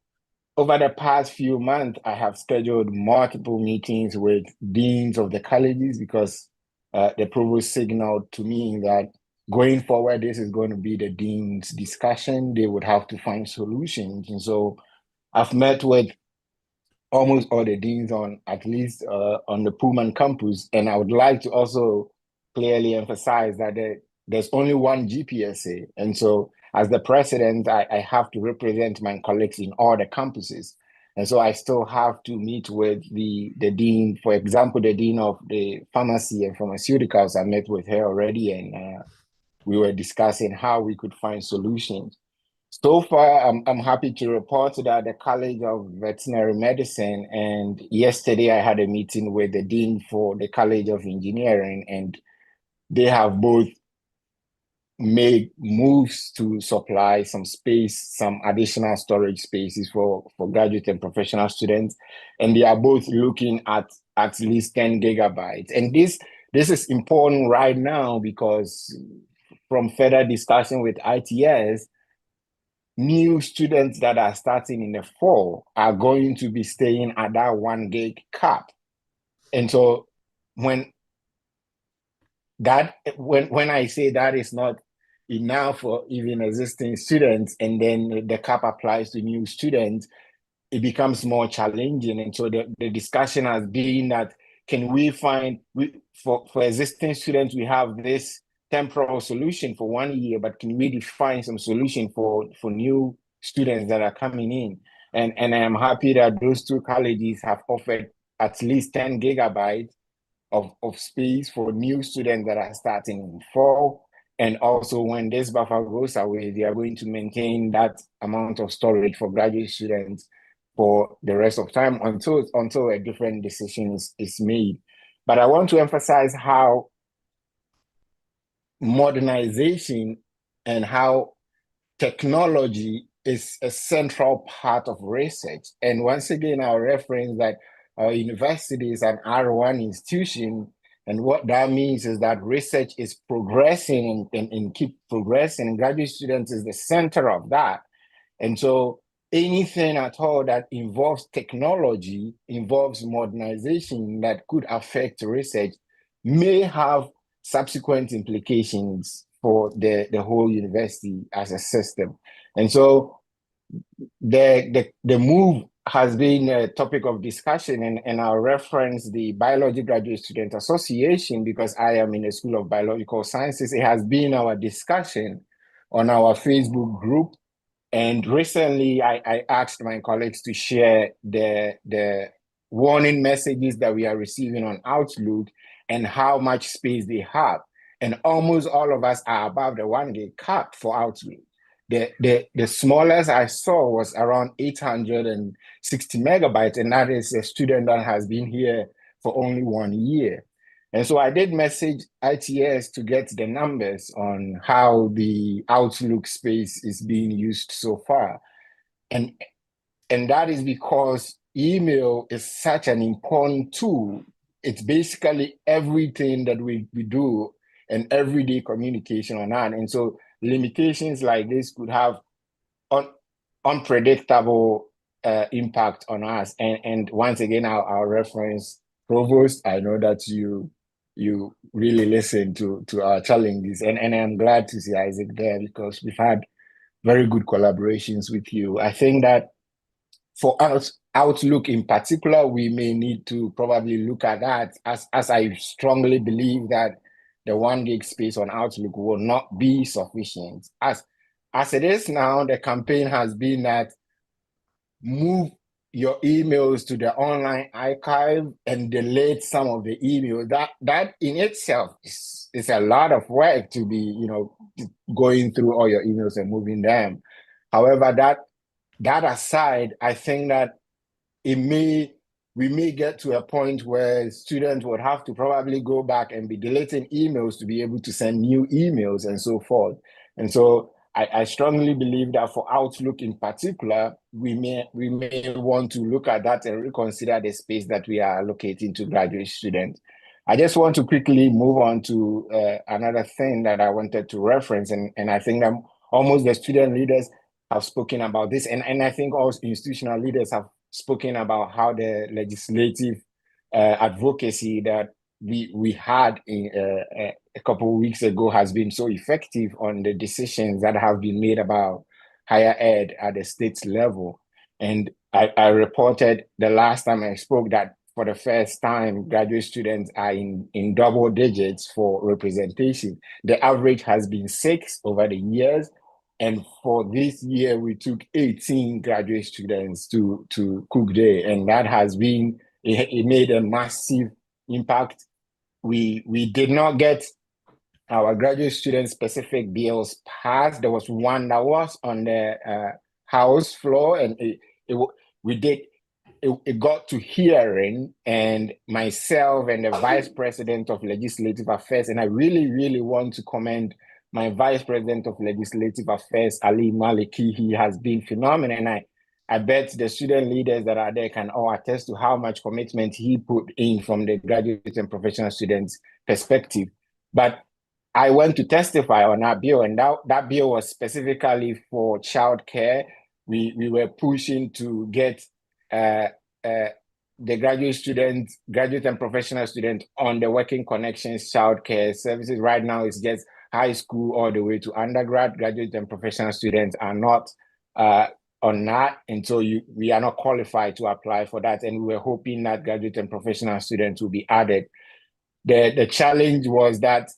over the past few months, I have scheduled multiple meetings with deans of the colleges, because the provost signaled to me that going forward, this is going to be the dean's discussion. They would have to find solutions. And so I've met with almost all the deans on at least on the Pullman campus. And I would like to also clearly emphasize that there's only one GPSA. And so as the president, I have to represent my colleagues in all the campuses. And so I still have to meet with the dean, for example, the dean of the pharmacy and pharmaceuticals. I met with her already, and we were discussing how we could find solutions. So far, I'm happy to report that the College of Veterinary Medicine, and yesterday I had a meeting with the dean for the College of Engineering, and they have both make moves to supply some space, some additional storage spaces for graduate and professional students. And they are both looking at least 10 gigabytes. And this is important right now because from further discussion with ITS, new students that are starting in the fall are going to be staying at that 1 gig cap. And so when I say that is not enough for even existing students, and then the cap applies to new students, it becomes more challenging. And so the discussion has been that can we find, for existing students, we have this temporal solution for 1 year, but can we define some solution for new students that are coming in? And I am happy that those two colleges have offered at least 10 gigabytes of space for new students that are starting in fall. And also when this buffer goes away, they are going to maintain that amount of storage for graduate students for the rest of time until a different decision is made. But I want to emphasize how modernization and how technology is a central part of research. And once again, I'll reference that our university is an R1 institution. And what that means is that research is progressing and keep progressing. And graduate students is the center of that. And so anything at all that involves technology, involves modernization that could affect research may have subsequent implications for the whole university as a system. And so the move has been a topic of discussion, and I'll reference the Biology Graduate Student Association because I am in the School of Biological Sciences. It has been our discussion on our Facebook group. And recently I asked my colleagues to share the warning messages that we are receiving on Outlook and how much space they have. And almost all of us are above the 1 gig cap for Outlook. The smallest I saw was around 860 megabytes, and that is a student that has been here for only 1 year. And so I did message ITS to get the numbers on how the Outlook space is being used so far. And that is because email is such an important tool. It's basically everything that we do and everyday communication on that. And so limitations like this could have unpredictable impact on us. And once again, I'll reference Provost. I know that you really listen to our challenges, and I'm glad to see Isaac there because we've had very good collaborations with you. I think that for us, Outlook in particular, we may need to probably look at that as I strongly believe that the 1 gig space on Outlook will not be sufficient. As it is now, the campaign has been that move your emails to the online archive and delete some of the emails. That in itself is a lot of work to be, going through all your emails and moving them. However, that aside, I think that we may get to a point where students would have to probably go back and be deleting emails to be able to send new emails and so forth. And so I strongly believe that for Outlook in particular, we may want to look at that and reconsider the space that we are allocating to graduate students. I just want to quickly move on to another thing that I wanted to reference, and I think that almost the student leaders have spoken about this, and I think also institutional leaders have spoken about how the legislative advocacy that we had a couple of weeks ago has been so effective on the decisions that have been made about higher ed at the state level. And I reported the last time I spoke that for the first time, graduate students are in double digits for representation. The average has been 6 over the years. And for this year, we took 18 graduate students to Cook Day. And that has been, it made a massive impact. We did not get our graduate student specific bills passed. There was one that was on the House floor, and it got to hearing, and myself and the Vice President of Legislative Affairs, and I really, really want to commend my Vice President of Legislative Affairs, Ali Maliki. He has been phenomenal. And I bet the student leaders that are there can all attest to how much commitment he put in from the graduate and professional students' perspective. But I went to testify on that bill, and that bill was specifically for childcare. We were pushing to get the graduate and professional student on the Working Connections childcare services. Right now, it's just high school all the way to undergrad. Graduate and professional students are not on that, and so we are not qualified to apply for that. And we were hoping that graduate and professional students will be added. The challenge was that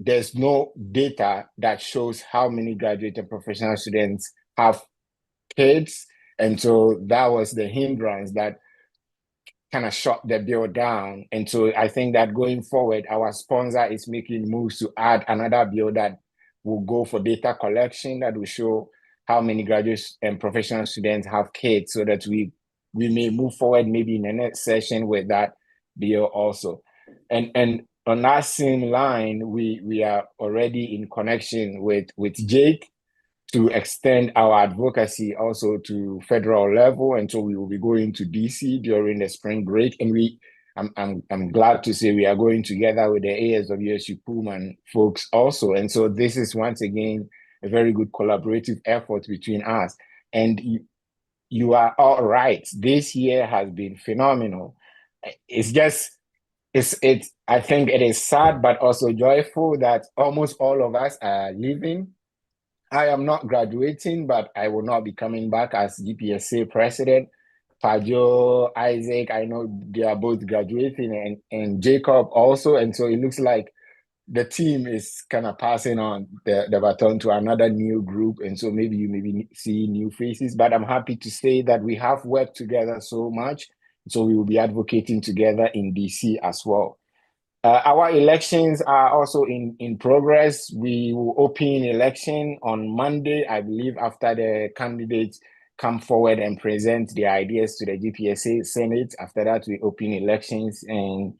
there's no data that shows how many graduate and professional students have kids. And so that was the hindrance that kind of shut the bill down. And so I think that going forward, our sponsor is making moves to add another bill that will go for data collection that will show how many graduate and professional students have kids, so that we may move forward maybe in the next session with that bill also. And on that same line, we are already in connection with Jake to extend our advocacy also to federal level. And so we will be going to DC during the spring break. And I'm glad to say we are going together with the ASWSU Pullman folks also. And so this is once again a very good collaborative effort between us. And you are all right. This year has been phenomenal. I think it is sad, but also joyful that almost all of us are leaving. I am not graduating, but I will not be coming back as GPSA president. Pajo, Isaac, I know they are both graduating, and Jacob also. And so it looks like the team is kind of passing on the baton to another new group. And so maybe you maybe see new faces, but I'm happy to say that we have worked together so much. So we will be advocating together in DC as well. Our elections are also in progress. We will open election on Monday, I believe, after the candidates come forward and present their ideas to the GPSA Senate. After that, we open elections, and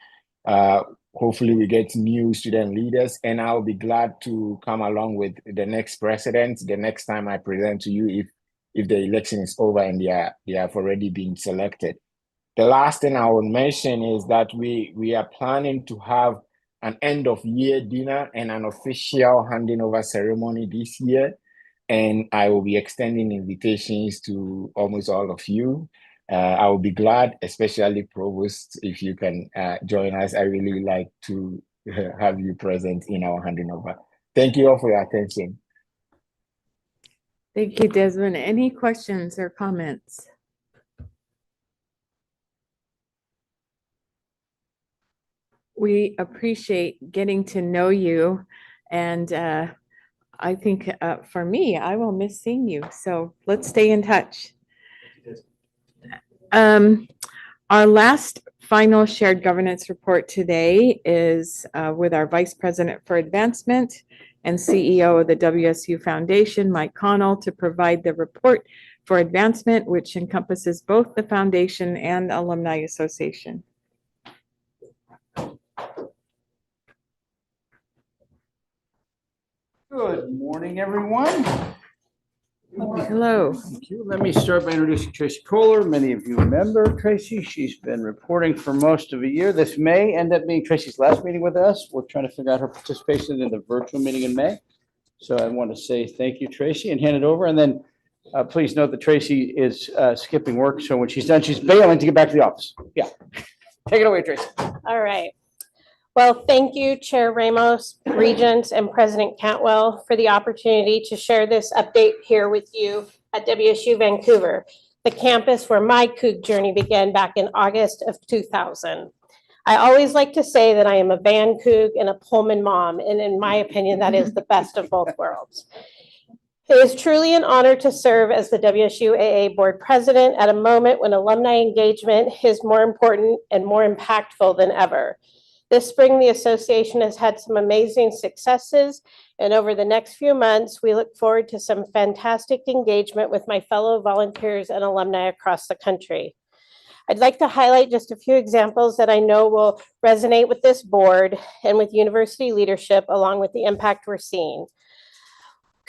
hopefully we get new student leaders. And I'll be glad to come along with the next president the next time I present to you if the election is over and they have already been selected. The last thing I will mention is that we are planning to have an end of year dinner and an official handing over ceremony this year. And I will be extending invitations to almost all of you. I will be glad, especially Provost, if you can join us. I really like to have you present in our handing over. Thank you all for your attention. Thank you, Desmond. Any questions or comments? We appreciate getting to know you, and I think for me, I will miss seeing you. So let's stay in touch. Our last final shared governance report today is with our Vice President for Advancement and CEO of the WSU Foundation, Mike Connell, to provide the report for advancement, which encompasses both the foundation and Alumni Association. Good morning, everyone. Hello. Thank you. Let me start by introducing Tracy Kohler. Many of you remember Tracy. She's been reporting for most of a year. This may end up being Tracy's last meeting with us. We're trying to figure out her participation in the virtual meeting in May. So I want to say thank you, Tracy, and hand it over. And then please note that Tracy is skipping work. So when she's done, she's bailing to get back to the office. Yeah. Take it away, Tracy. All right. Well, thank you, Chair Ramos, Regents, and President Cantwell for the opportunity to share this update here with you at WSU Vancouver, the campus where my Coug journey began back in August of 2000. I always like to say that I am a Van Coug and a Pullman mom, and in my opinion, that is the best of both worlds. It is truly an honor to serve as the WSU AA Board President at a moment when alumni engagement is more important and more impactful than ever. This spring, the association has had some amazing successes, and over the next few months, we look forward to some fantastic engagement with my fellow volunteers and alumni across the country. I'd like to highlight just a few examples that I know will resonate with this board and with university leadership, along with the impact we're seeing.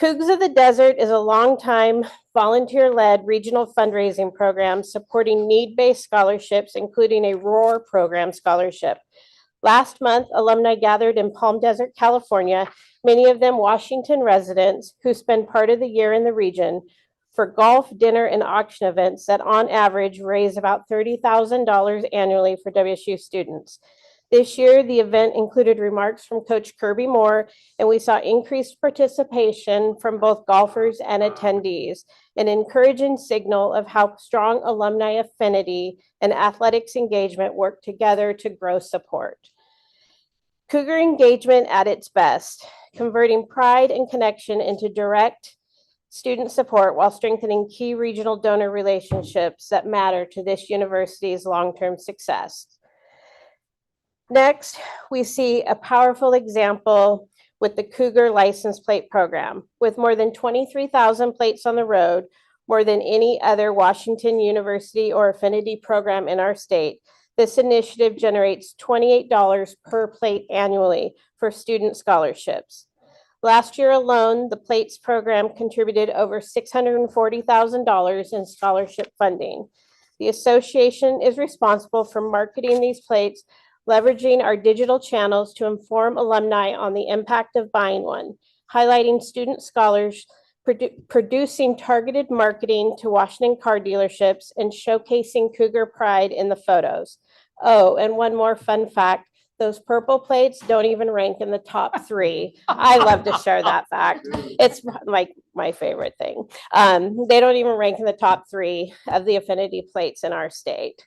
Cougs of the Desert is a longtime volunteer-led regional fundraising program supporting need-based scholarships, including a ROAR program scholarship. Last month, alumni gathered in Palm Desert, California, many of them Washington residents who spend part of the year in the region, for golf, dinner, and auction events that on average raise about $30,000 annually for WSU students. This year, the event included remarks from Coach Kirby Moore, and we saw increased participation from both golfers and attendees, an encouraging signal of how strong alumni affinity and athletics engagement work together to grow support. Cougar engagement at its best, converting pride and connection into direct student support while strengthening key regional donor relationships that matter to this university's long-term success. Next, we see a powerful example with the Cougar license plate program. With more than 23,000 plates on the road, more than any other Washington University or affinity program in our state, this initiative generates $28 per plate annually for student scholarships. Last year alone, the plates program contributed over $640,000 in scholarship funding. The association is responsible for marketing these plates, leveraging our digital channels to inform alumni on the impact of buying one, highlighting student scholars, producing targeted marketing to Washington car dealerships, and showcasing Cougar pride in the photos. Oh, and one more fun fact, those purple plates don't even rank in the top 3. I love to share that fact. It's like my favorite thing. They don't even rank in the top 3 of the affinity plates in our state.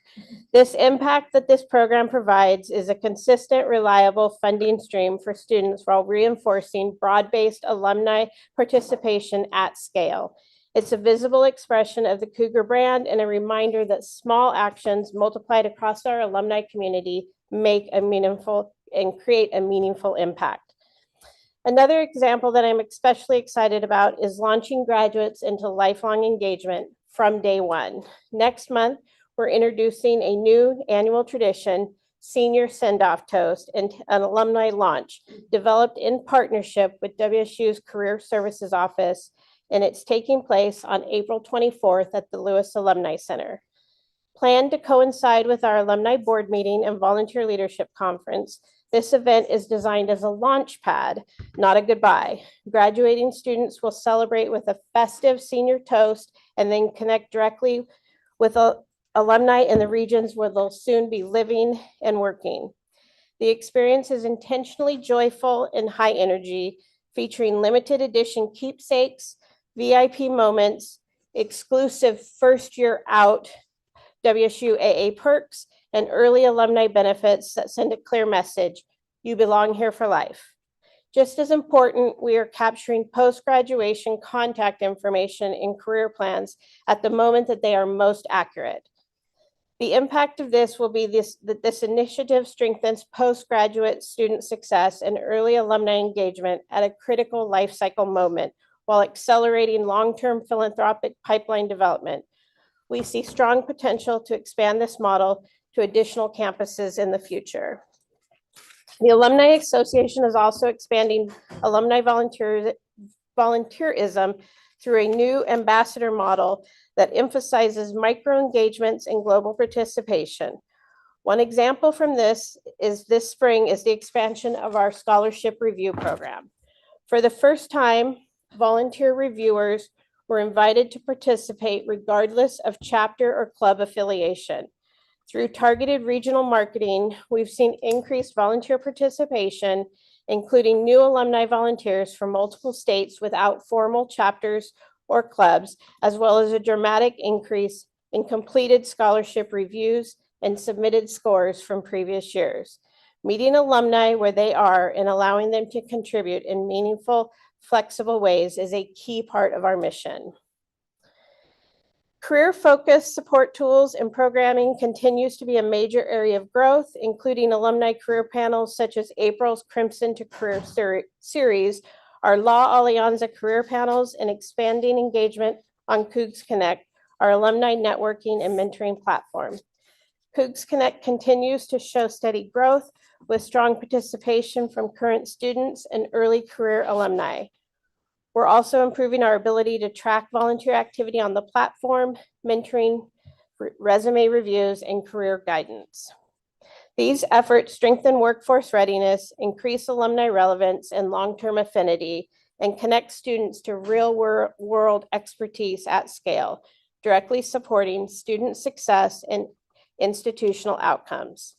This impact that this program provides is a consistent, reliable funding stream for students while reinforcing broad-based alumni participation at scale. It's a visible expression of the Cougar brand and a reminder that small actions multiplied across our alumni community make a meaningful and create a meaningful impact. Another example that I'm especially excited about is launching graduates into lifelong engagement from day one. Next month, we're introducing a new annual tradition, Senior Send-Off Toast, and an alumni launch developed in partnership with WSU's Career Services Office, and it's taking place on April 24th at the Lewis Alumni Center. Planned to coincide with our alumni board meeting and volunteer leadership conference, this event is designed as a launch pad, not a goodbye. Graduating students will celebrate with a festive senior toast and then connect directly with alumni in the regions where they'll soon be living and working. The experience is intentionally joyful and high energy, featuring limited edition keepsakes, VIP moments, exclusive first year out WSU AA perks, and early alumni benefits that send a clear message: you belong here for life. Just as important, we are capturing post-graduation contact information and career plans at the moment that they are most accurate. The impact of this will be that this initiative strengthens postgraduate student success and early alumni engagement at a critical life cycle moment while accelerating long-term philanthropic pipeline development. We see strong potential to expand this model to additional campuses in the future. The Alumni Association is also expanding alumni volunteerism through a new ambassador model that emphasizes micro engagements and global participation. One example from this spring is the expansion of our scholarship review program. For the first time, volunteer reviewers were invited to participate regardless of chapter or club affiliation. Through targeted regional marketing, we've seen increased volunteer participation, including new alumni volunteers from multiple states without formal chapters or clubs, as well as a dramatic increase in completed scholarship reviews and submitted scores from previous years. Meeting alumni where they are and allowing them to contribute in meaningful, flexible ways is a key part of our mission. Career-focused support tools and programming continues to be a major area of growth, including alumni career panels such as April's Crimson to Career series, our La Alianza career panels, and expanding engagement on Cougs Connect, our alumni networking and mentoring platform. Cougs Connect continues to show steady growth with strong participation from current students and early career alumni. We're also improving our ability to track volunteer activity on the platform, mentoring, resume reviews, and career guidance. These efforts strengthen workforce readiness, increase alumni relevance and long-term affinity, and connect students to real-world expertise at scale, directly supporting student success and institutional outcomes.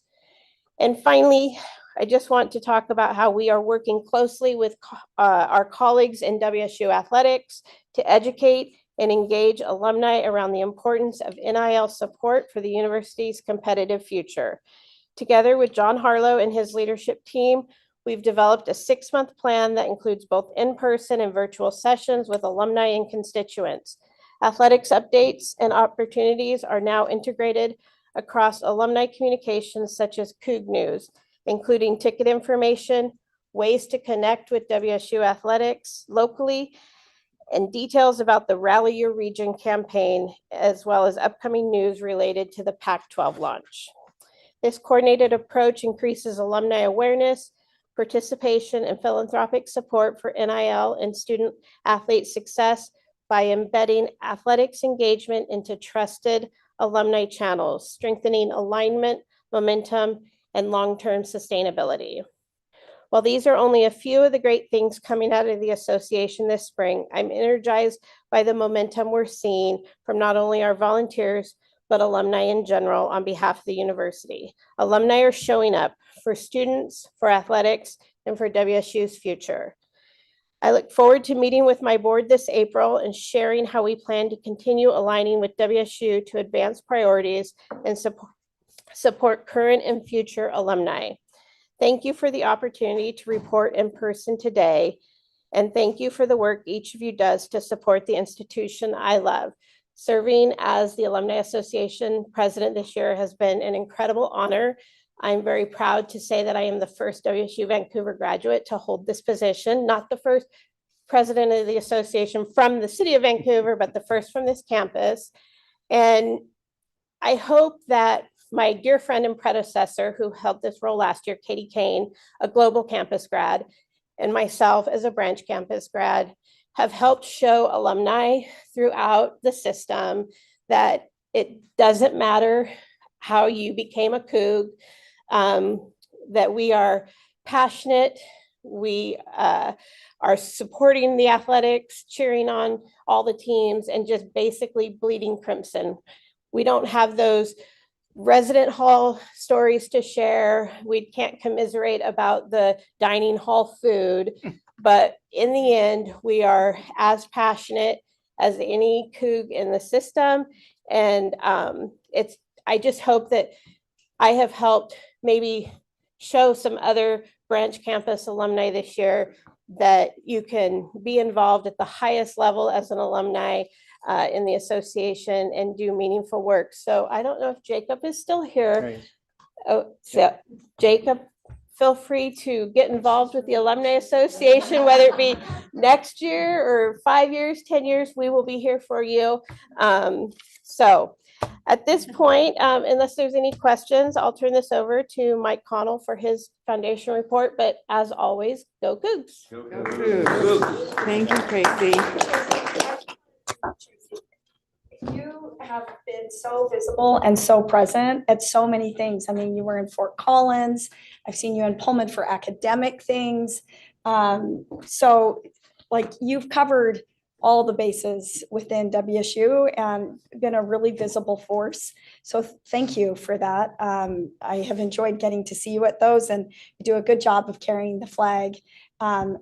And finally, I just want to talk about how we are working closely with our colleagues in WSU athletics to educate and engage alumni around the importance of NIL support for the university's competitive future. Together with John Harlow and his leadership team, we've developed a 6-month plan that includes both in-person and virtual sessions with alumni and constituents. Athletics updates and opportunities are now integrated across alumni communications such as Coug News, including ticket information, ways to connect with WSU athletics locally, and details about the Rally Your Region campaign, as well as upcoming news related to the Pac-12 launch. This coordinated approach increases alumni awareness, participation, and philanthropic support for NIL and student athlete success by embedding athletics engagement into trusted alumni channels, strengthening alignment, momentum, and long-term sustainability. While these are only a few of the great things coming out of the association this spring, I'm energized by the momentum we're seeing from not only our volunteers, but alumni in general on behalf of the university. Alumni are showing up for students, for athletics, and for WSU's future. I look forward to meeting with my board this April and sharing how we plan to continue aligning with WSU to advance priorities and support current and future alumni. Thank you for the opportunity to report in person today, and thank you for the work each of you does to support the institution I love. Serving as the Alumni Association president this year has been an incredible honor. I'm very proud to say that I am the first WSU Vancouver graduate to hold this position, not the first president of the association from the city of Vancouver, but the first from this campus. And I hope that my dear friend and predecessor who held this role last year, Katie Kane, a global campus grad, and myself as a branch campus grad, have helped show alumni throughout the system that it doesn't matter how you became a Coug, that we are passionate, we are supporting the athletics, cheering on all the teams, and just basically bleeding crimson. We don't have those resident hall stories to share. We can't commiserate about the dining hall food, but in the end, we are as passionate as any Coug in the system. And I just hope that I have helped maybe show some other branch campus alumni this year that you can be involved at the highest level as an alumni in the association and do meaningful work. So I don't know if Jacob is still here. Right. Oh, so Jacob, feel free to get involved with the Alumni Association, whether it be next year or 5 years, 10 years, we will be here for you. So at this point, unless there's any questions, I'll turn this over to Mike Connell for his foundation report. But as always, go Cougs. Go Cougs. Thank you, Tracy. You have been so visible and so present at so many things. I mean, you were in Fort Collins. I've seen you in Pullman for academic things. So like you've covered all the bases within WSU and been a really visible force. So thank you for that. I have enjoyed getting to see you at those, and you do a good job of carrying the flag,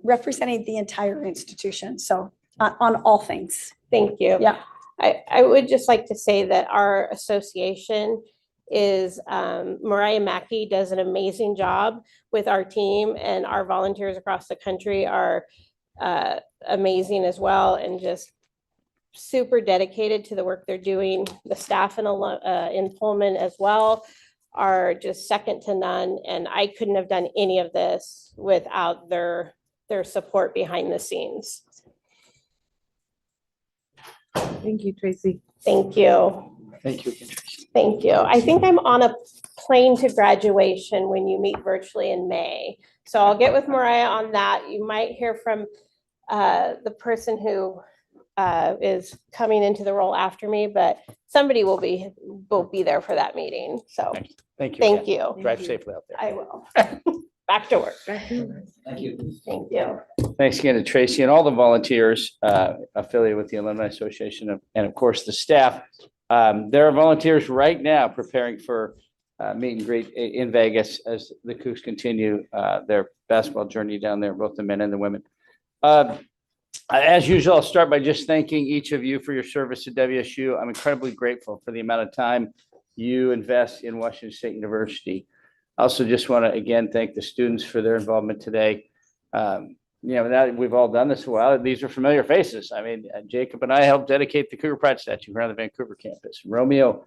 representing the entire institution. So on all things. Thank you. Yeah. I would just like to say that our association is, Mariah Mackey does an amazing job with our team, and our volunteers across the country are amazing as well, and just super dedicated to the work they're doing. The staff in Pullman as well are just second to none, and I couldn't have done any of this without their support behind the scenes. Thank you, Tracy. Thank you. Thank you again, Tracy. Thank you. I think I'm on a plane to graduation when you meet virtually in May. So I'll get with Mariah on that. You might hear from the person who is coming into the role after me, but somebody will be there for that meeting. So Thank you. thank again. you. Drive safely out there. I will. Back to work. Thank you. Thank you. Thanks again to Tracy and all the volunteers affiliated with the Alumni Association and of course the staff. There are volunteers right now preparing for meet and greet in Vegas as the Cougs continue their basketball journey down there, both the men and the women. As usual, I'll start by just thanking each of you for your service at WSU. I'm incredibly grateful for the amount of time you invest in Washington State University. I also just want to again thank the students for their involvement today. Now that we've all done this a while, these are familiar faces. I mean, Jacob and I helped dedicate the Cougar Pride statue around the Vancouver campus. Romeo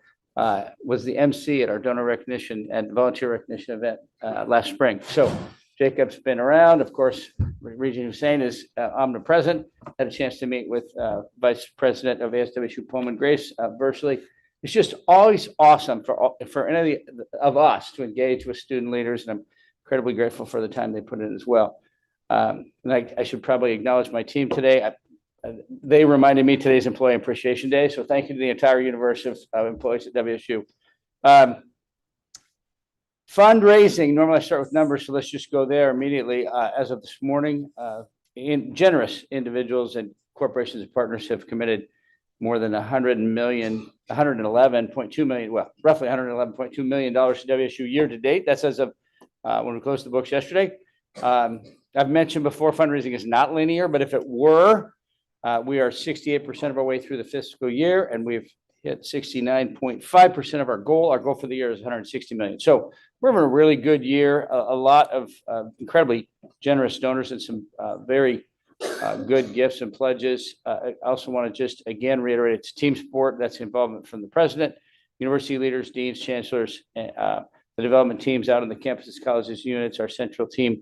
was the MC at our donor recognition and volunteer recognition event last spring. So Jacob's been around. Of course, Regent Hussein is omnipresent. Had a chance to meet with Vice President of ASWSU Pullman Grace virtually. It's just always awesome for any of us to engage with student leaders, and I'm incredibly grateful for the time they put in as well. And I should probably acknowledge my team today. They reminded me today's Employee Appreciation Day, so thank you to the entire universe of employees at WSU. Fundraising, normally I start with numbers, so let's just go there immediately. As of this morning, generous individuals and corporations and partners have committed more than $111.2 million, well, roughly $111.2 million to WSU year to date. That's as of when we closed the books yesterday. I've mentioned before, fundraising is not linear, but if it were, we are 68% of our way through the fiscal year, and we've hit 69.5% of our goal. Our goal for the year is 160 million. So we're having a really good year, a lot of incredibly generous donors and some very good gifts and pledges. I also want to just again reiterate, it's a team sport. That's involvement from the president, university leaders, deans, chancellors, the development teams out on the campuses, colleges, units, our central team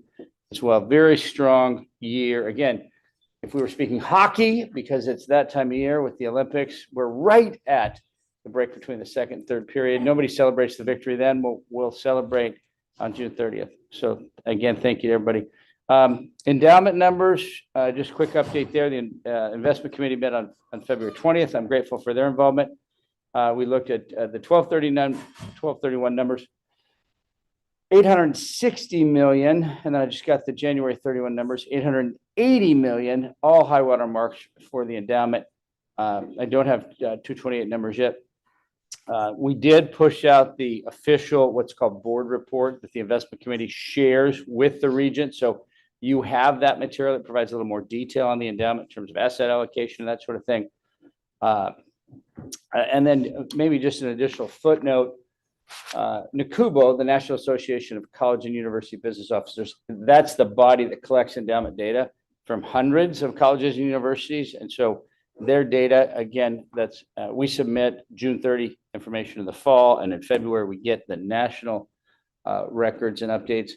as well. Very strong year. Again, if we were speaking hockey, because it's that time of year with the Olympics, we're right at the break between the second and third period. Nobody celebrates the victory then. We'll celebrate on June 30th. So again, thank you to everybody. Endowment numbers, just quick update there. The investment committee met on February 20th. I'm grateful for their involvement. We looked at the 12/31 numbers, 860 million, and then I just got the January 31 numbers, 880 million, all high water marks for the endowment. I don't have 228 numbers yet. We did push out the official, what's called board report that the investment committee shares with the Regent. So you have that material that provides a little more detail on the endowment in terms of asset allocation, that sort of thing. And then maybe just an additional footnote, NACUBO, the National Association of College and University Business Officers, that's the body that collects endowment data from hundreds of colleges and universities. And so their data, again, that's we submit June 30 information in the fall, and in February we get the national records and updates.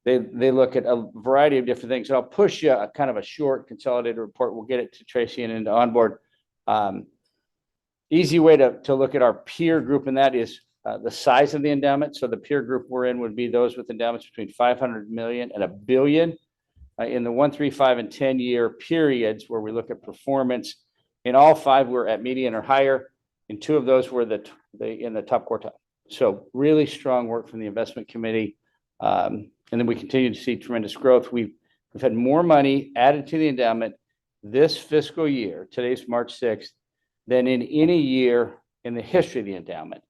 They look at a variety of different things. And I'll push you a kind of a short consolidated report. We'll get it to Tracy and into onboard. Easy way to look at our peer group, and that is the size of the endowment. So the peer group we're in would be those with endowments between 500 million and $1 billion. In the 1, 3, 5, and 10-year periods where we look at performance, in all 5 we're at median or higher. In 2 of those we're in the top quartile. So really strong work from the investment committee. And then we continue to see tremendous growth. We've had more money added to the endowment this fiscal year, today's March 6th, than in any year in the history of the endowment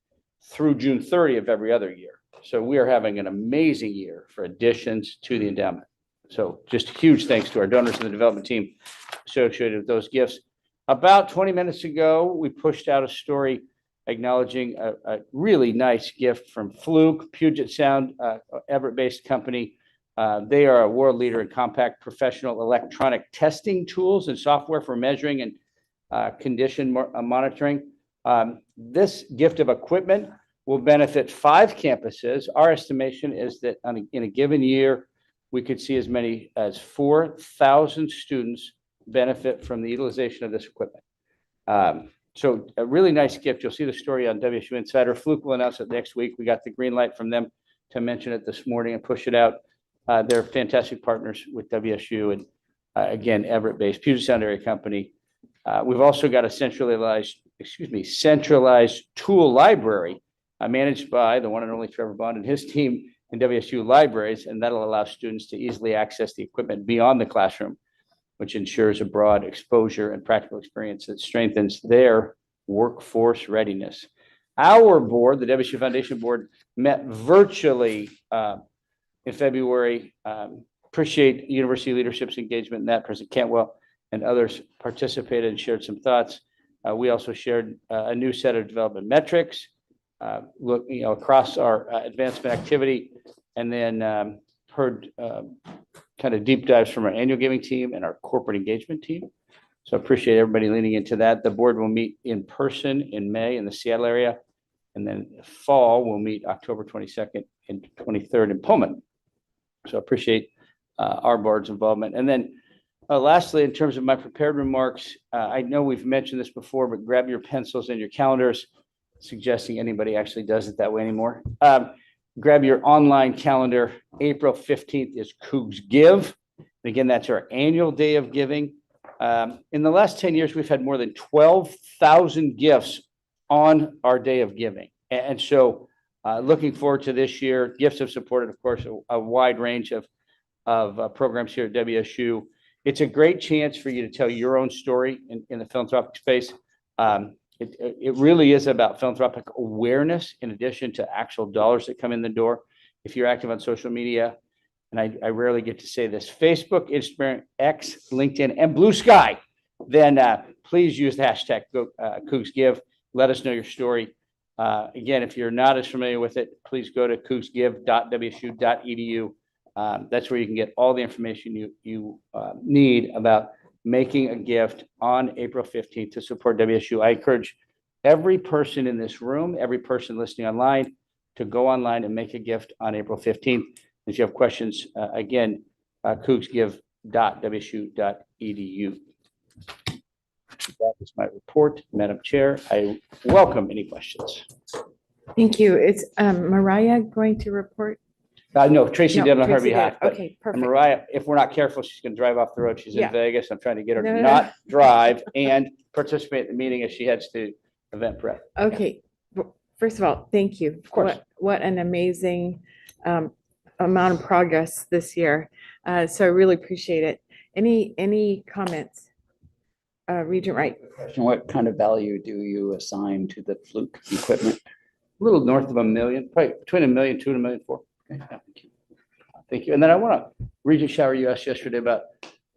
through June 30 of every other year. So we are having an amazing year for additions to the endowment. So just huge thanks to our donors and the development team associated with those gifts. About 20 minutes ago, we pushed out a story acknowledging a really nice gift from Fluke, Puget Sound, Everett-based company. They are a world leader in compact professional electronic testing tools and software for measuring and condition monitoring. This gift of equipment will benefit 5 campuses. Our estimation is that in a given year, we could see as many as 4,000 students benefit from the utilization of this equipment. So a really nice gift. You'll see the story on WSU Insider. Fluke will announce it next week. We got the green light from them to mention it this morning and push it out. They're fantastic partners with WSU and again, Everett-based Puget Sound area company. We've also got a centralized tool library managed by the one and only Trevor Bond and his team in WSU libraries, and that'll allow students to easily access the equipment beyond the classroom, which ensures a broad exposure and practical experience that strengthens their workforce readiness. Our board, the WSU Foundation Board, met virtually in February. Appreciate university leadership's engagement in that. President Cantwell and others participated and shared some thoughts. We also shared a new set of development metrics, across our advancement activity, and then heard kind of deep dives from our annual giving team and our corporate engagement team. So I appreciate everybody leaning into that. The board will meet in person in May in the Seattle area, and then fall we'll meet October 22nd and 23rd in Pullman. So I appreciate our board's involvement. And then lastly, in terms of my prepared remarks, I know we've mentioned this before, but grab your pencils and your calendars, suggesting anybody actually does it that way anymore. Grab your online calendar. April 15th is Cougs Give. And again, that's our annual day of giving. In the last 10 years, we've had more than 12,000 gifts on our day of giving. And so looking forward to this year. Gifts have supported, of course, a wide range of programs here at WSU. It's a great chance for you to tell your own story in the philanthropic space. It really is about philanthropic awareness in addition to actual dollars that come in the door. If you're active on social media, and I rarely get to say this, Facebook, Instagram, X, LinkedIn, and Blue Sky, then please use the hashtag CougsGive. Let us know your story. Again, if you're not as familiar with it, please go to cougsgive.wsu.edu. That's where you can get all the information you need about making a gift on April 15th to support WSU. I encourage every person in this room, every person listening online, to go online and make a gift on April 15th. If you have questions, again, cougsgive.wsu.edu. That is my report, Madam Chair. I welcome any questions. Thank you. Is Mariah going to report? No, Tracy No, did on her Tracy did. behalf. but Okay, perfect. Mariah, if we're not careful, she's going to drive off the road. She's Yeah. in Vegas. I'm trying to get her No, to no, not no. drive and participate in the meeting as she heads to event prep. Okay, first of all, thank you. Of course. What an amazing amount of progress this year. So I really appreciate it. Any comments? Regent Wright. And what kind of value do you assign to the Fluke equipment? A little north of $1 million, probably between $1 million, 2 and $1 million, 4. Okay, yeah, thank you. Thank you. And then I want to, Regent Shower, you asked yesterday about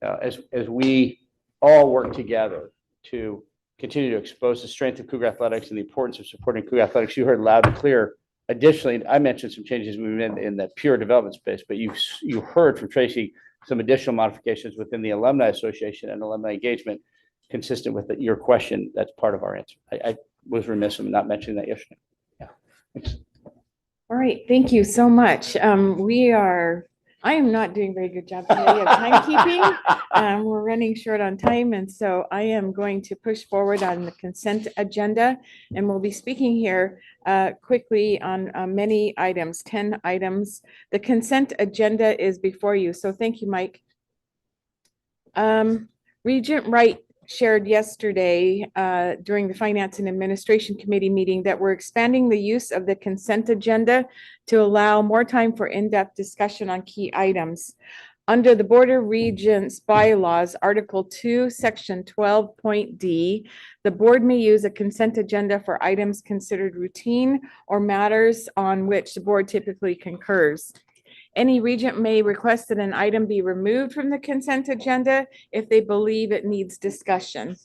as we all work together to continue to expose the strength of Cougar athletics and the importance of supporting Cougar athletics. You heard loud and clear. Additionally, I mentioned some changes we made in the pure development space, but you heard from Tracy some additional modifications within the Alumni Association and alumni engagement consistent with your question. That's part of our answer. I was remiss in not mentioning that yesterday. Yeah. Thanks. All right, thank you so much. I am not doing a very good job today of timekeeping. We're running short on time, and so I am going to push forward on the consent agenda, and we'll be speaking here quickly on many items, 10 items. The consent agenda is before you, so thank you, Mike. Regent Wright shared yesterday during the Finance and Administration Committee meeting that we're expanding the use of the consent agenda to allow more time for in-depth discussion on key items. Under the Board of Regents bylaws, Article 2, Section 12.d, the board may use a consent agenda for items considered routine or matters on which the board typically concurs. Any regent may request that an item be removed from the consent agenda if they believe it needs discussion.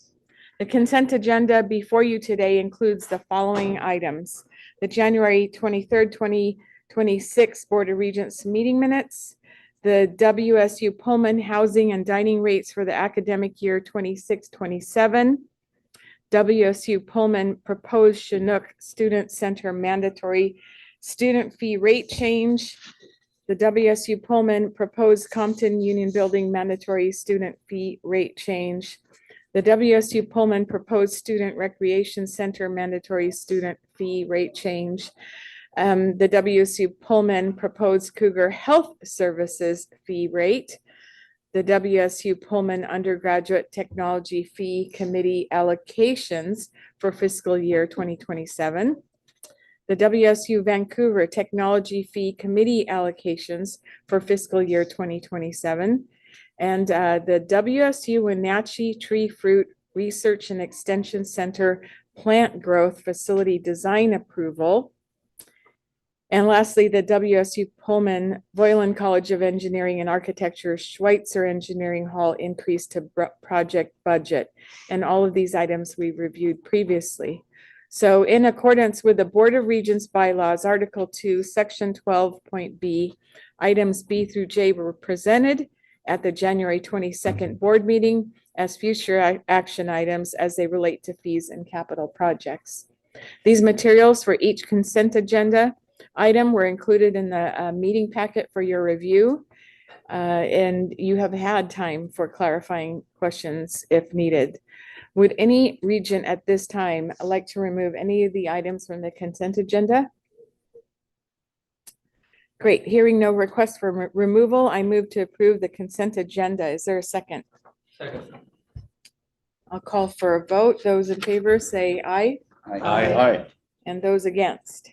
The consent agenda before you today includes the following items: the January 23rd, 2026 Board of Regents meeting minutes, the WSU Pullman housing and dining rates for the academic year 26-27, WSU Pullman proposed Chinook Student Center mandatory student fee rate change, the WSU Pullman proposed Compton Union Building mandatory student fee rate change, The WSU Pullman proposed student recreation center mandatory student fee rate change. The WSU Pullman proposed Cougar Health Services fee rate. The WSU Pullman undergraduate technology fee committee allocations for fiscal year 2027. The WSU Vancouver technology fee committee allocations for fiscal year 2027. And the WSU Wenatchee Tree Fruit Research and Extension Center plant growth facility design approval. And lastly, the WSU Pullman Boylan College of Engineering and Architecture Schweitzer Engineering Hall increase to project budget. And all of these items we reviewed previously. So in accordance with the Board of Regents bylaws, Article 2, Section 12.b, items B through J were presented at the January 22nd board meeting as future action items as they relate to fees and capital projects. These materials for each consent agenda item were included in the meeting packet for your review. And you have had time for clarifying questions if needed. Would any regent at this time like to remove any of the items from the consent agenda? Great. Hearing no request for removal, I move to approve the consent agenda. Is there a second? Second. I'll call for a vote. Those in favor say aye. Aye. And those against?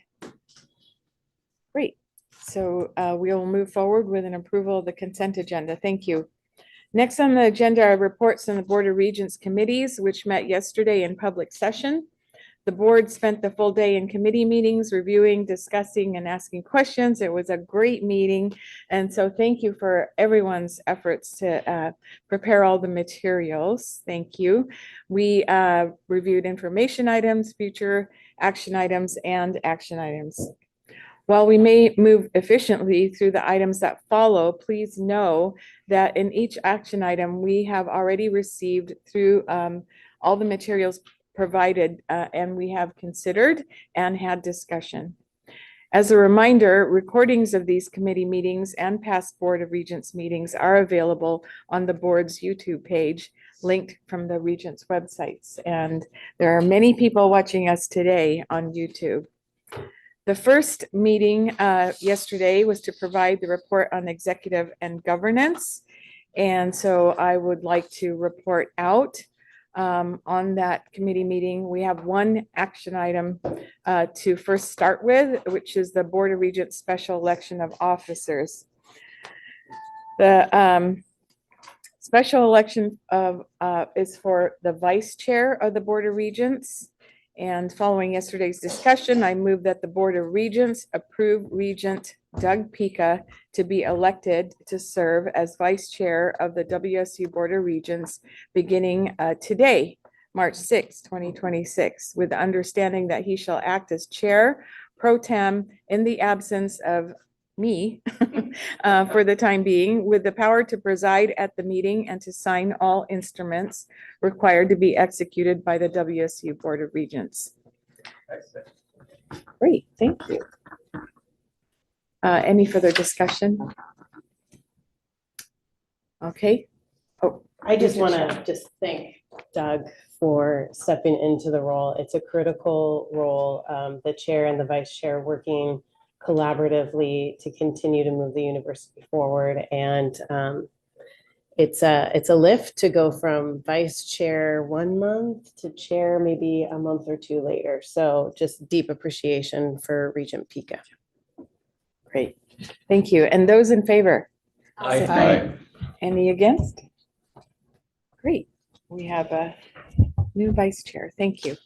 Great. So we'll move forward with an approval of the consent agenda. Thank you. Next on the agenda are reports on the Board of Regents committees, which met yesterday in public session. The board spent the full day in committee meetings, reviewing, discussing, and asking questions. It was a great meeting. And so thank you for everyone's efforts to prepare all the materials. Thank you. We reviewed information items, future action items, and action items. While we may move efficiently through the items that follow, please know that in each action item, we have already received through all the materials provided and we have considered and had discussion. As a reminder, recordings of these committee meetings and past Board of Regents meetings are available on the board's YouTube page, linked from the Regents websites. And there are many people watching us today on YouTube. The first meeting yesterday was to provide the report on executive and governance. And so I would like to report out on that committee meeting. We have one action item to first start with, which is the Board of Regents special election of officers. The special election of is for the vice chair of the Board of Regents. And following yesterday's discussion, I move that the Board of Regents approve Regent Doug Pika to be elected to serve as vice chair of the WSU Board of Regents beginning today, March 6, 2026, with the understanding that he shall act as chair pro tem in the absence of me for the time being, with the power to preside at the meeting and to sign all instruments required to be executed by the WSU Board of Regents. Great, thank you. Any further discussion? Okay. Oh, I just want to thank Doug for stepping into the role. It's a critical role. The chair and the vice chair working collaboratively to continue to move the university forward. And it's a lift to go from vice chair 1 month to chair maybe a month or two later. So just deep appreciation for Regent Pika. Great, thank you. And those in favor? Aye. Aye. Any against? Great, we have a new vice chair. Thank you.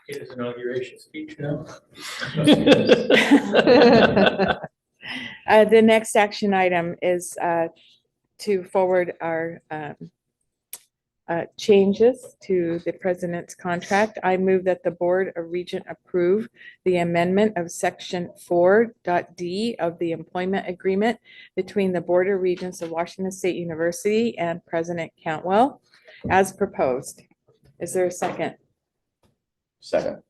His inauguration speech now. The next action item is to forward our changes to the president's contract. I move that the Board of Regents approve the amendment of section 4.d of the employment agreement between the Board of Regents of Washington State University and President Cantwell as proposed. Is there a second? Second.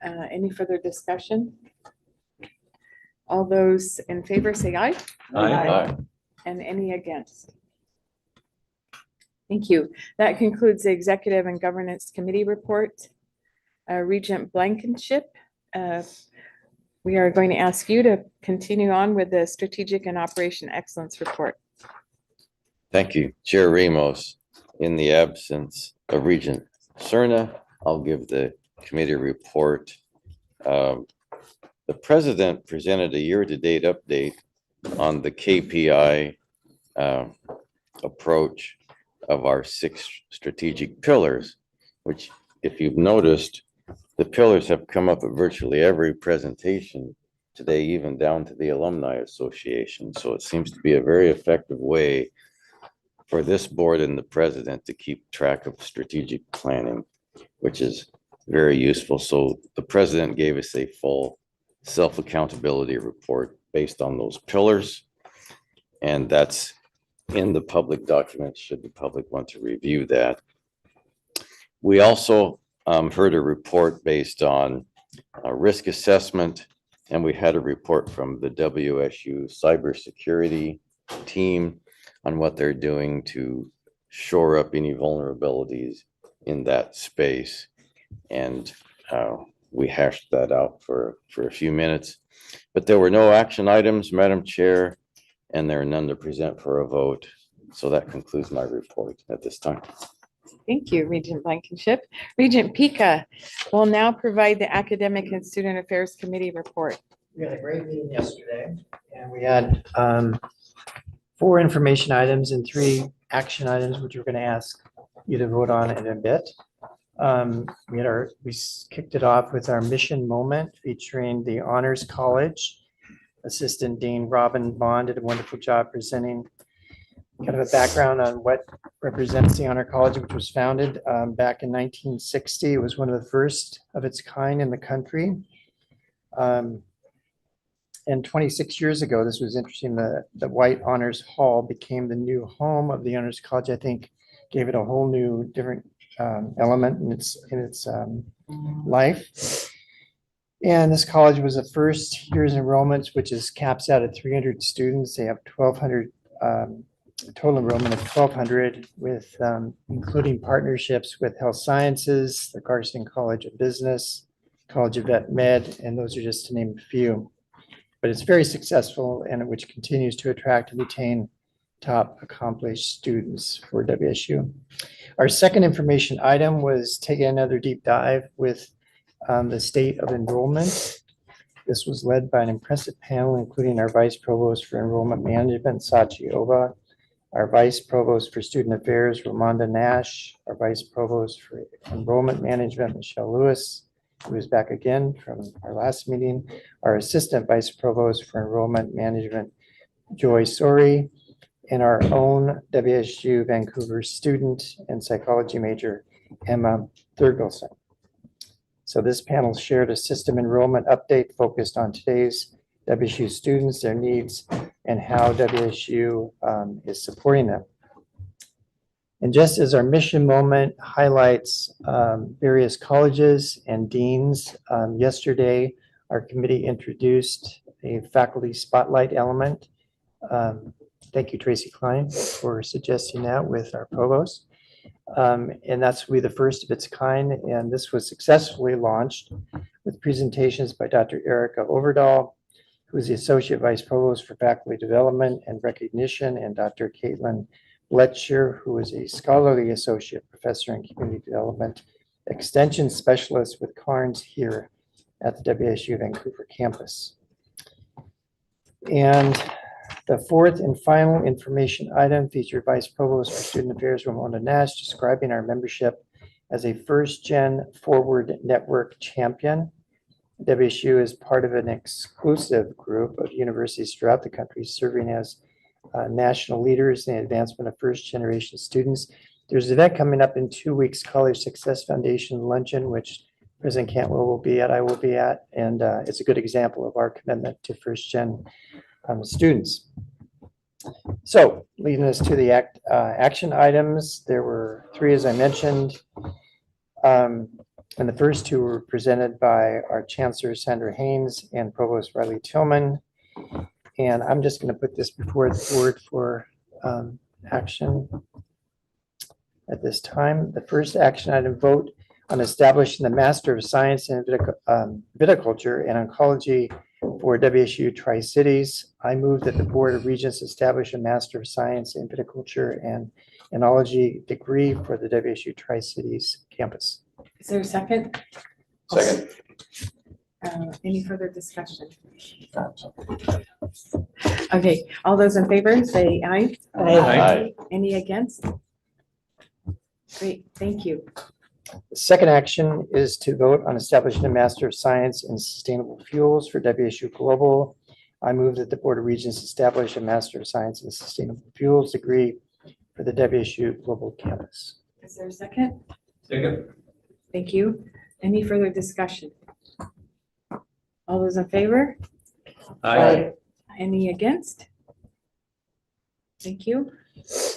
Any further discussion? All those in favor say aye. Aye. And any against? Thank you. That concludes the Executive and Governance Committee report. Regent Blankenship, we are going to ask you to continue on with the Strategic and Operation Excellence report. Thank you, Chair Ramos. In the absence of Regent Cerna, I'll give the committee report. The president presented a year-to-date update on the KPI approach of our 6 strategic pillars, which, if you've noticed, the pillars have come up at virtually every presentation today, even down to the Alumni Association. So it seems to be a very effective way for this board and the president to keep track of strategic planning, which is very useful. So the president gave us a full self-accountability report based on those pillars. And that's in the public documents, should the public want to review that. We also heard a report based on risk assessment, and we had a report from the WSU cybersecurity team on what they're doing to shore up any vulnerabilities in that space. And we hashed that out for a few minutes, but there were no action items, Madam Chair, and there are none to present for a vote. So that concludes my report at this time. Thank you, Regent Blankenship. Regent Pika will now provide the Academic and Student Affairs Committee report. We had a great meeting yesterday, and we had 4 information items and 3 action items, which we're going to ask you to vote on in a bit. We kicked it off with our mission moment featuring the Honors College. Assistant Dean Robin Bond did a wonderful job presenting kind of a background on what represents the Honor College, which was founded back in 1960. It was one of the first of its kind in the country. And 26 years ago, this was interesting, the White Honors Hall became the new home of the Honors College. I think gave it a whole new different element in its life. And this college was the first year's enrollments, which is caps out at 300 students. They have 1,200 total enrollment of 1,200, with including partnerships with Health Sciences, the Carson College of Business, College of Vet Med, and those are just to name a few. But it's very successful, and which continues to attract and retain top accomplished students for WSU. Our second information item was taking another deep dive with the state of enrollment. This was led by an impressive panel, including our Vice Provost for Enrollment Management, Sachi Oba, our Vice Provost for Student Affairs, Ramonda Nash, our Vice Provost for Enrollment Management, Michelle Lewis, who is back again from our last meeting, our Assistant Vice Provost for Enrollment Management, Joy Sori, and our own WSU Vancouver student and psychology major, Emma Thurgelson. So this panel shared a system enrollment update focused on today's WSU students, their needs, and how WSU is supporting them. And just as our mission moment highlights various colleges and deans, yesterday our committee introduced a faculty spotlight element. Thank you, Tracy Klein, for suggesting that with our provost. And that's will be the first of its kind. And this was successfully launched with presentations by Dr. Erica Overdahl, who is the Associate Vice Provost for Faculty Development and Recognition, and Dr. Caitlin Bletcher, who is a Scholarly Associate Professor in Community Development Extension Specialist with Carnes here at the WSU Vancouver campus. And the fourth and final information item featured Vice Provost for Student Affairs, Ramonda Nash, describing our membership as a first-gen forward network champion. WSU is part of an exclusive group of universities throughout the country serving as national leaders in the advancement of first-generation students. There's an event coming up in 2 weeks, College Success Foundation Luncheon, which President Cantwell will be at, I will be at, and it's a good example of our commitment to first-gen students. So leading us to the action items, there were 3, as I mentioned, and the first 2 were presented by our Chancellor Sandra Haynes and Provost Riley Tillman. And I'm just going to put this before the board for action. at this time. The first action item, vote on establishing the Master of Science in Viticulture and Oncology for WSU Tri-Cities. I move that the Board of Regents establish a Master of Science in Viticulture and Enology degree for the WSU Tri-Cities campus. Is there a second? Second. Any further discussion? Okay, all those in favor, say aye. Aye. Any against? Great, thank you. The second action is to vote on establishing a Master of Science in Sustainable Fuels for WSU Global. I move that the Board of Regents establish a Master of Science in Sustainable Fuels degree for the WSU Global campus. Is there a second? Second. Thank you. Any further discussion? All those in favor? Aye. Any against? Thank you.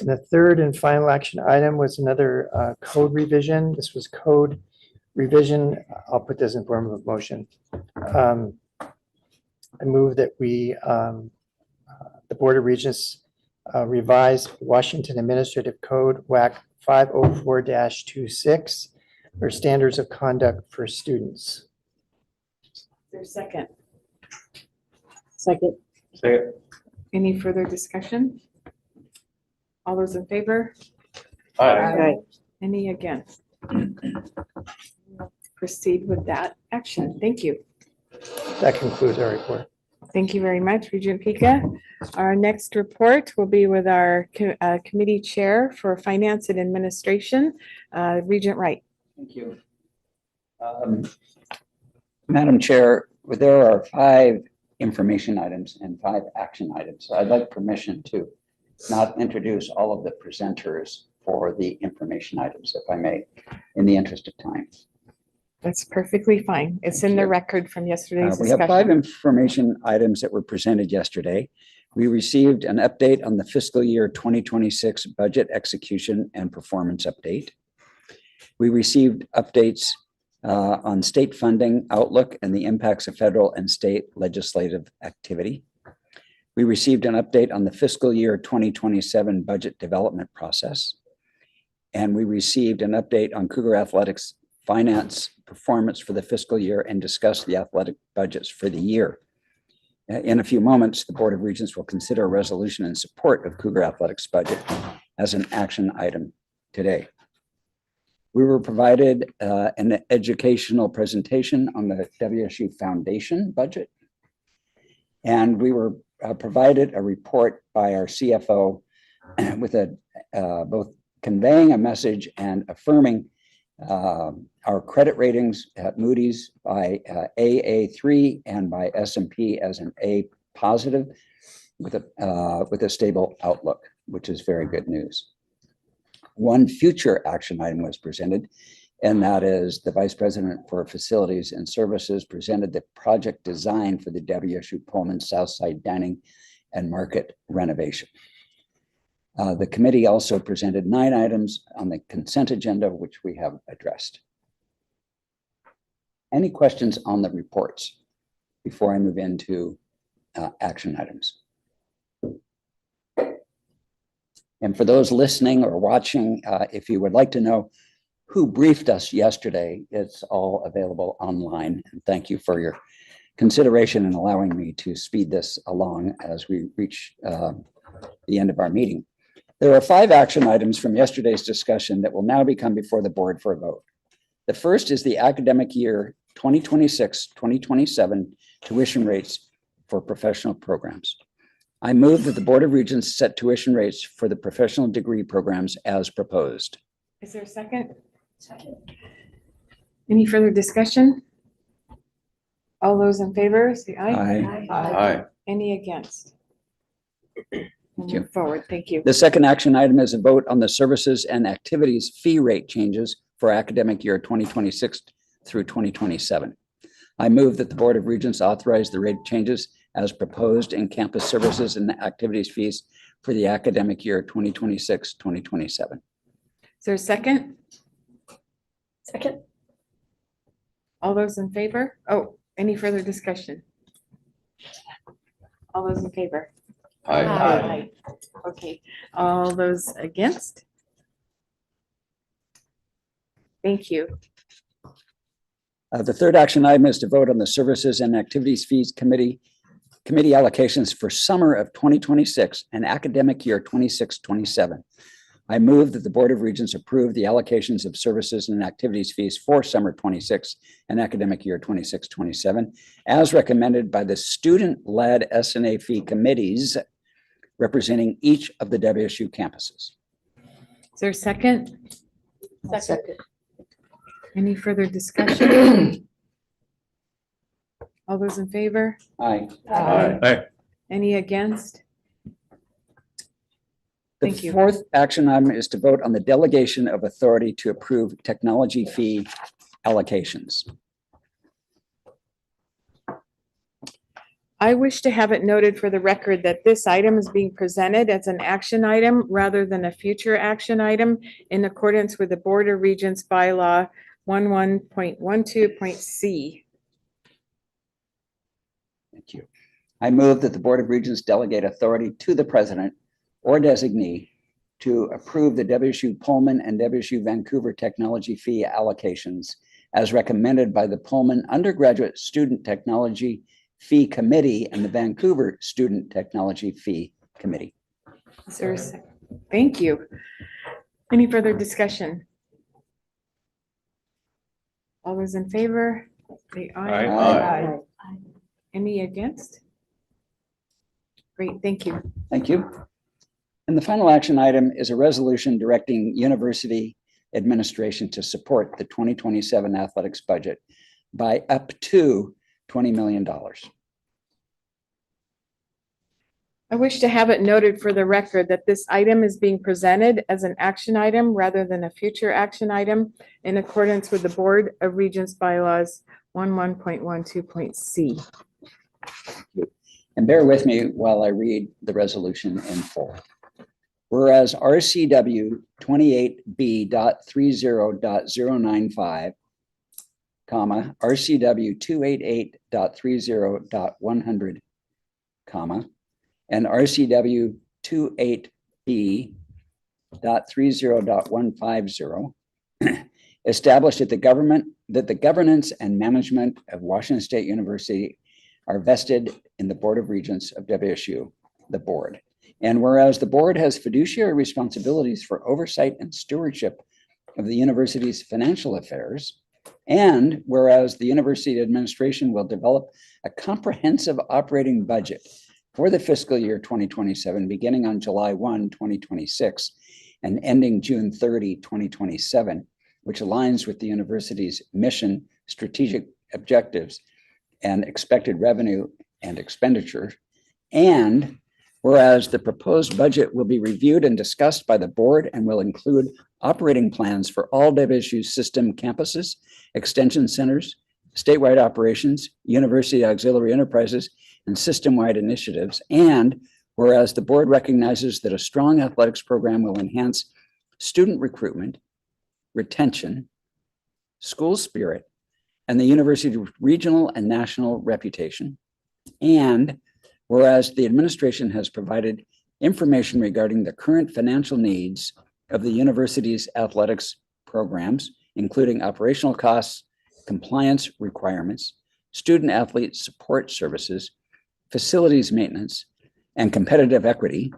And the third and final action item was another code revision. This was code revision. I'll put this in form of a motion. I move that the Board of Regents revise Washington Administrative Code WAC 504-26 for standards of conduct for students. Is there a second? Second. Second. Any further discussion? All those in favor? Aye. Any against? Proceed with that action. Thank you. That concludes our report. Thank you very much, Regent Pika. Our next report will be with our committee chair for finance and administration, Regent Wright. Thank you. Madam Chair, there are 5 information items and 5 action items. So I'd like permission to not introduce all of the presenters for the information items, if I may, in the interest of time. That's perfectly fine. It's in the record from yesterday's We have 5 discussion. information items that were presented yesterday. We received an update on the fiscal year 2026 budget execution and performance update. We received updates on state funding outlook and the impacts of federal and state legislative activity. We received an update on the fiscal year 2027 budget development process. And we received an update on Cougar Athletics finance performance for the fiscal year and discussed the athletic budgets for the year. In a few moments, the Board of Regents will consider a resolution in support of Cougar Athletics budget as an action item today. We were provided an educational presentation on the WSU Foundation budget. And we were provided a report by our CFO with both conveying a message and affirming our credit ratings at Moody's by AA3 and by S&P as an A positive with a stable outlook, which is very good news. One future action item was presented, and that is the Vice President for Facilities and Services presented the project design for the WSU Pullman Southside Dining and Market renovation. The committee also presented 9 items on the consent agenda, which we have addressed. Any questions on the reports before I move into action items? And for those listening or watching, if you would like to know who briefed us yesterday, it's all available online. And thank you for your consideration in allowing me to speed this along as we reach the end of our meeting. There are 5 action items from yesterday's discussion that will now become before the board for a vote. The first is the academic year 2026-2027 tuition rates for professional programs. I move that the Board of Regents set tuition rates for the professional degree programs as proposed. Is there a second? Second. Any further discussion? All those in favor, say aye. Aye. Aye. Any against? Thank you. Move forward, thank you. The second action item is a vote on the services and activities fee rate changes for academic year 2026 through 2027. I move that the Board of Regents authorize the rate changes as proposed in campus services and activities fees for the academic year 2026-2027. Is there a second? Second. All those in favor? Oh, any further discussion? All those in favor? Aye. Okay, all those against? thank you. The third action item is to vote on the Services and Activities Fees Committee allocations for summer of 2026 and academic year 26-27. I move that the Board of Regents approve the allocations of services and activities fees for summer 26 and academic year 26-27 as recommended by the student-led S&A fee committees representing each of the WSU campuses. Is there a second? Second. Any further discussion? All those in favor? Aye. Aye. Any against? The Thank you. fourth action item is to vote on the delegation of authority to approve technology fee allocations. I wish to have it noted for the record that this item is being presented as an action item rather than a future action item in accordance with the Board of Regents bylaw 11.12.c. Thank you. I move that the Board of Regents delegate authority to the president or designee to approve the WSU Pullman and WSU Vancouver technology fee allocations as recommended by the Pullman Undergraduate Student Technology Fee Committee and the Vancouver Student Technology Fee Committee. Is there a second? Thank you. Any further discussion? All those in favor? Say aye. Aye. Any against? Great, thank you. Thank you. And the final action item is a resolution directing university administration to support the 2027 athletics budget by up to $20 million. I wish to have it noted for the record that this item is being presented as an action item rather than a future action item in accordance with the Board of Regents bylaws 11.12.c. And bear with me while I read the resolution in full. Whereas RCW 28B.30.095, RCW 288.30.100, and RCW 28B.30.150 established that the governance and management of Washington State University are vested in the Board of Regents of WSU, the board. And whereas the board has fiduciary responsibilities for oversight and stewardship of the university's financial affairs, and whereas the university administration will develop a comprehensive operating budget for the fiscal year 2027, beginning on July 1, 2026, and ending June 30, 2027, which aligns with the university's mission, strategic objectives, and expected revenue and expenditure. And whereas the proposed budget will be reviewed and discussed by the board and will include operating plans for all WSU system campuses, extension centers, statewide operations, university auxiliary enterprises, and system-wide initiatives. And whereas the board recognizes that a strong athletics program will enhance student recruitment, retention, school spirit, and the university's regional and national reputation. And whereas the administration has provided information regarding the current financial needs of the university's athletics programs, including operational costs, compliance requirements, student athlete support services, facilities maintenance, and competitive equity.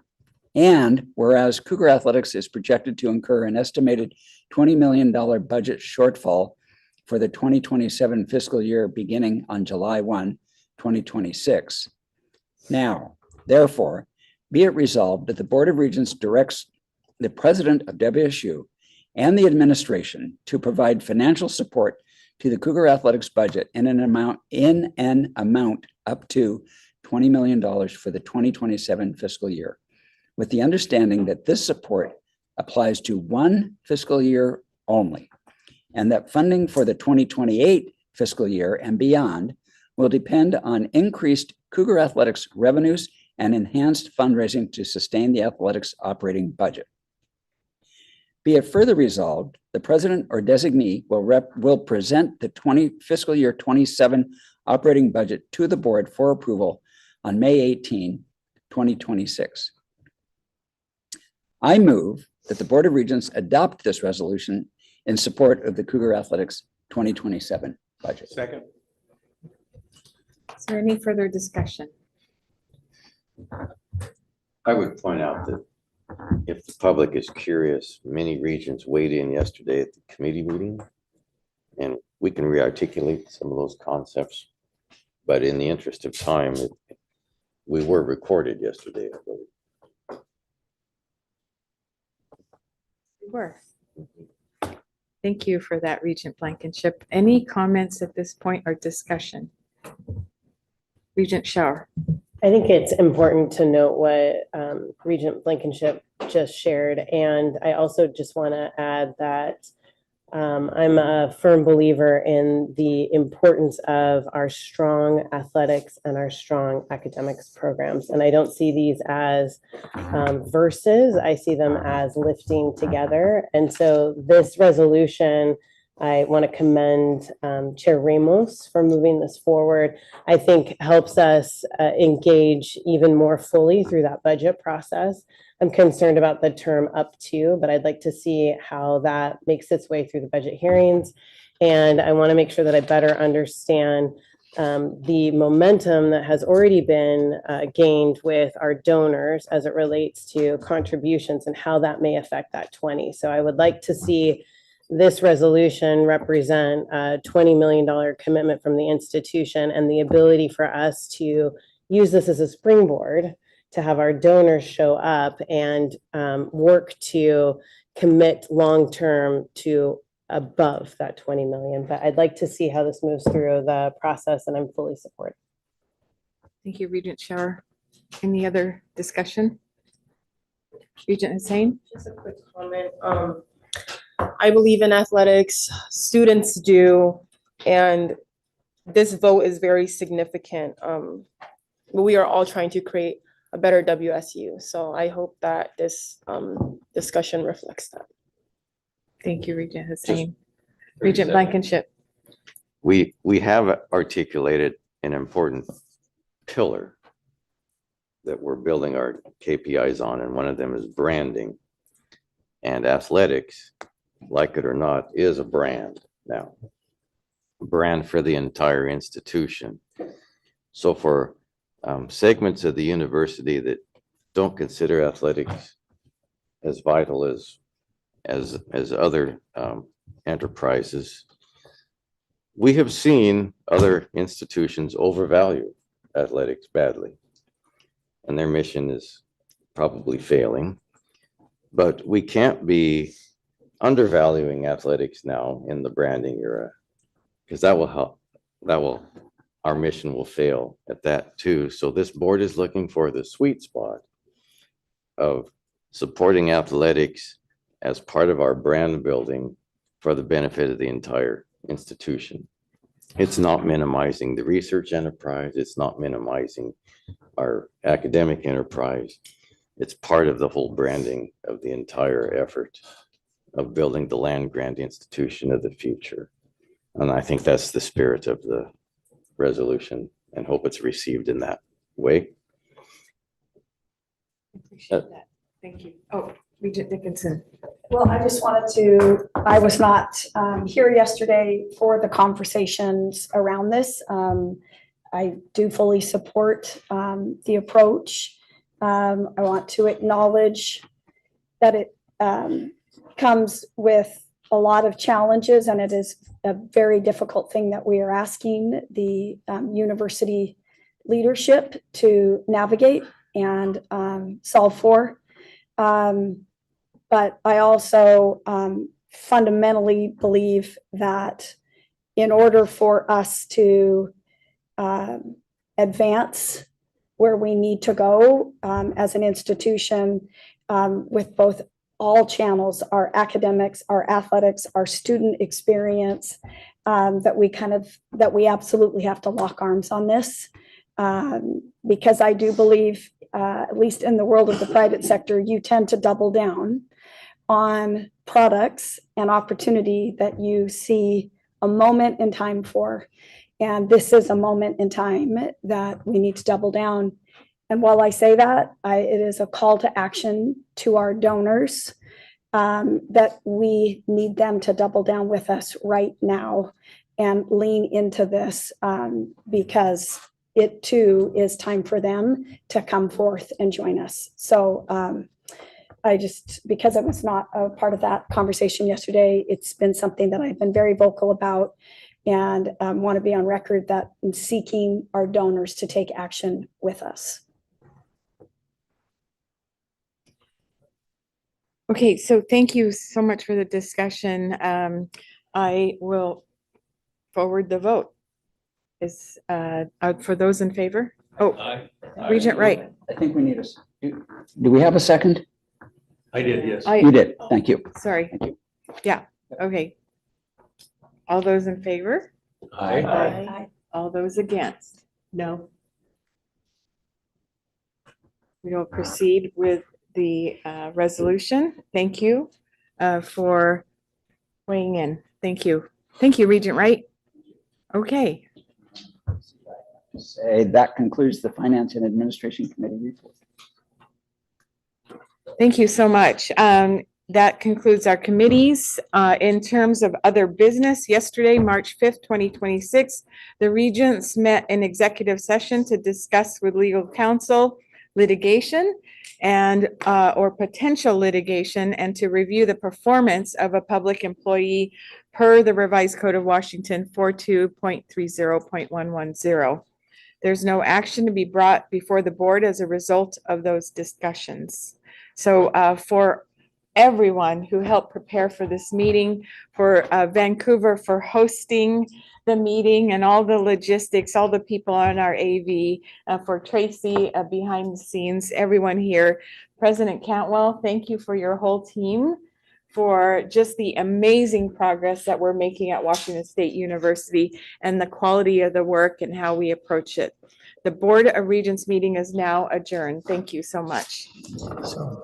And whereas Cougar Athletics is projected to incur an estimated $20 million budget shortfall for the 2027 fiscal year beginning on July 1, 2026. Now, therefore, be it resolved that the Board of Regents directs the president of WSU and the administration to provide financial support to the Cougar Athletics budget in an amount up to $20 million for the 2027 fiscal year, with the understanding that this support applies to one fiscal year only, and that funding for the 2028 fiscal year and beyond will depend on increased Cougar Athletics revenues and enhanced fundraising to sustain the athletics operating budget. Be it further resolved, the president or designee will present the fiscal year 27 operating budget to the board for approval on May 18, 2026. I move that the Board of Regents adopt this resolution in support of the Cougar Athletics 2027 budget. Second. Is there any further discussion? I would point out that if the public is curious, many regions weighed in yesterday at the committee meeting. And we can re-articulate some of those concepts. But in the interest of time, we were recorded yesterday, I believe. We were. Thank you for that, Regent Blankenship. Any comments at this point or discussion? Regent Shower. I think it's important to note what Regent Blankenship just shared. And I also just want to add that I'm a firm believer in the importance of our strong athletics and our strong academics programs. And I don't see these as verses, I see them as lifting together. And so this resolution, I want to commend Chair Ramos for moving this forward. I think helps us engage even more fully through that budget process. I'm concerned about the term up to, but I'd like to see how that makes its way through the budget hearings. And I want to make sure that I better understand the momentum that has already been gained with our donors as it relates to contributions and how that may affect that 20. So I would like to see this resolution represent a $20 million commitment from the institution and the ability for us to use this as a springboard to have our donors show up and work to commit long-term to above that 20 million. But I'd like to see how this moves through the process, and I'm fully supportive. Thank you, Regent Shower. Any other discussion? Regent Hussain? Just a quick comment. I believe in athletics, students do, and this vote is very significant. But we are all trying to create a better WSU. So I hope that this discussion reflects that. Thank you, Regent Hussain. Regent Blankenship. We have articulated an important pillar that we're building our KPIs on, and one of them is branding. And athletics, like it or not, is a brand now. A brand for the entire institution. So for segments of the university that don't consider athletics as vital as other enterprises, we have seen other institutions overvalue athletics badly, and their mission is probably failing. But we can't be undervaluing athletics now in the branding era, because that will help. Our mission will fail at that too. So this board is looking for the sweet spot of supporting athletics as part of our brand building for the benefit of the entire institution. It's not minimizing the research enterprise. It's not minimizing our academic enterprise. It's part of the whole branding of the entire effort of building the land grant institution of the future. And I think that's the spirit of the resolution, and hope it's received in that way. Appreciate that. Thank you. Oh, Regent Dickinson. Well, I just wanted to, I was not here yesterday for the conversations around this. I do fully support the approach. I want to acknowledge that it comes with a lot of challenges, and it is a very difficult thing that we are asking the university leadership to navigate and solve for. But I also fundamentally believe that in order for us to advance where we need to go as an institution, with both all channels, our academics, our athletics, our student experience, that we absolutely have to lock arms on this. Because I do believe, at least in the world of the private sector, you tend to double down on products and opportunity that you see a moment in time for. And this is a moment in time that we need to double down. And while I say that, it is a call to action to our donors that we need them to double down with us right now and lean into this because it too is time for them to come forth and join us. So I just, because I was not a part of that conversation yesterday, it's been something that I've been very vocal about and want to be on record that I'm seeking our donors to take action with us. Okay, so thank you so much for the discussion. I will forward the vote. Is for those in favor? Oh, Regent Wright. I think we need do we have a second? I did, yes. You did. Thank you. Sorry. Thank you. Yeah, okay. All those in favor? Aye. All those against? No. We will proceed with the resolution. Thank you for weighing in. Thank you. Thank you, Regent Wright. Okay. Say that concludes the Finance and Administration Committee report. Thank you so much. That concludes our committees. In terms of other business, yesterday, March 5th, 2026, the Regents met in executive session to discuss with legal counsel litigation and or potential litigation and to review the performance of a public employee per the revised Code of Washington 42.30.110. There's no action to be brought before the board as a result of those discussions. So for everyone who helped prepare for this meeting, for Vancouver for hosting the meeting and all the logistics, all the people on our AV, for Tracy behind the scenes, everyone here, President Cantwell, thank you for your whole team for just the amazing progress that we're making at Washington State University and the quality of the work and how we approach it. The Board of Regents meeting is now adjourned. Thank you so much. So.